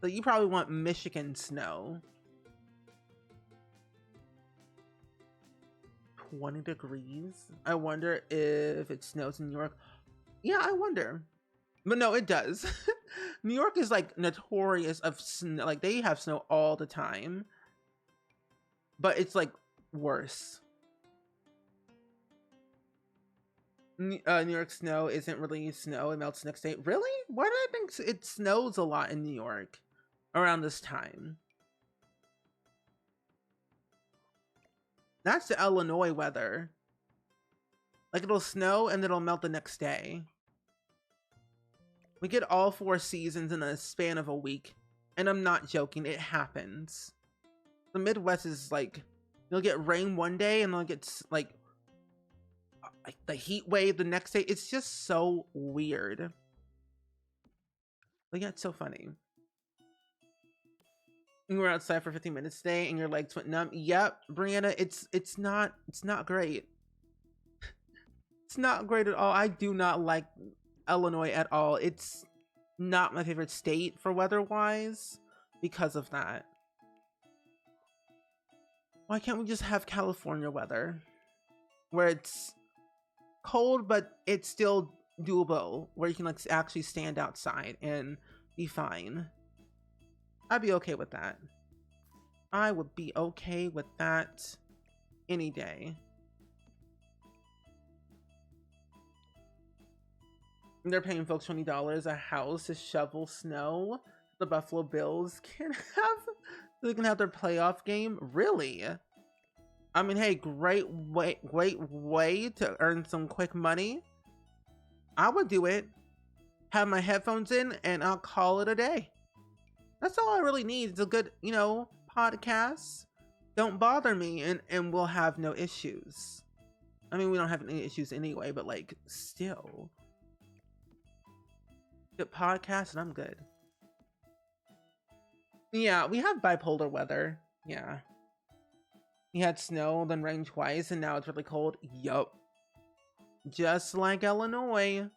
So you probably want Michigan snow. 20 degrees. I wonder if it snows in New York. Yeah, I wonder. But no, it does. New York is like notorious of snow. Like they have snow all the time. But it's like worse. New York snow isn't really snow. It melts next day. Really? Why do I think it snows a lot in New York? around this time. That's the Illinois weather. Like, it'll snow and it'll melt the next day. We get all 4 seasons in a span of a week. And I'm not joking, it happens. The Midwest is like, you'll get rain one day and you'll get like the heat wave the next day. It's just so weird. But yeah, it's so funny. You were outside for 15 minutes today and your legs went numb. Yep, Brianna, it's not great. It's not great at all. I do not like Illinois at all. It's not my favorite state for weather-wise because of that. Why can't we just have California weather? Where it's cold, but it's still doable. Where you can like actually stand outside and be fine. I'd be okay with that. I would be okay with that any day. They're paying folks $20 a house to shovel snow. The Buffalo Bills can have their playoff game. Really? I mean, hey, great way to earn some quick money. I would do it. Have my headphones in and I'll call it a day. That's all I really need. It's a good, podcast. Don't bother me and we'll have no issues. I mean, we don't have any issues anyway, but like still. Good podcast and I'm good. Yeah, we have bipolar weather. Yeah. We had snow, then rain twice, and now it's really cold. Yup. Just like Illinois.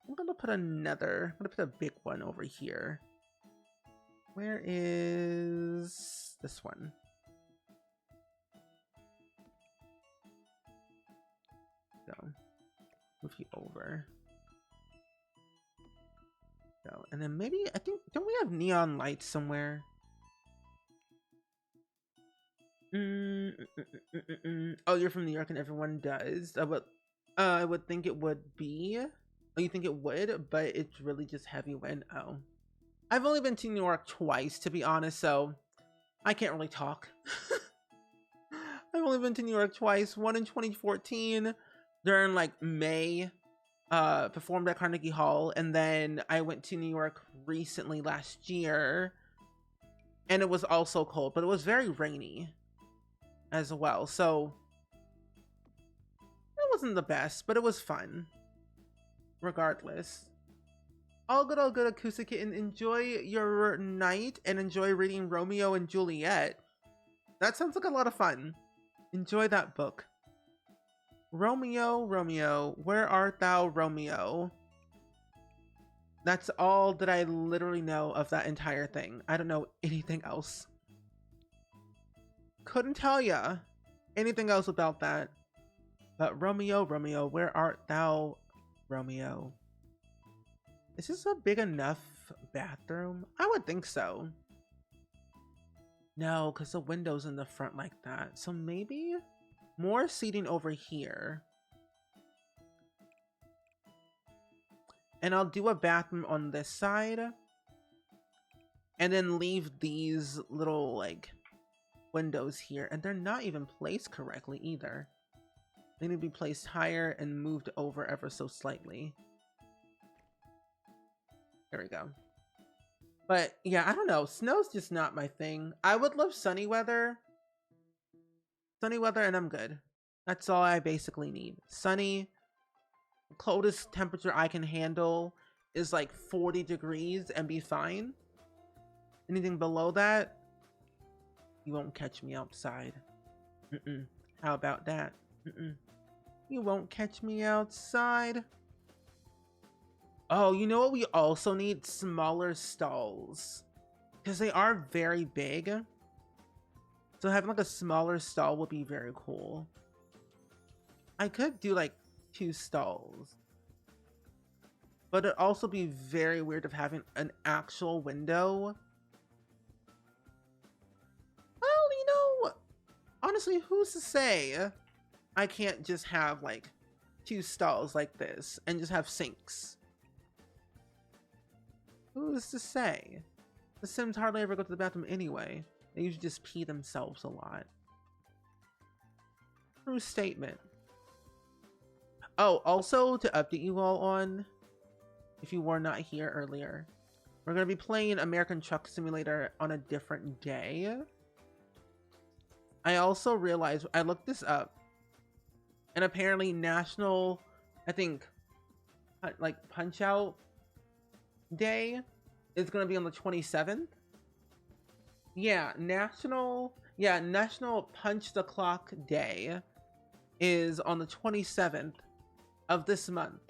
I'm gonna put a big one over here. Where is this one? Go. Move you over. Go. And then maybe, don't we have neon lights somewhere? Oh, you're from New York and everyone does. I would think it would be. Oh, you think it would, but it's really just heavy wind. Oh. I've only been to New York twice, to be honest, so I can't really talk. I've only been to New York twice. One in 2014 during like May, performed at Carnegie Hall, and then I went to New York recently last year, and it was also cold, but it was very rainy as well, so it wasn't the best, but it was fun regardless. All good Acoustic Kitten. Enjoy your night and enjoy reading Romeo and Juliet. That sounds like a lot of fun. Enjoy that book. Romeo, Romeo, where art thou, Romeo? That's all that I literally know of that entire thing. I don't know anything else. Couldn't tell ya anything else about that. But Romeo, Romeo, where art thou, Romeo? Is this a big enough bathroom? I would think so. No, because the window's in the front like that. So maybe more seating over here. And I'll do a bathroom on this side. And then leave these little, like, windows here. And they're not even placed correctly either. They need to be placed higher and moved over ever so slightly. There we go. But yeah, I don't know. Snow's just not my thing. I would love sunny weather. Sunny weather and I'm good. That's all I basically need. Sunny. Coldest temperature I can handle is like 40 degrees and be fine. Anything below that, you won't catch me outside. How about that? You won't catch me outside. Oh, you know what we also need? Smaller stalls. Because they are very big. So having like a smaller stall would be very cool. I could do like 2 stalls. But it'd also be very weird of having an actual window. Well, you know, honestly, who's to say I can't just have like 2 stalls like this and just have sinks? Who's to say? The Sims hardly ever go to the bathroom anyway. They usually just pee themselves a lot. True statement. Oh, also to update you all on, if you were not here earlier, we're going to be playing American Truck Simulator on a different day. I also realized, I looked this up, and apparently National, I think, like Punch Out Day is going to be on the 27th. Yeah, National Punch the Clock Day is on the 27th of this month.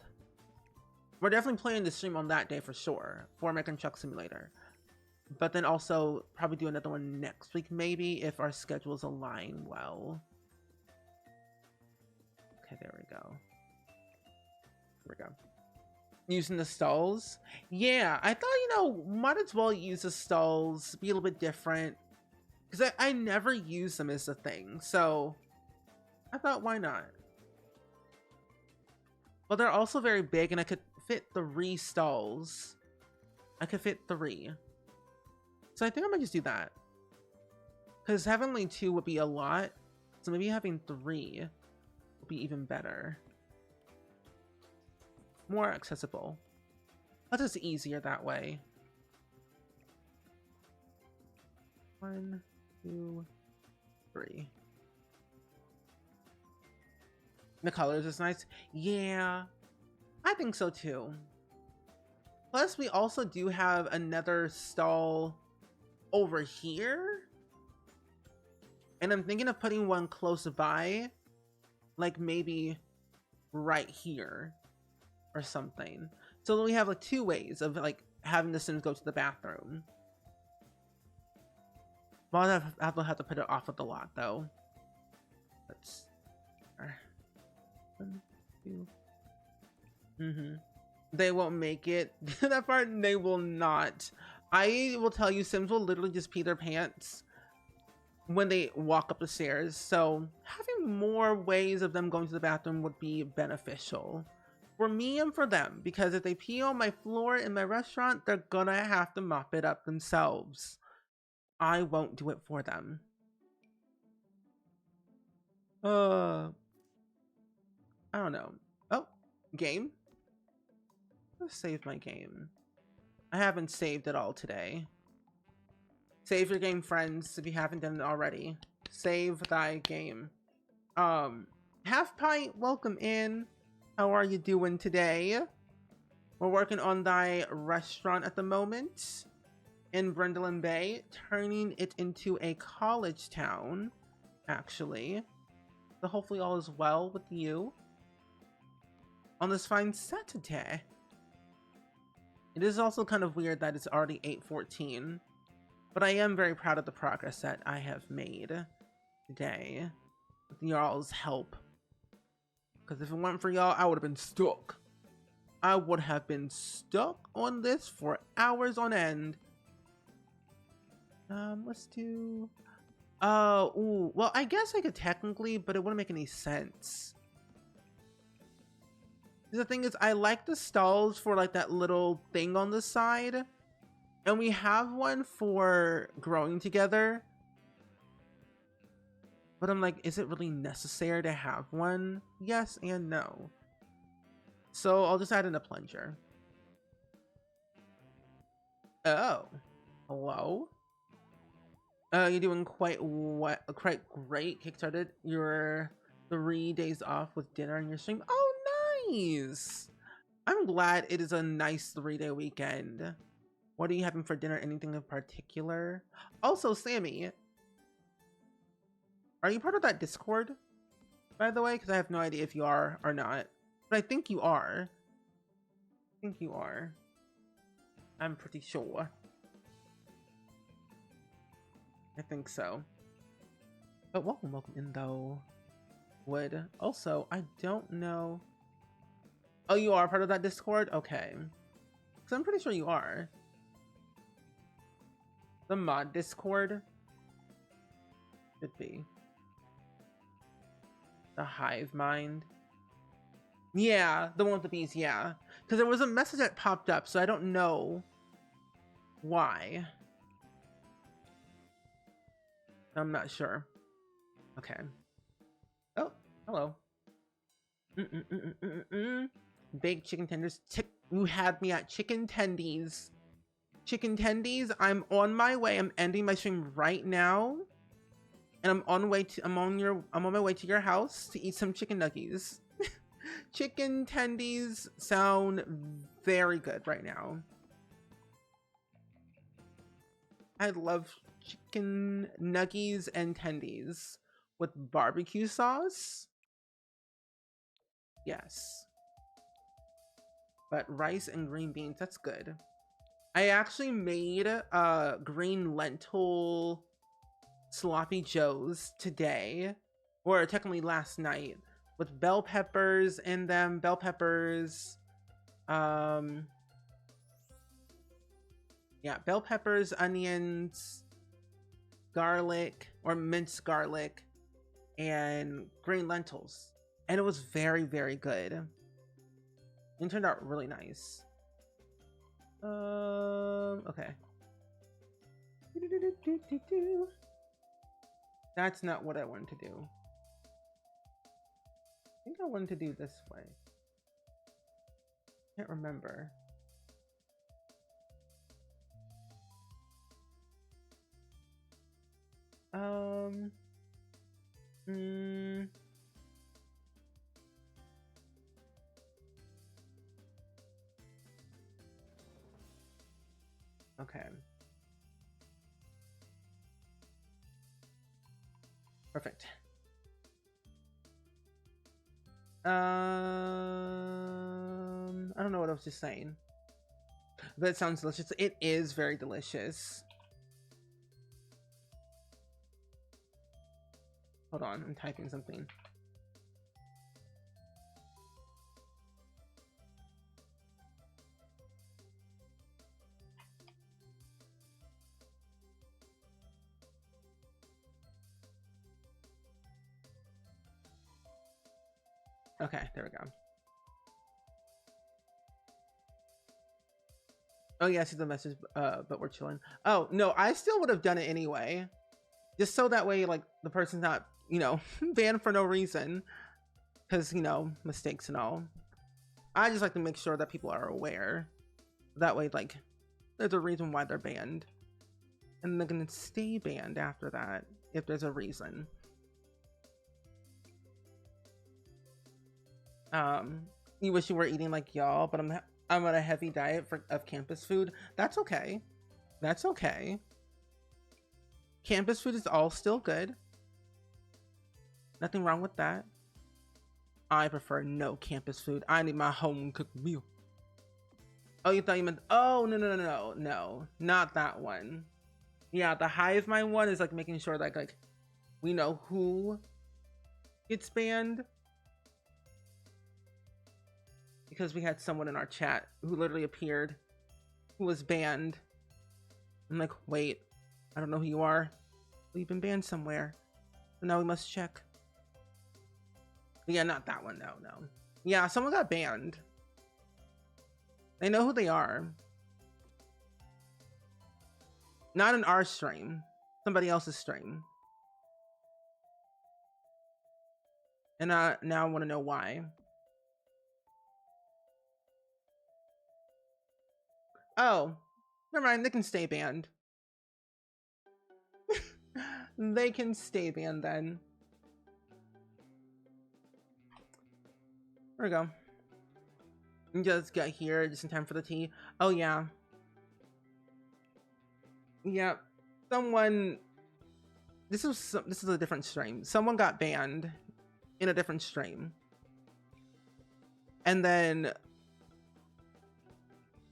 We're definitely playing the stream on that day for sure, for American Truck Simulator. But then also probably do another one next week, maybe, if our schedules align well. Okay, there we go. Here we go. Using the stalls. Yeah, I thought, might as well use the stalls, be a little bit different. Because I never use them as a thing, so I thought, why not? Well, they're also very big, and I could fit 3 stalls. I could fit 3. So I think I might just do that. Because having only 2 would be a lot. So maybe having 3 would be even better. More accessible. That's just easier that way. 1, 2, 3. The colors is nice. Yeah, I think so too. Plus, we also do have another stall over here. And I'm thinking of putting one close by. Like maybe right here or something. So we have like 2 ways of like having the Sims go to the bathroom. Well, I'll have to put it off of the lot though. Let's... 1, 2. They won't make it. That part, they will not. I will tell you, Sims will literally just pee their pants when they walk up the stairs. So having more ways of them going to the bathroom would be beneficial for me and for them, because if they pee on my floor in my restaurant, they're gonna have to mop it up themselves. I won't do it for them. I don't know. Oh, game. Let's save my game. I haven't saved it all today. Save your game, friends, if you haven't done it already. Save thy game. Half Pint, welcome in. How are you doing today? We're working on thy restaurant at the moment in Brindleton Bay, turning it into a college town, actually. So hopefully all is well with you on this fine Saturday. It is also kind of weird that it's already 8:14, but I am very proud of the progress that I have made today with y'all's help. Because if it weren't for y'all, I would have been stuck. I would have been stuck on this for hours on end. Let's do... ooh, well, I guess I could technically, but it wouldn't make any sense. The thing is, I like the stalls for like that little thing on the side, and we have one for growing together, but I'm like, is it really necessary to have one? Yes and no. So I'll just add in a plunger. Oh, hello. You're doing quite great. Kickstarted your 3 days off with dinner on your stream. Oh, nice. I'm glad it is a nice 3-day weekend. What are you having for dinner? Anything in particular? Also, Sammy, are you part of that Discord, by the way? Because I have no idea if you are or not. But I think you are. I think you are. I'm pretty sure. I think so. But welcome in though. Would also, I don't know. Oh, you are part of that Discord? Okay. Because I'm pretty sure you are. The mod Discord? Should be. The Hive Mind. Yeah, the one with the bees, yeah. Because there was a message that popped up, so I don't know why. I'm not sure. Okay. Oh, hello. Baked chicken tenders. You had me at chicken tendies. Chicken tendies. I'm on my way. I'm ending my stream right now, and I'm on my way to your house to eat some chicken nuggies. Chicken tendies sound very good right now. I love chicken nuggies and tendies with barbecue sauce. Yes. But rice and green beans, that's good. I actually made green lentil sloppy joes today, or technically last night, with bell peppers in them. Bell peppers, yeah, bell peppers, onions, garlic or minced garlic, and green lentils, and it was very, very good. It turned out really nice. Okay. That's not what I wanted to do. I think I wanted to do this way. Can't remember. Okay. Perfect. I don't know what I was just saying, but it sounds delicious. It is very delicious. Hold on, I'm typing something. Okay, there we go. Oh yeah, I see the message, but we're chilling. Oh no, I still would have done it anyway, just so that way, like, the person's not, you know, banned for no reason, because, you know, mistakes and all. I just like to make sure that people are aware. That way, like, there's a reason why they're banned, and they're gonna stay banned after that if there's a reason. You wish you were eating like y'all, but I'm on a heavy diet of campus food. That's okay. That's okay. Campus food is all still good. Nothing wrong with that. I prefer no campus food. I need my home cooked meal. Oh, you thought you meant, oh, no, not that one. Yeah, the Hive Mind one is like making sure that, like, we know who gets banned. Because we had someone in our chat who literally appeared who was banned. I'm like, wait, I don't know who you are. We've been banned somewhere. So now we must check. But yeah, not that one, no. Yeah, someone got banned. They know who they are. Not in our stream. Somebody else's stream. And now I want to know why. Oh, never mind. They can stay banned. They can stay banned then. There we go. Just got here just in time for the tea. Oh yeah. Yeah. Someone. This is a different stream. Someone got banned in a different stream, and then.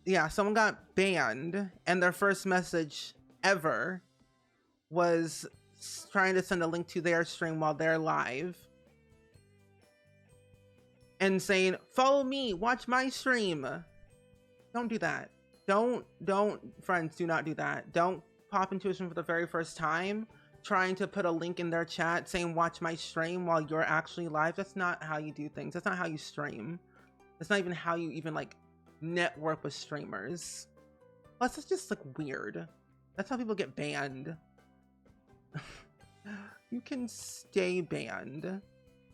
Yeah, someone got banned, and their first message ever was trying to send a link to their stream while they're live and saying, follow me, watch my stream. Don't do that. Don't, friends, do not do that. Don't pop into a stream for the very first time trying to put a link in their chat saying, watch my stream while you're actually live. That's not how you do things. That's not how you stream. That's not even how you even, like, network with streamers. Plus, it's just, like, weird. That's how people get banned. You can stay banned.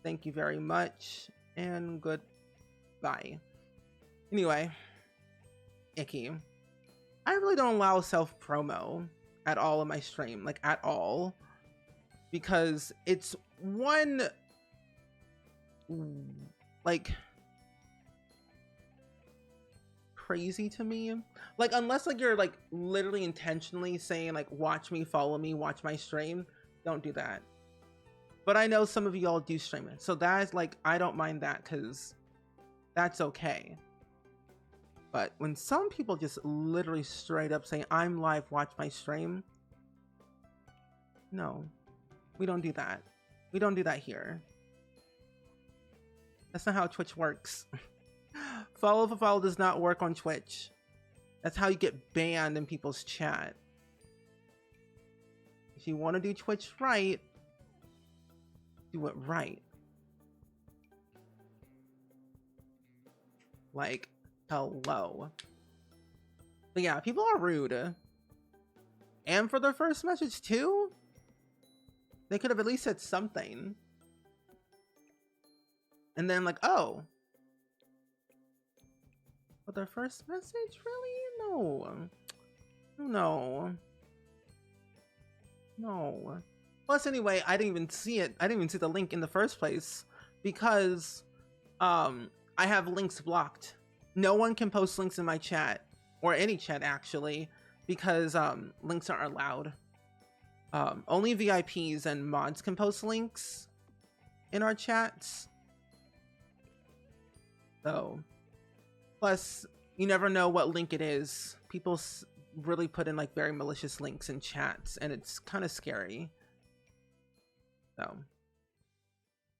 Thank you very much, and goodbye. Anyway, icky. I really don't allow self-promo at all in my stream, like at all, because it's one, like, crazy to me. Like, unless like you're like literally intentionally saying like, watch me, follow me, watch my stream, don't do that. But I know some of you all do stream it, so that's like, I don't mind that because that's okay. But when some people just literally straight up say, I'm live, watch my stream. No, we don't do that. We don't do that here. That's not how Twitch works. Follow for follow does not work on Twitch. That's how you get banned in people's chat. If you want to do Twitch right, do it right. Like, hello. But yeah, people are rude. And for their first message too? They could have at least said something. And then like, oh. But their first message? Really? No. No. No. Plus anyway, I didn't even see it. I didn't even see the link in the first place. Because I have links blocked. No one can post links in my chat. Or any chat actually. Because links aren't allowed. Only VIPs and mods can post links in our chats. So, plus, you never know what link it is. People really put in like very malicious links in chats, and it's kind of scary. So,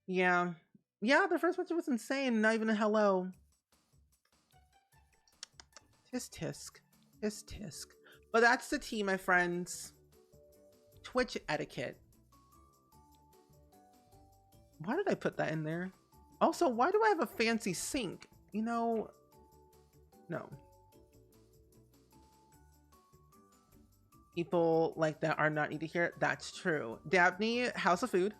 yeah. Yeah, the first message was insane. Not even a hello. Tisk tisk. Tisk tisk. But that's the tea, my friends. Twitch etiquette. Why did I put that in there? Also, why do I have a fancy sink? You know, no. People like that are not need to hear it. That's true. Dabney, House of Food.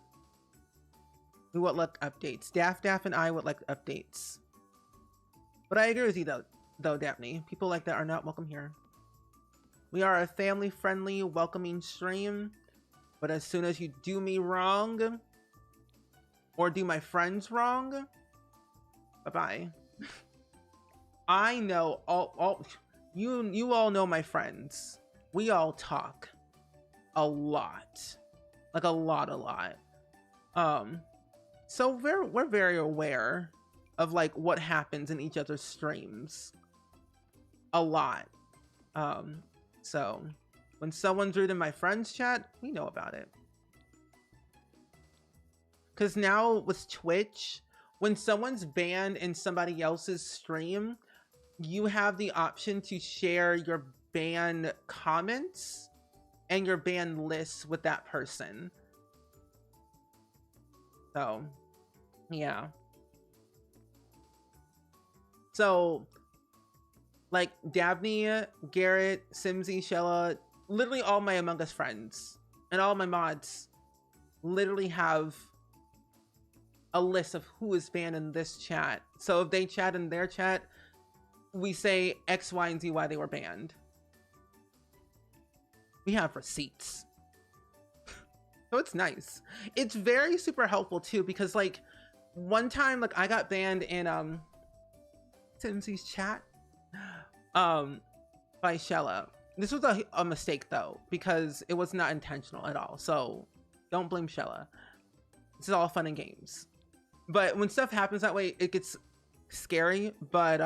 We would like updates. Daff and I would like updates. But I agree with you though, Dabney. People like that are not welcome here. We are a family-friendly, welcoming stream. But as soon as you do me wrong, or do my friends wrong, bye-bye. I know you all know my friends. We all talk a lot. Like a lot. So we're very aware of like what happens in each other's streams. A lot. So when someone's rude in my friend's chat, we know about it. Because now with Twitch, when someone's banned in somebody else's stream, you have the option to share your ban comments and your ban lists with that person. So, yeah. So, like Dabney, Garrett, Simsy, Shella, literally all my Among Us friends and all my mods literally have a list of who is banned in this chat. So if they chat in their chat, we say X, Y, and Z why they were banned. We have receipts. So it's nice. It's very super helpful too, because like one time like I got banned in Simsy's chat by Shella. This was a mistake though, because it was not intentional at all. So don't blame Shella. This is all fun and games. But when stuff happens that way, it gets scary. But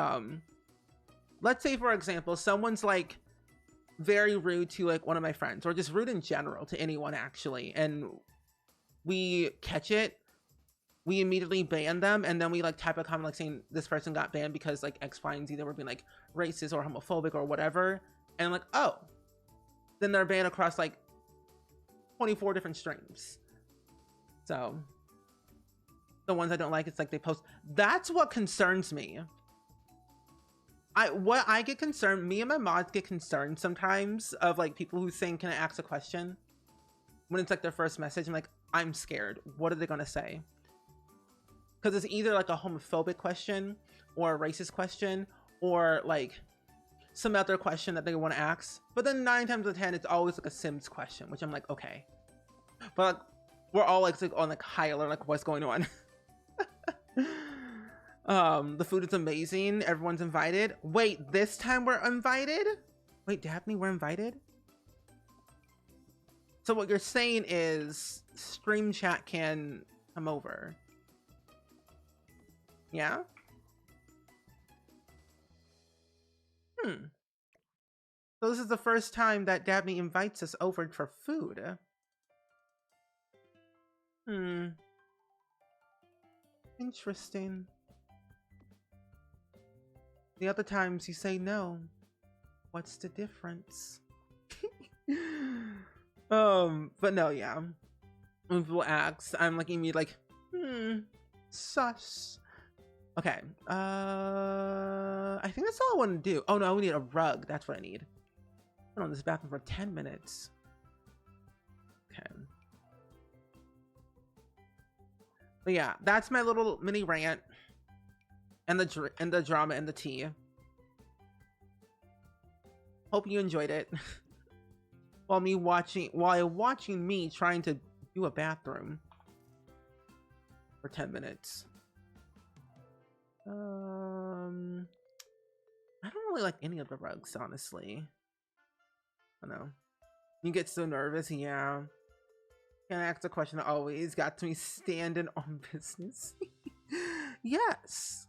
let's say for example, someone's like very rude to like one of my friends, or just rude in general to anyone actually, and we catch it, we immediately ban them, and then we like type a comment like saying this person got banned because like X, Y, and Z, they were being like racist or homophobic or whatever, and like, oh, then they're banned across like 24 different streams. So the ones I don't like, it's like they post. That's what concerns me. What I get concerned, me and my mods get concerned sometimes of like people who saying, can I ask a question? when it's like their first message, I'm like, I'm scared. What are they gonna say? Because it's either like a homophobic question or a racist question or like some other question that they want to ask. But then 9 times out of 10, it's always like a Sims question, which I'm like, okay. But like, we're all like on like high alert, like what's going on? The food is amazing. Everyone's invited. Wait, this time we're invited? Wait, Daphne, we're invited? So what you're saying is stream chat can come over. Yeah? So this is the first time that Daphne invites us over for food. Interesting. The other times you say no. What's the difference? But no, yeah. When people ask, I'm like immediately like, sus. Okay. I think that's all I want to do. Oh no, we need a rug. That's what I need. I've been on this bathroom for 10 minutes. Okay. But yeah, that's my little mini rant. And the drama and the tea. Hope you enjoyed it. while watching me trying to do a bathroom for 10 minutes. I don't really like any of the rugs, honestly. I don't know. You get so nervous, yeah. Can't ask a question that always got me standing on business. Yes.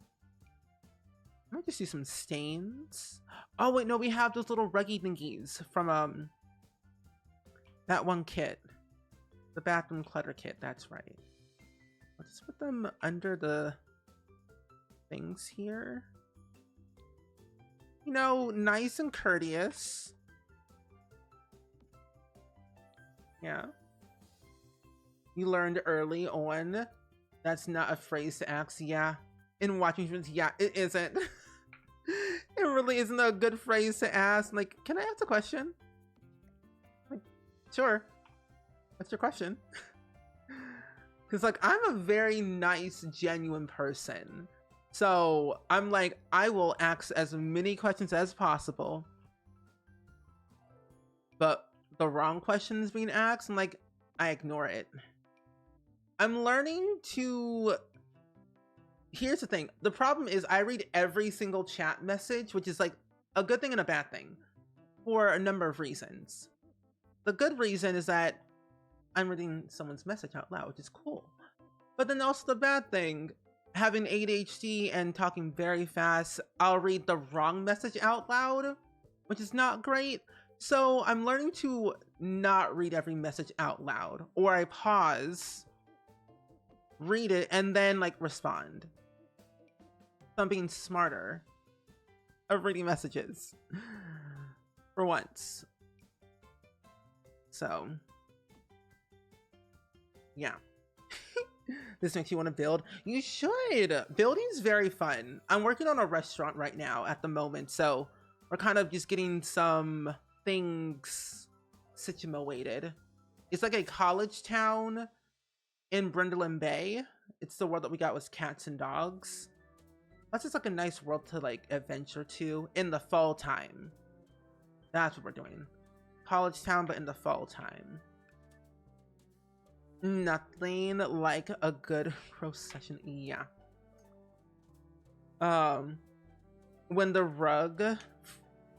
I might just do some stains. Oh wait, no, we have those little ruggy thingies from that one kit. The bathroom clutter kit, that's right. Let's put them under the things here. You know, nice and courteous. Yeah. You learned early on. That's not a phrase to ask, yeah. In watching streams, yeah, it isn't. It really isn't a good phrase to ask. Like, can I ask a question? Like, sure. What's your question? Because, like, I'm a very nice, genuine person. So, I'm like, I will ask as many questions as possible. But the wrong questions being asked, I'm like, I ignore it. I'm learning to... Here's the thing. The problem is I read every single chat message, which is like a good thing and a bad thing for a number of reasons. The good reason is that I'm reading someone's message out loud, which is cool. But then also the bad thing, having ADHD and talking very fast, I'll read the wrong message out loud, which is not great. So I'm learning to not read every message out loud, or I pause, read it, and then like respond. So I'm being smarter of reading messages for once. So yeah. This makes you want to build. You should. Building's very fun. I'm working on a restaurant right now at the moment, so we're kind of just getting some things situated. It's like a college town in Brindleland Bay. It's the world that we got with cats and dogs. That's just like a nice world to like adventure to in the fall time. That's what we're doing. College town, but in the fall time. Nothing like a good procession. Yeah. When the rug...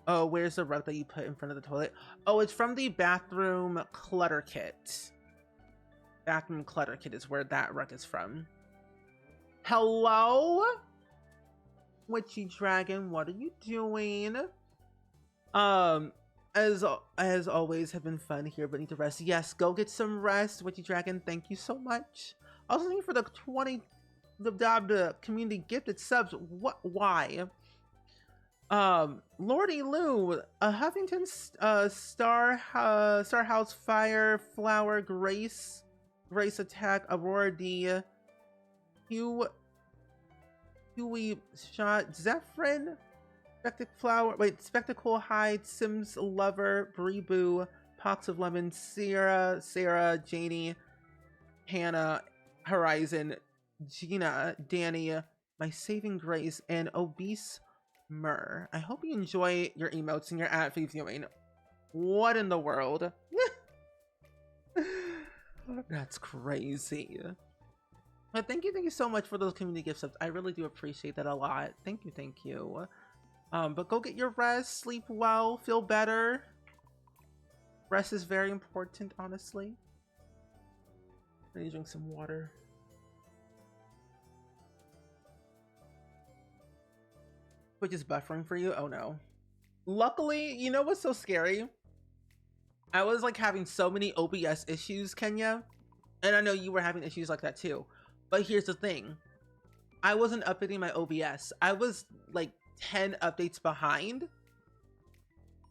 Oh, where's the rug that you put in front of the toilet? Oh, it's from the bathroom clutter kit. Bathroom clutter kit is where that rug is from. Hello? Witchy Dragon, what are you doing? As always, have been fun here, but need to rest. Yes, go get some rest, Witchy Dragon. Thank you so much. Also, thank you for the community gifted subs. What? Why? Lordy Lou, Huffington, Star House Fire, Flower, Grace Attack, Aurora D, Huey Shot, Zephyrin, Spectacle Hide, Sims Lover, Breeboo, Pox of Lemon, Sierra, Sarah, Janie, Hannah, Horizon, Gina, Danny, My Saving Grace, and Obese Myrrh. I hope you enjoy your emotes and your ad-free viewing. What in the world? That's crazy. But thank you so much for those community gift subs. I really do appreciate that a lot. Thank you. But go get your rest, sleep well, feel better. Rest is very important, honestly. I need to drink some water. Which is buffering for you? Oh no. Luckily, you know what's so scary? I was like having so many OBS issues, Kenya. And I know you were having issues like that too. But here's the thing. I wasn't updating my OBS. I was like 10 updates behind.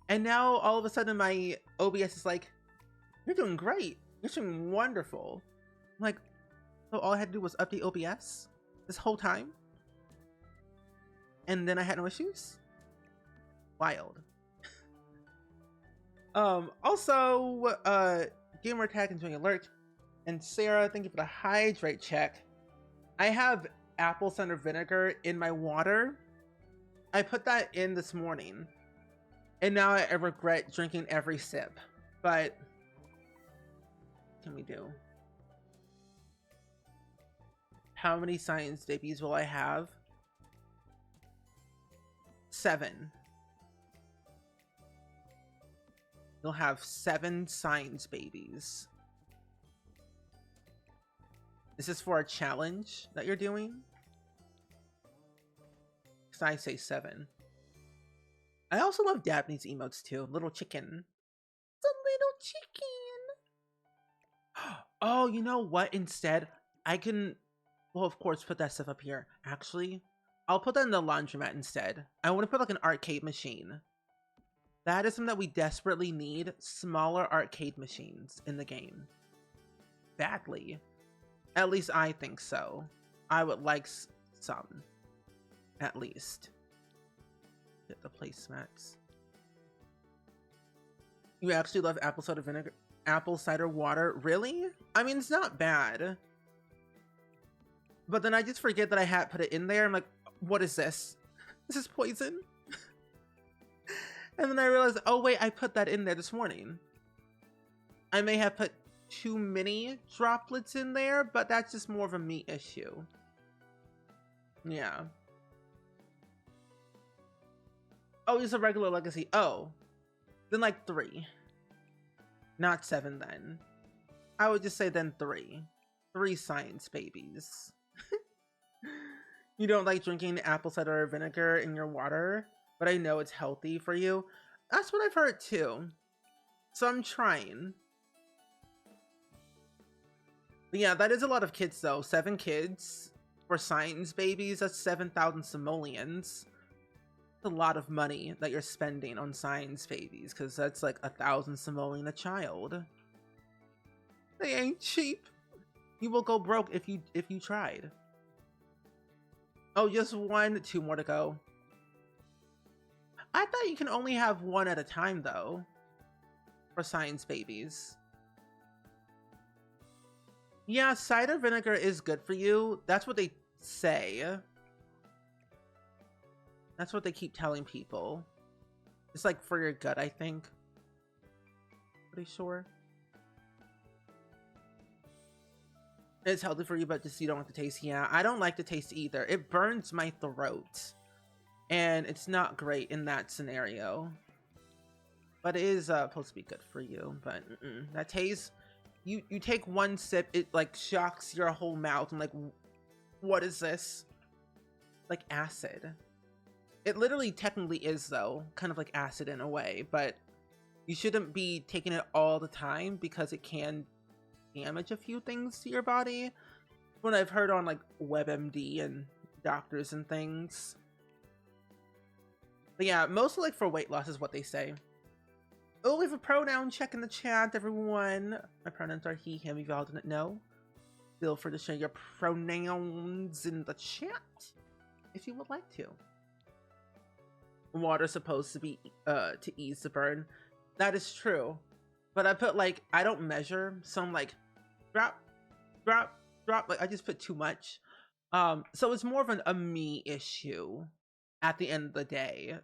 And now all of a sudden my OBS is like, you're doing great. You're doing wonderful. I'm like, so all I had to do was update OBS this whole time? And then I had no issues? Wild. Also, Gamer Tag enjoying alert. And Sarah, thank you for the hydrate check. I have apple cider vinegar in my water. I put that in this morning. And now I regret drinking every sip. But what can we do? How many science babies will I have? 7. You'll have 7 science babies. Is this for a challenge that you're doing? Because I say 7. I also love Daphne's emotes too. Little chicken. It's a little chicken. Oh, you know what? Instead, I can, well, of course, put that stuff up here. Actually, I'll put that in the laundromat instead. I want to put like an arcade machine. That is something that we desperately need. Smaller arcade machines in the game. Badly. At least I think so. I would like some. At least. Get the placemats. You actually love apple cider vinegar? Apple cider water? Really? I mean, it's not bad. But then I just forget that I had put it in there. I'm like, what is this? This is poison? And then I realized, oh wait, I put that in there this morning. I may have put too many droplets in there, but that's just more of a me issue. Yeah. Oh, it's a regular legacy. Oh. Then like 3. Not 7 then. I would just say then 3. 3 science babies. You don't like drinking apple cider vinegar in your water, but I know it's healthy for you. That's what I've heard too. So I'm trying. But yeah, that is a lot of kids though. 7 kids for science babies. That's 7,000 simoleons. That's a lot of money that you're spending on science babies, because that's like 1,000 simoleon a child. They ain't cheap. You will go broke if you tried. Oh, just 1, 2 more to go. I thought you can only have 1 at a time though, for science babies. Yeah, cider vinegar is good for you. That's what they say. That's what they keep telling people. It's like for your gut, I think. Pretty sure. It's healthy for you, but just you don't like the taste. Yeah, I don't like the taste either. It burns my throat. And it's not great in that scenario. But it is supposed to be good for you. But that taste, you take 1 sip, it like shocks your whole mouth. I'm like, what is this? Like acid. It literally technically is though, kind of like acid in a way. But you shouldn't be taking it all the time because it can damage a few things to your body. What I've heard on like WebMD and doctors and things. But yeah, mostly like for weight loss is what they say. Oh, we have a pronoun check in the chat, everyone. My pronouns are he, him, if y'all didn't know. Feel free to share your pronouns in the chat if you would like to. Water's supposed to be to ease the burn. That is true. but I put like, I don't measure, so I'm like drop, drop, drop. Like I just put too much. So it's more of a me issue at the end of the day.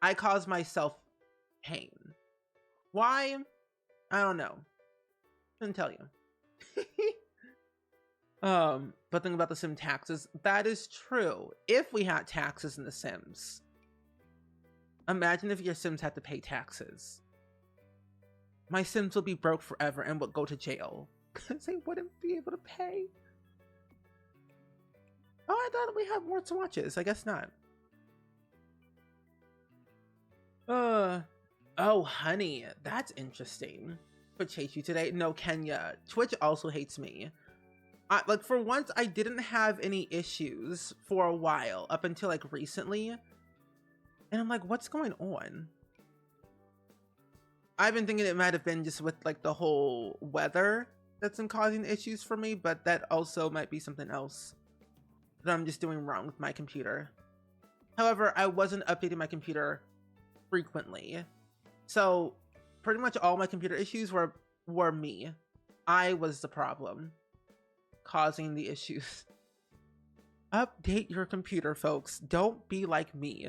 I cause myself pain. Why? I don't know. Couldn't tell you. But think about the Sim taxes. That is true. If we had taxes in the Sims, imagine if your Sims had to pay taxes. My Sims would be broke forever and would go to jail because they wouldn't be able to pay. Oh, I thought we had more swatches. I guess not. Oh, honey, that's interesting. Twitch hates you today. No, Kenya. Twitch also hates me. Like, for once, I didn't have any issues for a while, up until, like, recently. And I'm like, what's going on? I've been thinking it might have been just with, like, the whole weather that's been causing issues for me, but that also might be something else that I'm just doing wrong with my computer. However, I wasn't updating my computer frequently. So, pretty much all my computer issues were me. I was the problem causing the issues. Update your computer, folks. Don't be like me.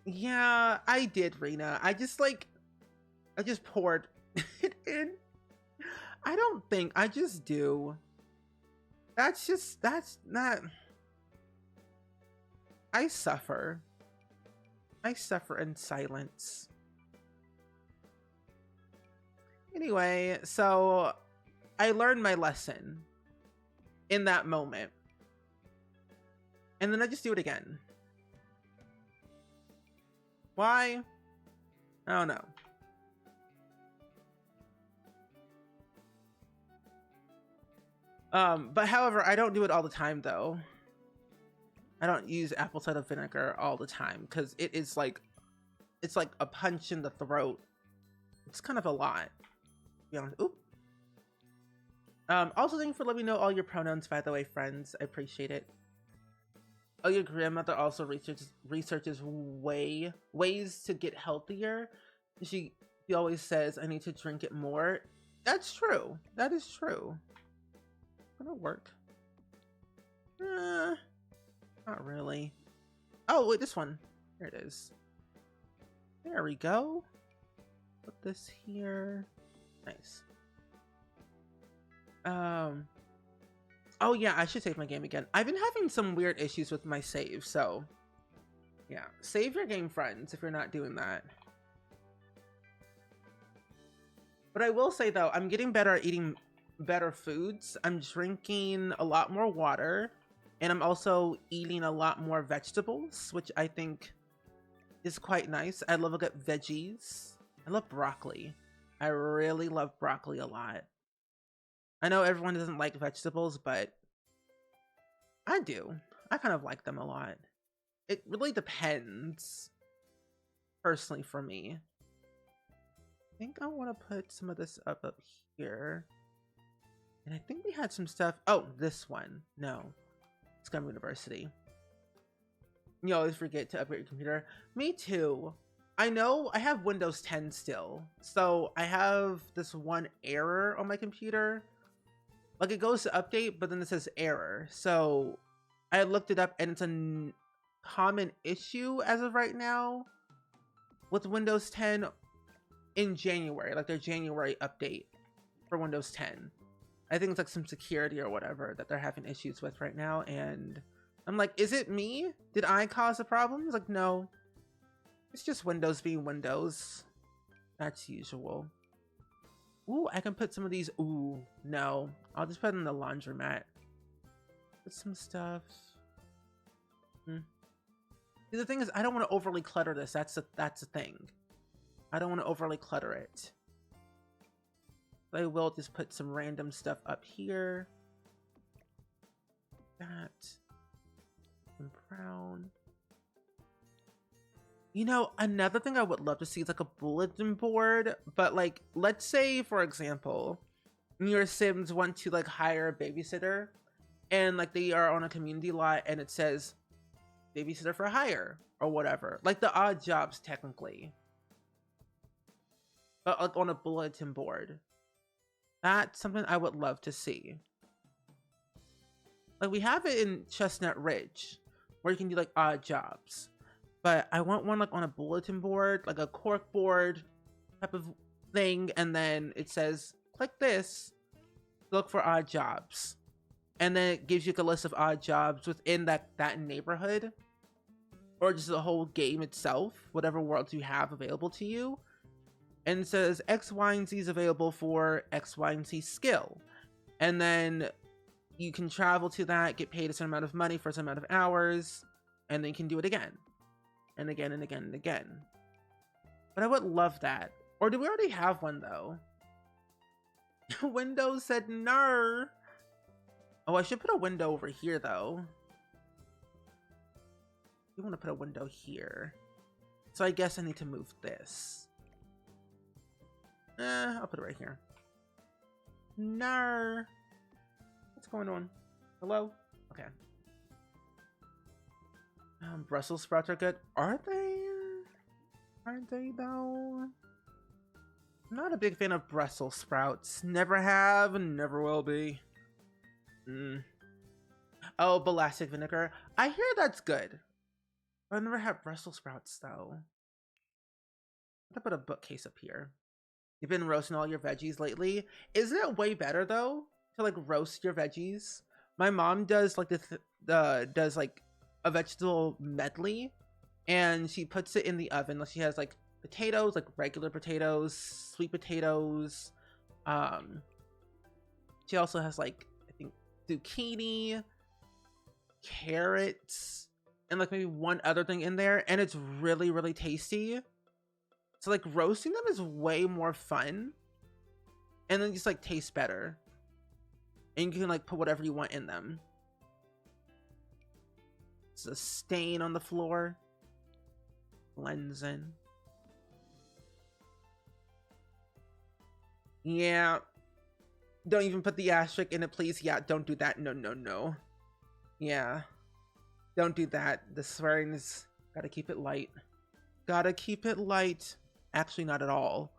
Yeah, I did, Rena. I just poured it in. I don't think, I just do. That's not. I suffer. I suffer in silence. Anyway, so I learned my lesson in that moment. And then I just do it again. Why? I don't know. But however, I don't do it all the time though. I don't use apple cider vinegar all the time because it is like, it's like a punch in the throat. It's kind of a lot, to be honest. Oop. Also, thank you for letting me know all your pronouns, by the way, friends. I appreciate it. Oh, your grandmother also researches ways to get healthier. She always says, I need to drink it more. That's true. That is true. Gonna work. Not really. Oh, wait, this one. Here it is. There we go. Put this here. Nice. Oh yeah, I should save my game again. I've been having some weird issues with my save, so yeah. Save your game, friends, if you're not doing that. But I will say though, I'm getting better at eating better foods. I'm drinking a lot more water, and I'm also eating a lot more vegetables, which I think is quite nice. I love a good veggies. I love broccoli. I really love broccoli a lot. I know everyone doesn't like vegetables, but I do. I kind of like them a lot. It really depends, personally, for me. I think I want to put some of this up here. And I think we had some stuff. Oh, this one. No. Scum University. You always forget to upgrade your computer. Me too. I know I have Windows 10 still. So I have this one error on my computer. Like, it goes to update, but then it says error. So I looked it up, and it's a common issue as of right now with Windows 10 in January, like their January update for Windows 10. I think it's like some security or whatever that they're having issues with right now. And I'm like, is it me? Did I cause the problem? It's like, no, it's just Windows being Windows. That's usual. Ooh, I can put some of these. Ooh, no. I'll just put it in the laundromat. Put some stuff. See, the thing is, I don't want to overly clutter this. That's the thing. I don't want to overly clutter it. I will just put some random stuff up here. That. Some brown. You know, another thing I would love to see is like a bulletin board, but like, let's say, for example, your Sims want to like hire a babysitter, and like they are on a community lot and it says babysitter for hire or whatever, like the odd jobs technically. but like on a bulletin board. That's something I would love to see. Like we have it in Chestnut Ridge, where you can do like odd jobs. But I want one like on a bulletin board, like a cork board type of thing, and then it says, click this, look for odd jobs. And then it gives you like a list of odd jobs within that neighborhood, or just the whole game itself, whatever worlds you have available to you. And it says X, Y, and Z is available for X, Y, and Z skill. And then you can travel to that, get paid a certain amount of money for a certain amount of hours, and then you can do it again. And again, and again, and again. But I would love that. Or do we already have one, though? Windows said no. Oh, I should put a window over here, though. You want to put a window here. So I guess I need to move this. I'll put it right here. No. What's going on? Hello? Okay. Brussels sprouts are good. Are they? Aren't they, though? I'm not a big fan of Brussels sprouts. Never have and never will be. Oh, balsamic vinegar. I hear that's good. I've never had Brussels sprouts, though. I'm gonna put a bookcase up here. You've been roasting all your veggies lately. Isn't it way better, though, to like roast your veggies? My mom does like does like a vegetable medley, and she puts it in the oven. She has like potatoes, like regular potatoes, sweet potatoes. She also has like, I think, zucchini, carrots, and like maybe one other thing in there, and it's really, really tasty. So like roasting them is way more fun, and then just like tastes better, and you can like put whatever you want in them. It's a stain on the floor. Cleansing. Yeah. Don't even put the asterisk in it, please. Yeah, don't do that. No, no, no. Yeah. Don't do that. The swearing is... Gotta keep it light. Gotta keep it light. Actually, not at all.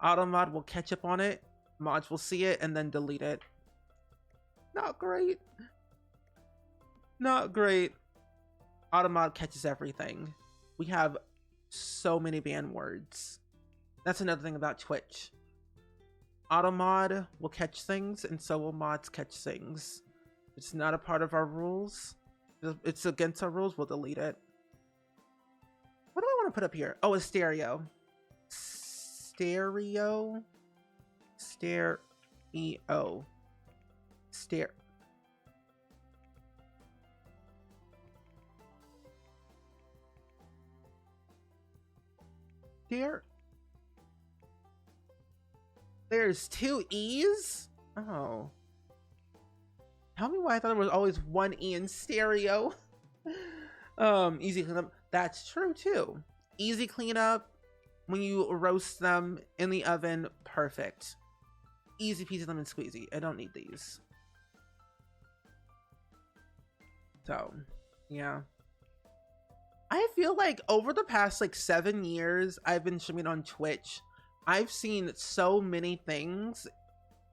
Automod will catch up on it. Mods will see it and then delete it. Not great. Not great. Automod catches everything. We have so many ban words. That's another thing about Twitch. Automod will catch things, and so will mods catch things. It's not a part of our rules. It's against our rules, we'll delete it. What do I want to put up here? Oh, a stereo. Stereo? Stereo. Stereo. There's two E's? Oh. Tell me why I thought there was always one E in stereo. Easy cleanup. That's true too. Easy cleanup. When you roast them in the oven, perfect. Easy peasy lemon squeezy. I don't need these. So, yeah. I feel like over the past like 7 years I've been streaming on Twitch, I've seen so many things.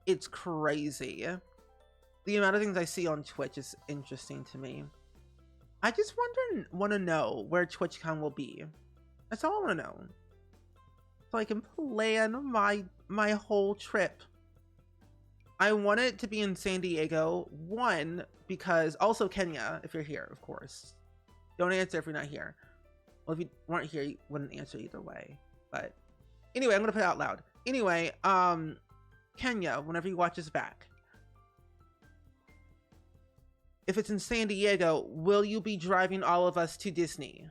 It's crazy. The amount of things I see on Twitch is interesting to me. I just want to know where TwitchCon will be. That's all I want to know. So I can plan my whole trip. I want it to be in San Diego. One, because also Kenya, if you're here, of course. Don't answer if you're not here. Well, if you weren't here, you wouldn't answer either way. But anyway, I'm gonna put it out loud. Anyway, Kenya, whenever you watch this back, if it's in San Diego, will you be driving all of us to Disney?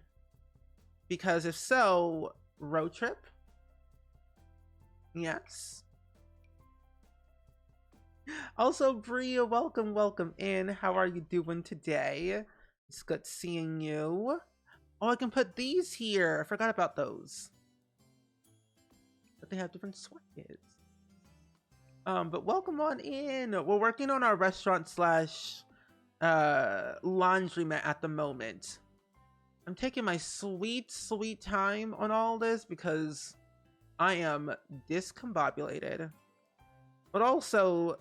Because if so, road trip? Yes. Also, Bria, welcome in. How are you doing today? It's good seeing you. Oh, I can put these here. I forgot about those. But they have different swatches. But welcome on in. We're working on our restaurant slash laundromat at the moment. I'm taking my sweet time on all this because I am discombobulated. But also,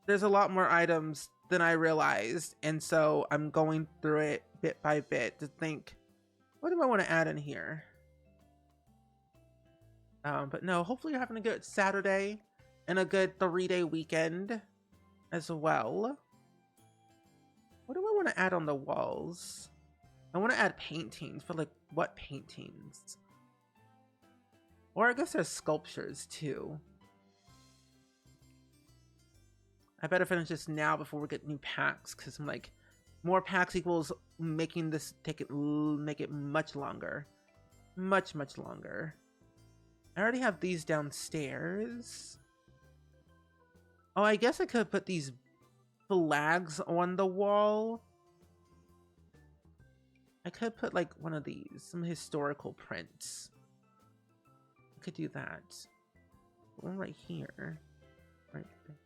there's a lot more items than I realized, and so I'm going through it bit by bit to think, what do I want to add in here? But no, hopefully you're having a good Saturday and a good 3-day weekend as well. What do I want to add on the walls? I want to add paintings, but like what paintings? Or I guess there's sculptures too. I better finish this now before we get new packs, because I'm like, more packs equals making this make it much longer. Much longer. I already have these downstairs. Oh, I guess I could put these flags on the wall. I could put like one of these, some historical prints. I could do that. One right here. Right there.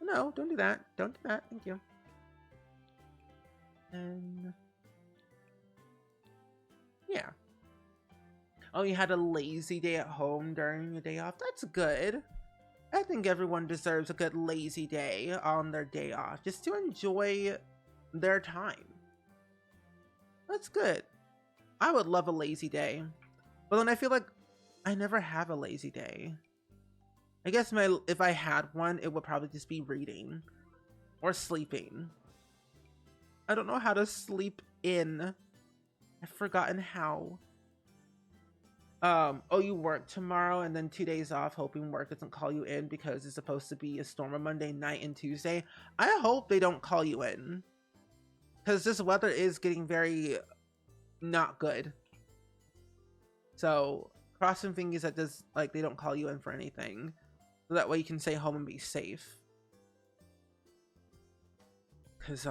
No, don't do that. Don't do that. Thank you. And yeah. Oh, you had a lazy day at home during your day off? That's good. I think everyone deserves a good lazy day on their day off, just to enjoy their time. That's good. I would love a lazy day, but then I feel like I never have a lazy day. I guess if I had one, it would probably just be reading or sleeping. I don't know how to sleep in. I've forgotten how. Oh, you work tomorrow and then 2 days off, hoping work doesn't call you in because it's supposed to be a storm on Monday night and Tuesday. I hope they don't call you in, because this weather is getting very not good. So crossing fingers that they don't call you in for anything, so that way you can stay home and be safe. Because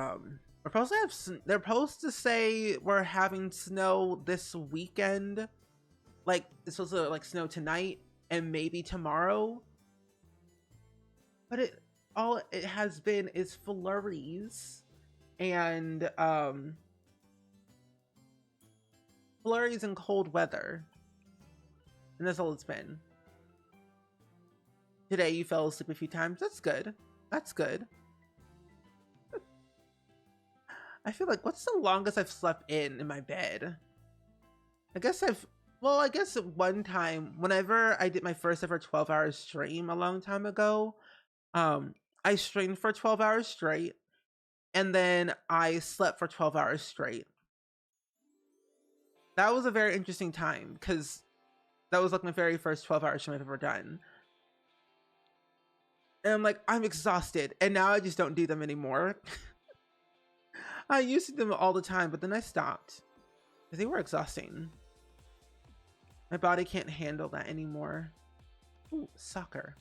they're supposed to say we're having snow this weekend. Like, it's supposed to like snow tonight and maybe tomorrow. But all it has been is flurries and flurries and cold weather. And that's all it's been. Today you fell asleep a few times. That's good. That's good. I feel like, what's the longest I've slept in my bed? I guess at one time, whenever I did my first ever 12-hour stream a long time ago, I streamed for 12 hours straight, and then I slept for 12 hours straight. That was a very interesting time, because that was like my very first 12-hour stream I've ever done. And I'm like, I'm exhausted, and now I just don't do them anymore. I used to do them all the time, but then I stopped, because they were exhausting. My body can't handle that anymore. Ooh, soccer.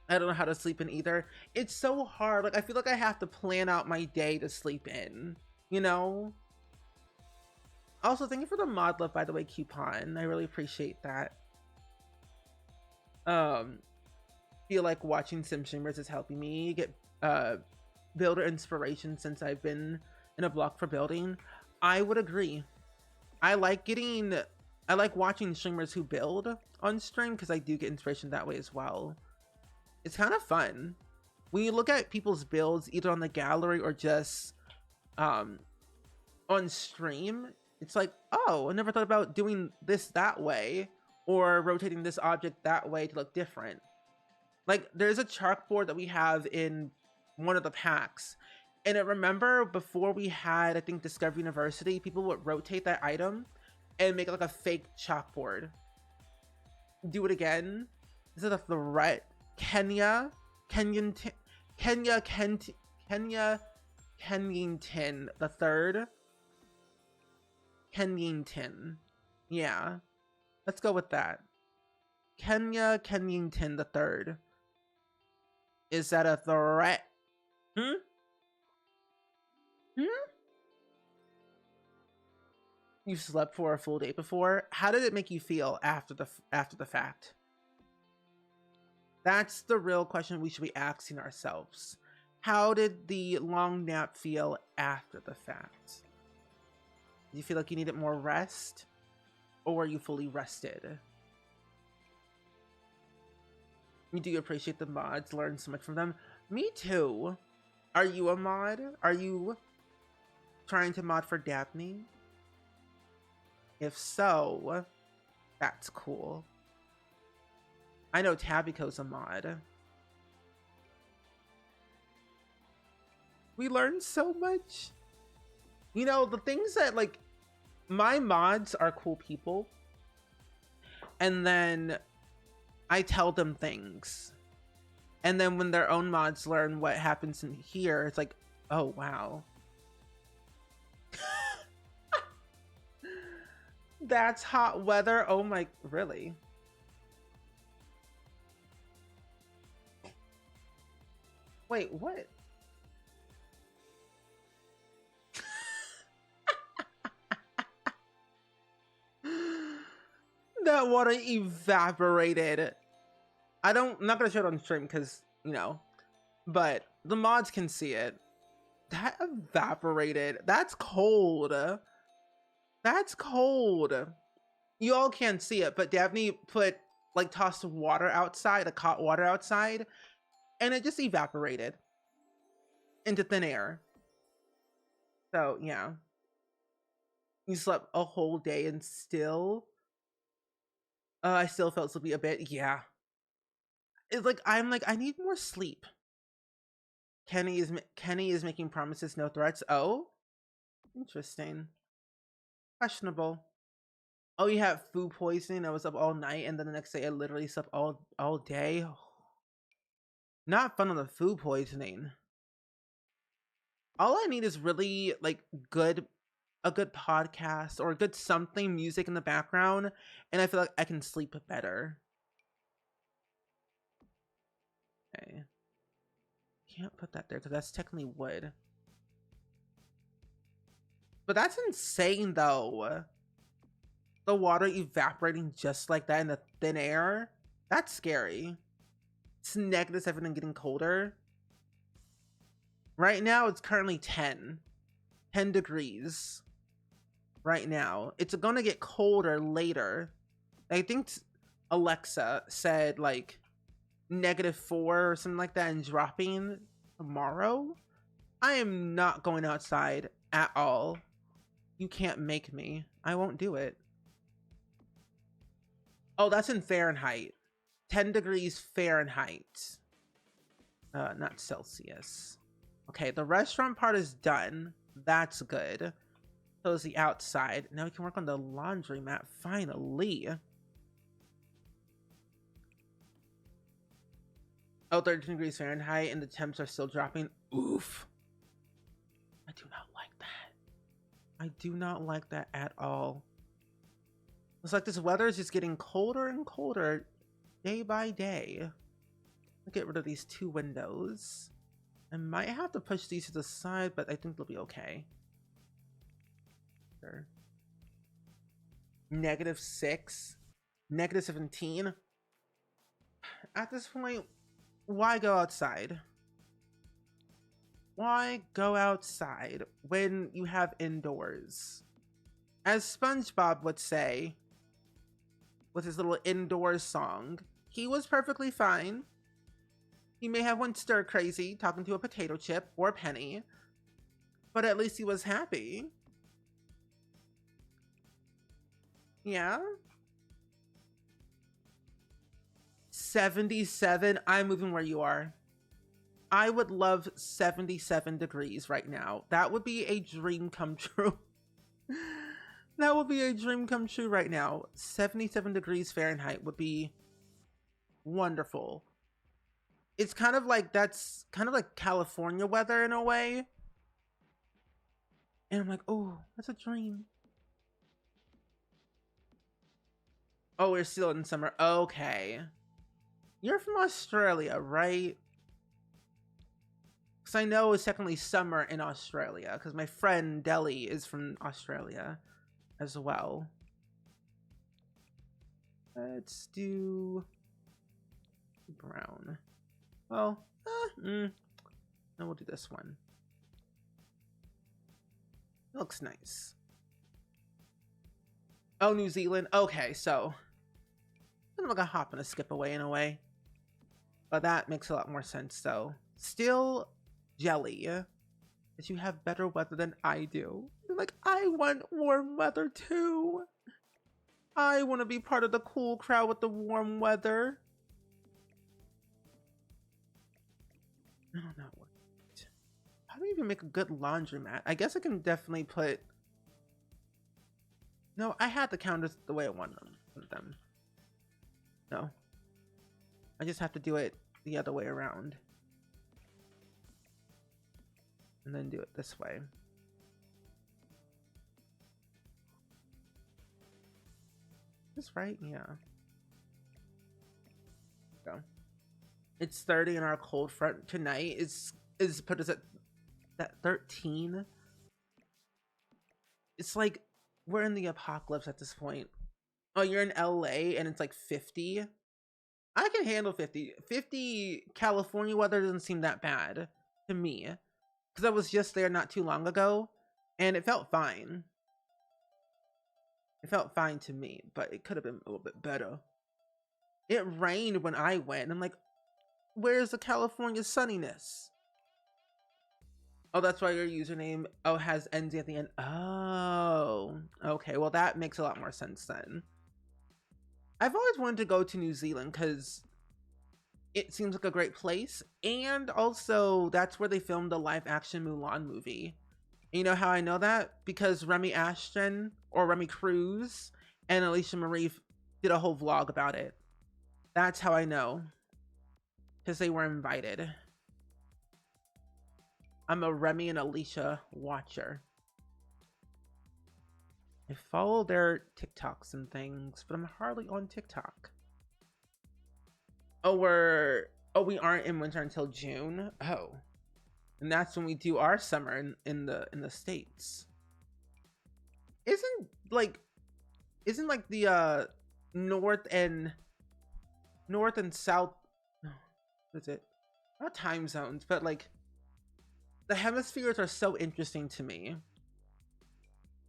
I don't know how to sleep in either. It's so hard. Like, I feel like I have to plan out my day to sleep in, you know? Also, thank you for the mod love, by the way, coupon. I really appreciate that. Feel like watching sim streamers is helping me get builder inspiration since I've been in a block for building. I would agree. I like watching streamers who build on stream, because I do get inspiration that way as well. It's kind of fun when you look at people's builds either on the gallery or just on stream. It's like, oh, I never thought about doing this that way, or rotating this object that way to look different. Like, there's a chalkboard that we have in one of the packs, and I remember before we had, I think, Discovery University, people would rotate that item and make like a fake chalkboard. Do it again. This is a threat. Kenya Kennington the third. Kennington. Yeah. Let's go with that. Kenya Kennington the third. Is that a threat? You slept for a full day before? How did it make you feel after the fact? That's the real question we should be asking ourselves. How did the long nap feel after the fact? Do you feel like you needed more rest? Or were you fully rested? You do appreciate the mods, learn so much from them. Me too. Are you a mod? Are you trying to mod for Daphne? If so, that's cool. I know Tabiko's a mod. We learned so much. You know, the things that, like, my mods are cool people. And then I tell them things. And then when their own mods learn what happens in here, it's like, oh, wow. That's hot weather. Oh my, really? Wait, what? That water evaporated. I'm not gonna show it on stream because, you know, but the mods can see it. That evaporated. That's cold. That's cold. You all can't see it, but Daphne tossed water outside, like hot water outside, and it just evaporated into thin air. So, yeah. You slept a whole day and still... I still felt sleepy a bit. Yeah. It's like, I need more sleep. Kenny is making promises, no threats. Oh? Interesting. Questionable. Oh, you had food poisoning. I was up all night, and then the next day I literally slept all day. Not fun on the food poisoning. All I need is really a good podcast or a good something, music in the background, and I feel like I can sleep better. Okay. Can't put that there because that's technically wood. But that's insane though. The water evaporating just like that in the thin air. That's scary. It's -7 and getting colder. Right now it's currently 10 degrees. Right now. It's gonna get colder later. I think Alexa said like -4 or something like that and dropping tomorrow. I am not going outside at all. You can't make me. I won't do it. Oh, that's in Fahrenheit. 10 degrees Fahrenheit. Not Celsius. Okay, the restaurant part is done. That's good. So is the outside. Now we can work on the laundromat, finally. Oh, 13 degrees Fahrenheit and the temps are still dropping. Oof. I do not like that. I do not like that at all. It's like this weather is just getting colder and colder day by day. I'll get rid of these 2 windows. I might have to push these to the side, but I think they'll be okay. Sure. -6, -17. At this point, why go outside? Why go outside when you have indoors? As SpongeBob would say, with his little indoors song, he was perfectly fine. He may have went stir crazy talking to a potato chip or a penny, but at least he was happy. Yeah. 77. I'm moving where you are. I would love 77 degrees right now. That would be a dream come true. That would be a dream come true right now. 77 degrees Fahrenheit would be wonderful. It's kind of like, that's kind of like California weather in a way. And I'm like, oh, that's a dream. Oh, we're still in summer. Okay. You're from Australia, right? Because I know it's technically summer in Australia, because my friend Deli is from Australia as well. Let's do brown. Well, No, we'll do this one. It looks nice. Oh, New Zealand. Okay, so I'm like a hop and a skip away in a way. But that makes a lot more sense. So still jelly that you have better weather than I do. You're like, I want warm weather too. I want to be part of the cool crowd with the warm weather. I don't know. How do you even make a good laundromat? I guess I can definitely put... No, I had the counters the way I want them. No. I just have to do it the other way around. And then do it this way. Is this right? Yeah. Go. It's 30 and our cold front tonight is put us at that 13. It's like we're in the apocalypse at this point. Oh, you're in LA and it's like 50. I can handle 50. 50 California weather doesn't seem that bad to me. Because I was just there not too long ago and it felt fine. It felt fine to me, but it could have been a little bit better. It rained when I went. I'm like, where's the California sunniness? Oh, that's why your username has ends at the end. Oh, okay. Well, that makes a lot more sense then. I've always wanted to go to New Zealand because it seems like a great place. And also, that's where they filmed the live action Mulan movie. And you know how I know that? Because Remy Ashton or Remy Cruz and Alicia Marie did a whole vlog about it. That's how I know. Because they were invited. I'm a Remy and Alicia watcher. I follow their TikToks and things, but I'm hardly on TikTok. Oh, we aren't in winter until June. Oh, and that's when we do our summer in the States. Isn't like the north and south? What is it? Not time zones, but like the hemispheres are so interesting to me.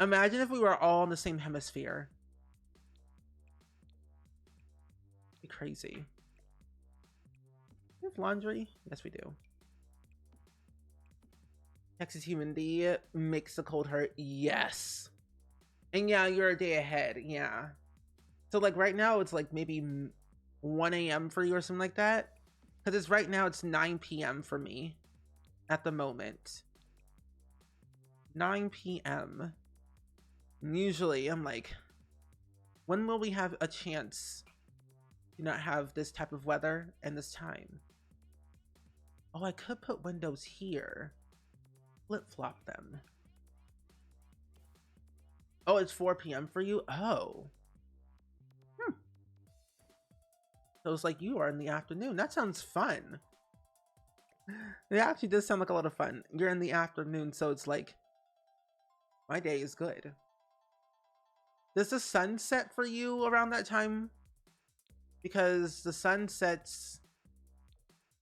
Imagine if we were all in the same hemisphere. It'd be crazy. We have laundry? Yes, we do. Texas Human D makes the cold hurt. Yes. And yeah, you're a day ahead. Yeah. So like right now it's like maybe 1 a.m. for you or something like that. Because it's right now it's 9 p.m. for me at the moment. 9 p.m. Usually I'm like, when will we have a chance to not have this type of weather and this time? Oh, I could put windows here. Flip-flop them. Oh, it's 4 p.m. for you? Oh. So it's like you are in the afternoon. That sounds fun. It actually does sound like a lot of fun. You're in the afternoon, so it's like my day is good. Does the sun set for you around that time? Because the sun sets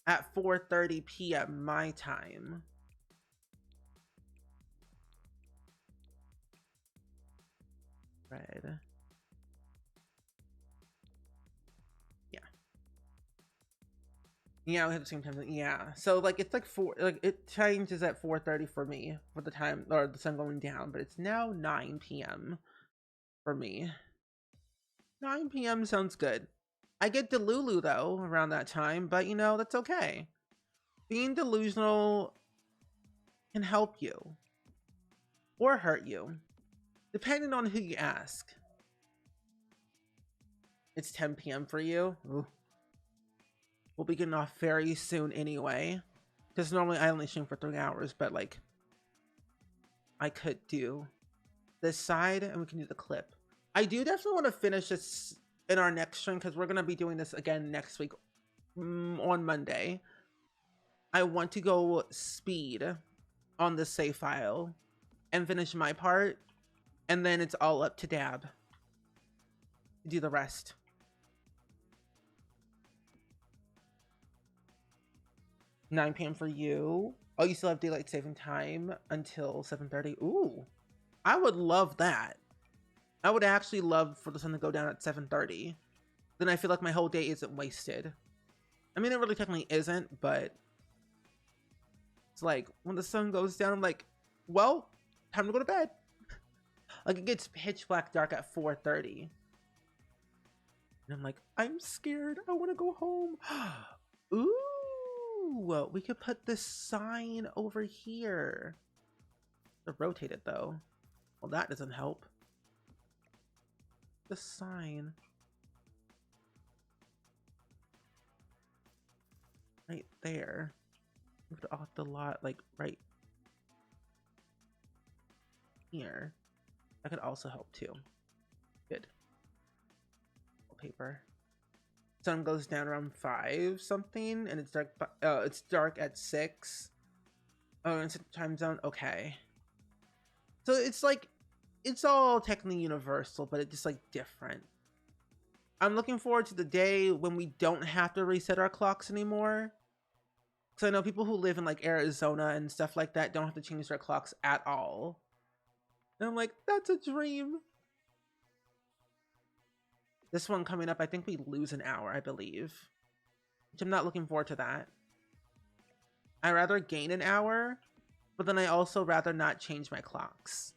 at 4:30 p.m. my time. Red. Yeah, we have the same time. Yeah, so like it's like it changes at 4:30 for me for the time or the sun going down, but it's now 9 p.m. for me. 9 p.m. sounds good. I get Delulu though around that time, but you know that's okay. Being delusional can help you or hurt you, depending on who you ask. It's 10 p.m. for you. Ooh. We'll be getting off very soon anyway. Because normally I only stream for 3 hours, but like I could do this side and we can do the clip. I do definitely want to finish this in our next stream because we're going to be doing this again next week on Monday. I want to go speed on the save file and finish my part, and then it's all up to Dab to do the rest. Do the 9 p.m. for you. Oh, you still have daylight saving time until 7:30. Ooh, I would love that. I would actually love for the sun to go down at 7:30. Then I feel like my whole day isn't wasted. I mean, it really technically isn't, but it's like when the sun goes down, I'm like, well, time to go to bed. Like, it gets pitch black dark at 4:30. And I'm like, I'm scared. I want to go home. Ooh, we could put this sign over here. To rotate it though. Well, that doesn't help. The sign. Right there. Move it off the lot, like right here. That could also help too. Good. Paper. Sun goes down around 5 something, and it's dark. It's dark at 6. Oh, it's a time zone. Okay. So it's like, it's all technically universal, but it's just like different. I'm looking forward to the day when we don't have to reset our clocks anymore. Because I know people who live in like Arizona and stuff like that don't have to change their clocks at all. And I'm like, that's a dream. This one coming up, I think we lose an hour, I believe. Which I'm not looking forward to that. I'd rather gain an hour, but then I also rather not change my clocks.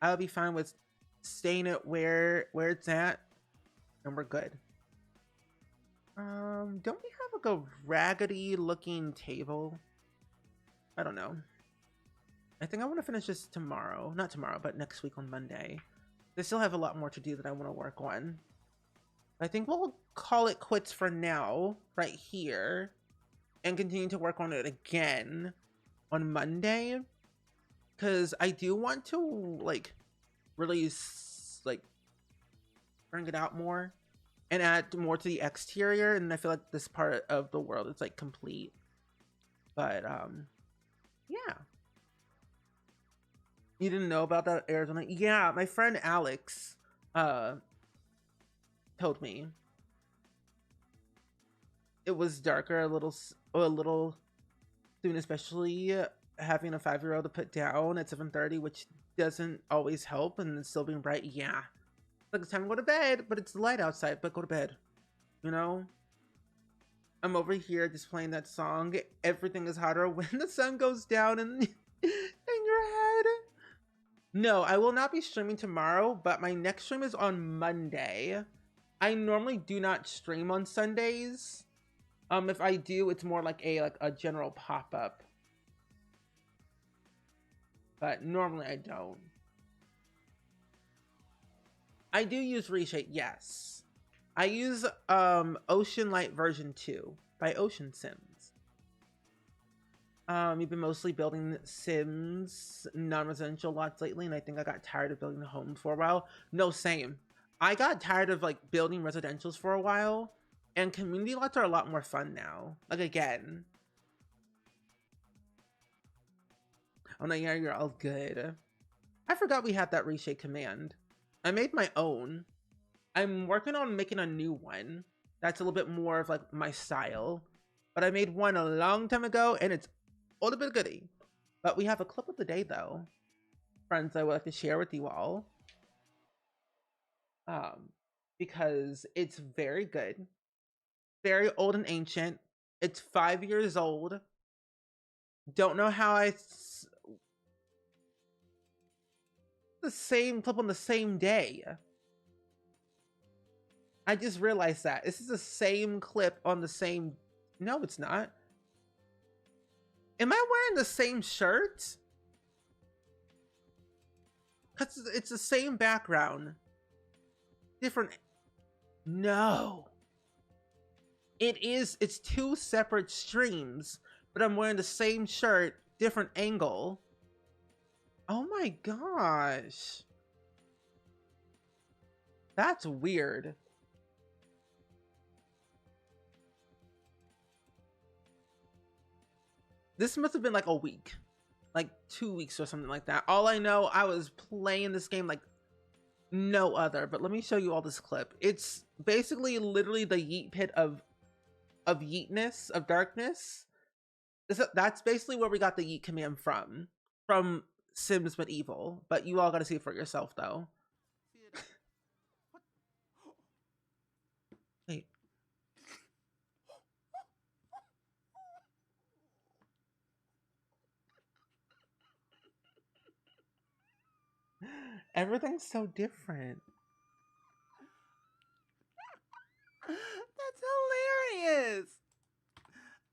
I'll be fine with staying at where it's at, and we're good. Don't we have like a raggedy looking table? I don't know. I think I want to finish this tomorrow. Not tomorrow, but next week on Monday. I still have a lot more to do that I want to work on. I think we'll call it quits for now, right here, and continue to work on it again on Monday. Because I do want to, like, really, like, bring it out more and add more to the exterior. And I feel like this part of the world is, like, complete. But, yeah. You didn't know about that, Arizona? Yeah, my friend Alex told me it was darker a little soon, especially having a 5-year-old to put down at 7:30, which doesn't always help, and it's still being bright. Yeah, like it's time to go to bed, but it's light outside. But go to bed, you know. I'm over here just playing that song. Everything is hotter when the sun goes down in your head. No, I will not be streaming tomorrow, but my next stream is on Monday. I normally do not stream on Sundays. If I do, it's more like a general pop-up. But normally I don't. I do use Reshape, yes. I use Ocean Light version 2 by Ocean Sims. We've been mostly building Sims non-residential lots lately, and I think I got tired of building homes for a while. No, same. I got tired of like building residentials for a while, and community lots are a lot more fun now. Like, again. Oh no, yeah, you're all good. I forgot we had that reshape command. I made my own. I'm working on making a new one that's a little bit more of like my style, but I made one a long time ago, and it's a little bit goody. But we have a clip of the day though, friends, I would like to share with you all, because it's very good, very old and ancient. It's 5 years old. Don't know how the same clip on the same day. I just realized that this is the same clip on the same. No, it's not. Am I wearing the same shirt? Because it's the same background. Different. No. It is. It's 2 separate streams, but I'm wearing the same shirt, different angle. Oh my gosh. That's weird. This must have been like a week, like 2 weeks or something like that. All I know, I was playing this game like no other. But let me show you all this clip. It's basically literally the yeet pit of yeetness, of darkness. That's basically where we got the yeet command from Sims Medieval. But you all got to see it for yourself, though. Wait. Everything's so different. That's hilarious.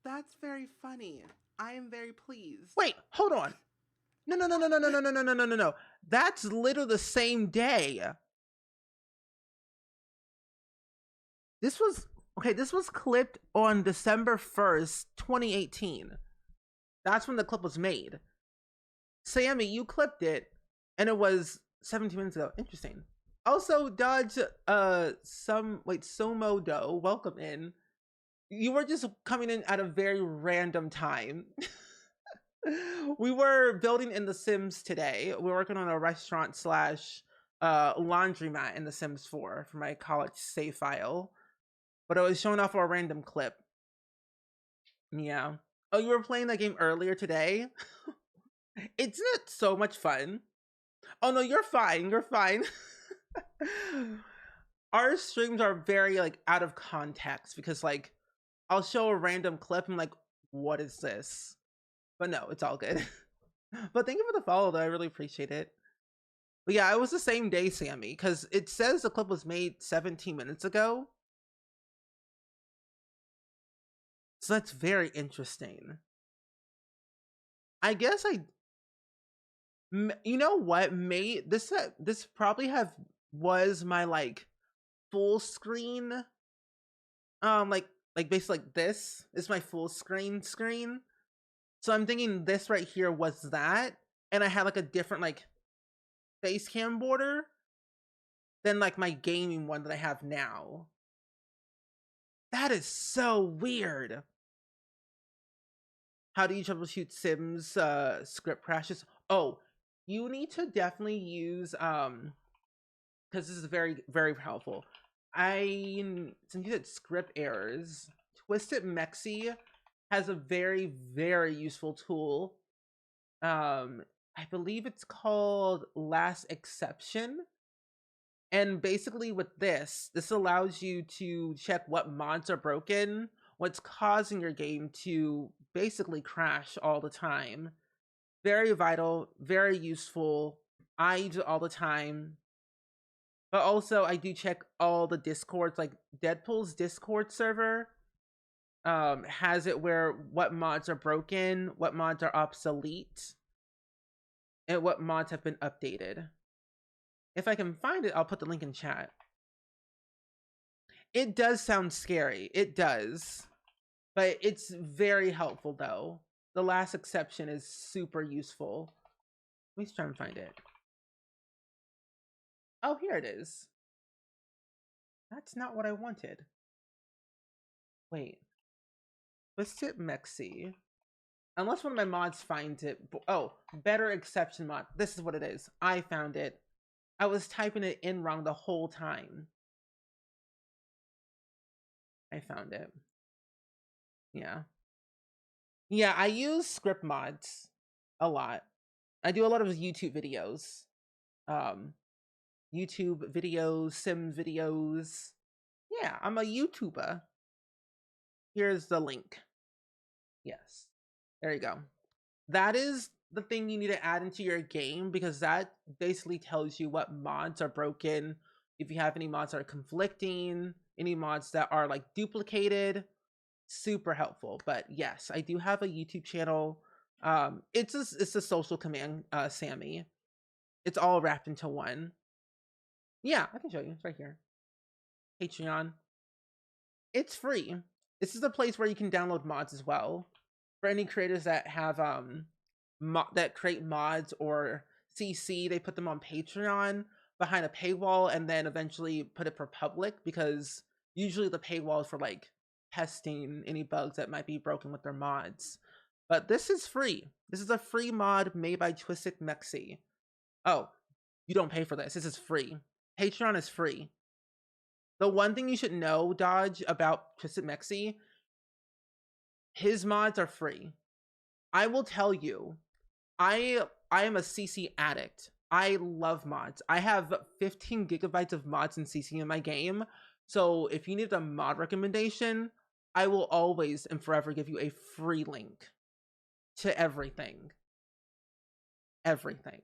That's very funny. I am very pleased. Wait, hold on. No. That's literally the same day. This was clipped on December 1st, 2018. That's when the clip was made. Sammy, you clipped it, and it was 17 minutes ago. Interesting. Also, Dodge, Somodo, welcome in. You were just coming in at a very random time. We were building in The Sims today. We're working on a restaurant slash laundromat in The Sims 4 for my college save file. But I was showing off a random clip. Yeah. Oh, you were playing that game earlier today? Isn't it so much fun? Oh no, you're fine. You're fine. Our streams are very like out of context because like I'll show a random clip and like, what is this? But no, it's all good. But thank you for the follow though. I really appreciate it. But yeah, it was the same day, Sammy, because it says the clip was made 17 minutes ago. So that's very interesting. I guess you know what, this probably was my like full screen, like basically like this is my full screen. So I'm thinking this right here was that, and I had like a different like face cam border than like my gaming one that I have now. That is so weird. How do you troubleshoot Sims script crashes? Oh, you need to definitely use because this is very, very helpful. Since you said script errors, Twisted Mexi has a very, very useful tool. I believe it's called Last Exception. And basically with this allows you to check what mods are broken, what's causing your game to basically crash all the time. Very vital, very useful. I use it all the time. But also I do check all the discords, like Deadpool's Discord server has it where what mods are broken, what mods are obsolete, and what mods have been updated. If I can find it, I'll put the link in chat. It does sound scary. It does. But it's very helpful, though. The Last Exception is super useful. Let me try and find it. Oh, here it is. That's not what I wanted. Wait. Twisted Mexi. Unless one of my mods finds it. Oh, Better Exception mod. This is what it is. I found it. I was typing it in wrong the whole time. I found it. Yeah. Yeah, I use script mods a lot. I do a lot of YouTube videos. YouTube videos, Sim videos. Yeah, I'm a YouTuber. Here's the link. Yes. There you go. That is the thing you need to add into your game because that basically tells you what mods are broken, if you have any mods that are conflicting, any mods that are like duplicated. Super helpful. But yes, I do have a YouTube channel. It's a social command, Sammy. It's all wrapped into one. Yeah, I can show you. It's right here. Patreon. It's free. This is a place where you can download mods as well. For any creators that have that create mods or CC, they put them on Patreon behind a paywall and then eventually put it for public because usually the paywall is for like testing any bugs that might be broken with their mods. But this is free. This is a free mod made by Twisted Mexi. Oh, you don't pay for this. This is free. Patreon is free. The one thing you should know, Dodge, about Twisted Mexi, his mods are free. I will tell you, I am a CC addict. I love mods. I have 15 gigabytes of mods and CC in my game. So if you need a mod recommendation, I will always and forever give you a free link to everything. Everything.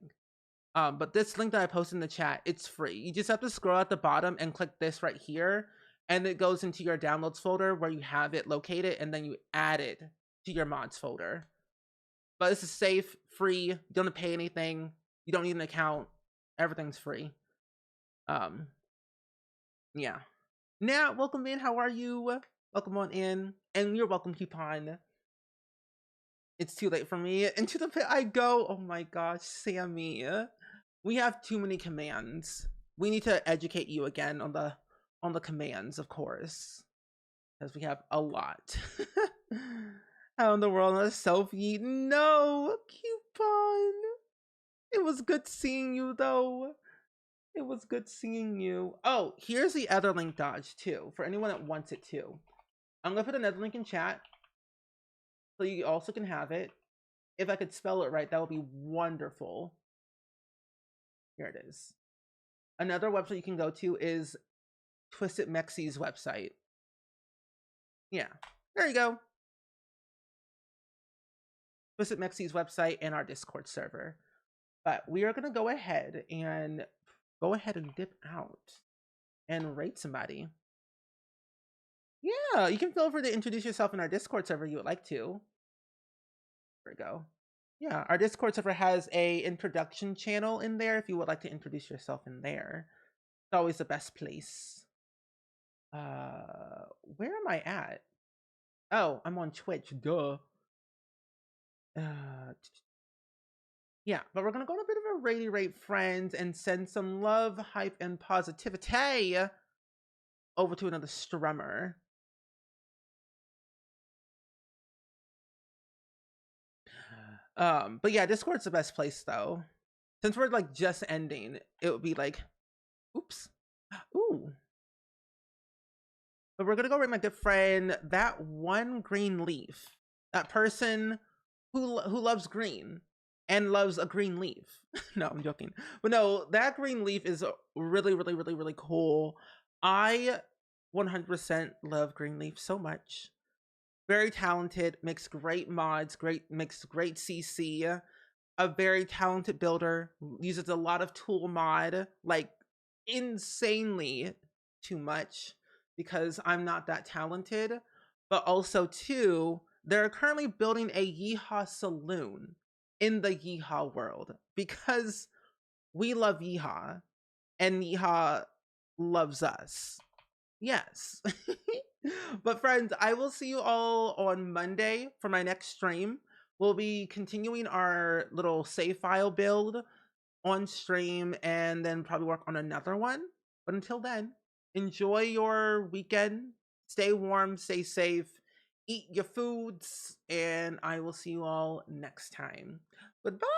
But this link that I posted in the chat, it's free. You just have to scroll at the bottom and click this right here, and it goes into your downloads folder where you have it located, and then you add it to your mods folder. But this is safe, free, you don't have to pay anything, you don't need an account, everything's free. Yeah. Now, welcome in, how are you? Welcome on in, and you're welcome, Coupon. It's too late for me. Into the pit I go. Oh my gosh, Sammy. We have too many commands. We need to educate you again on the commands, of course. Because we have a lot. How in the world on a selfie? No, Coupon. It was good seeing you though. It was good seeing you. Oh, here's the other link, Dodge, too, for anyone that wants it too. I'm gonna put another link in chat so you also can have it. If I could spell it right, that would be wonderful. Here it is. Another website you can go to is Twisted Mexi's website. Yeah, there you go. Twisted Mexi's website and our Discord server. But we are gonna go ahead and dip out and rate somebody. Yeah, you can feel free to introduce yourself in our Discord server if you would like to. There we go. Yeah, our Discord server has a introduction channel in there if you would like to introduce yourself in there. It's always the best place. Where am I at? Oh, I'm on Twitch, duh. Yeah, but we're gonna go on a bit of a ratey rate friends and send some love, hype, and positivity over to another strummer. But yeah, Discord's the best place though. Since we're like just ending, it would be like, oops, ooh. But we're gonna go rate my good friend, that one green leaf, that person who loves green and loves a green leaf. No, I'm joking. But no, that green leaf is really, really, really, really cool. I 100% love Greenleaf so much. Very talented, makes great mods, makes great CC. A very talented builder, uses a lot of tool mod, like insanely too much because I'm not that talented. But also too, they're currently building a Yeehaw saloon in the Yeehaw world because we love Yeehaw and Yeehaw loves us. Yes. But friends, I will see you all on Monday for my next stream. We'll be continuing our little save file build on stream and then probably work on another one. But until then, enjoy your weekend. Stay warm, stay safe, eat your foods, and I will see you all next time. Goodbye.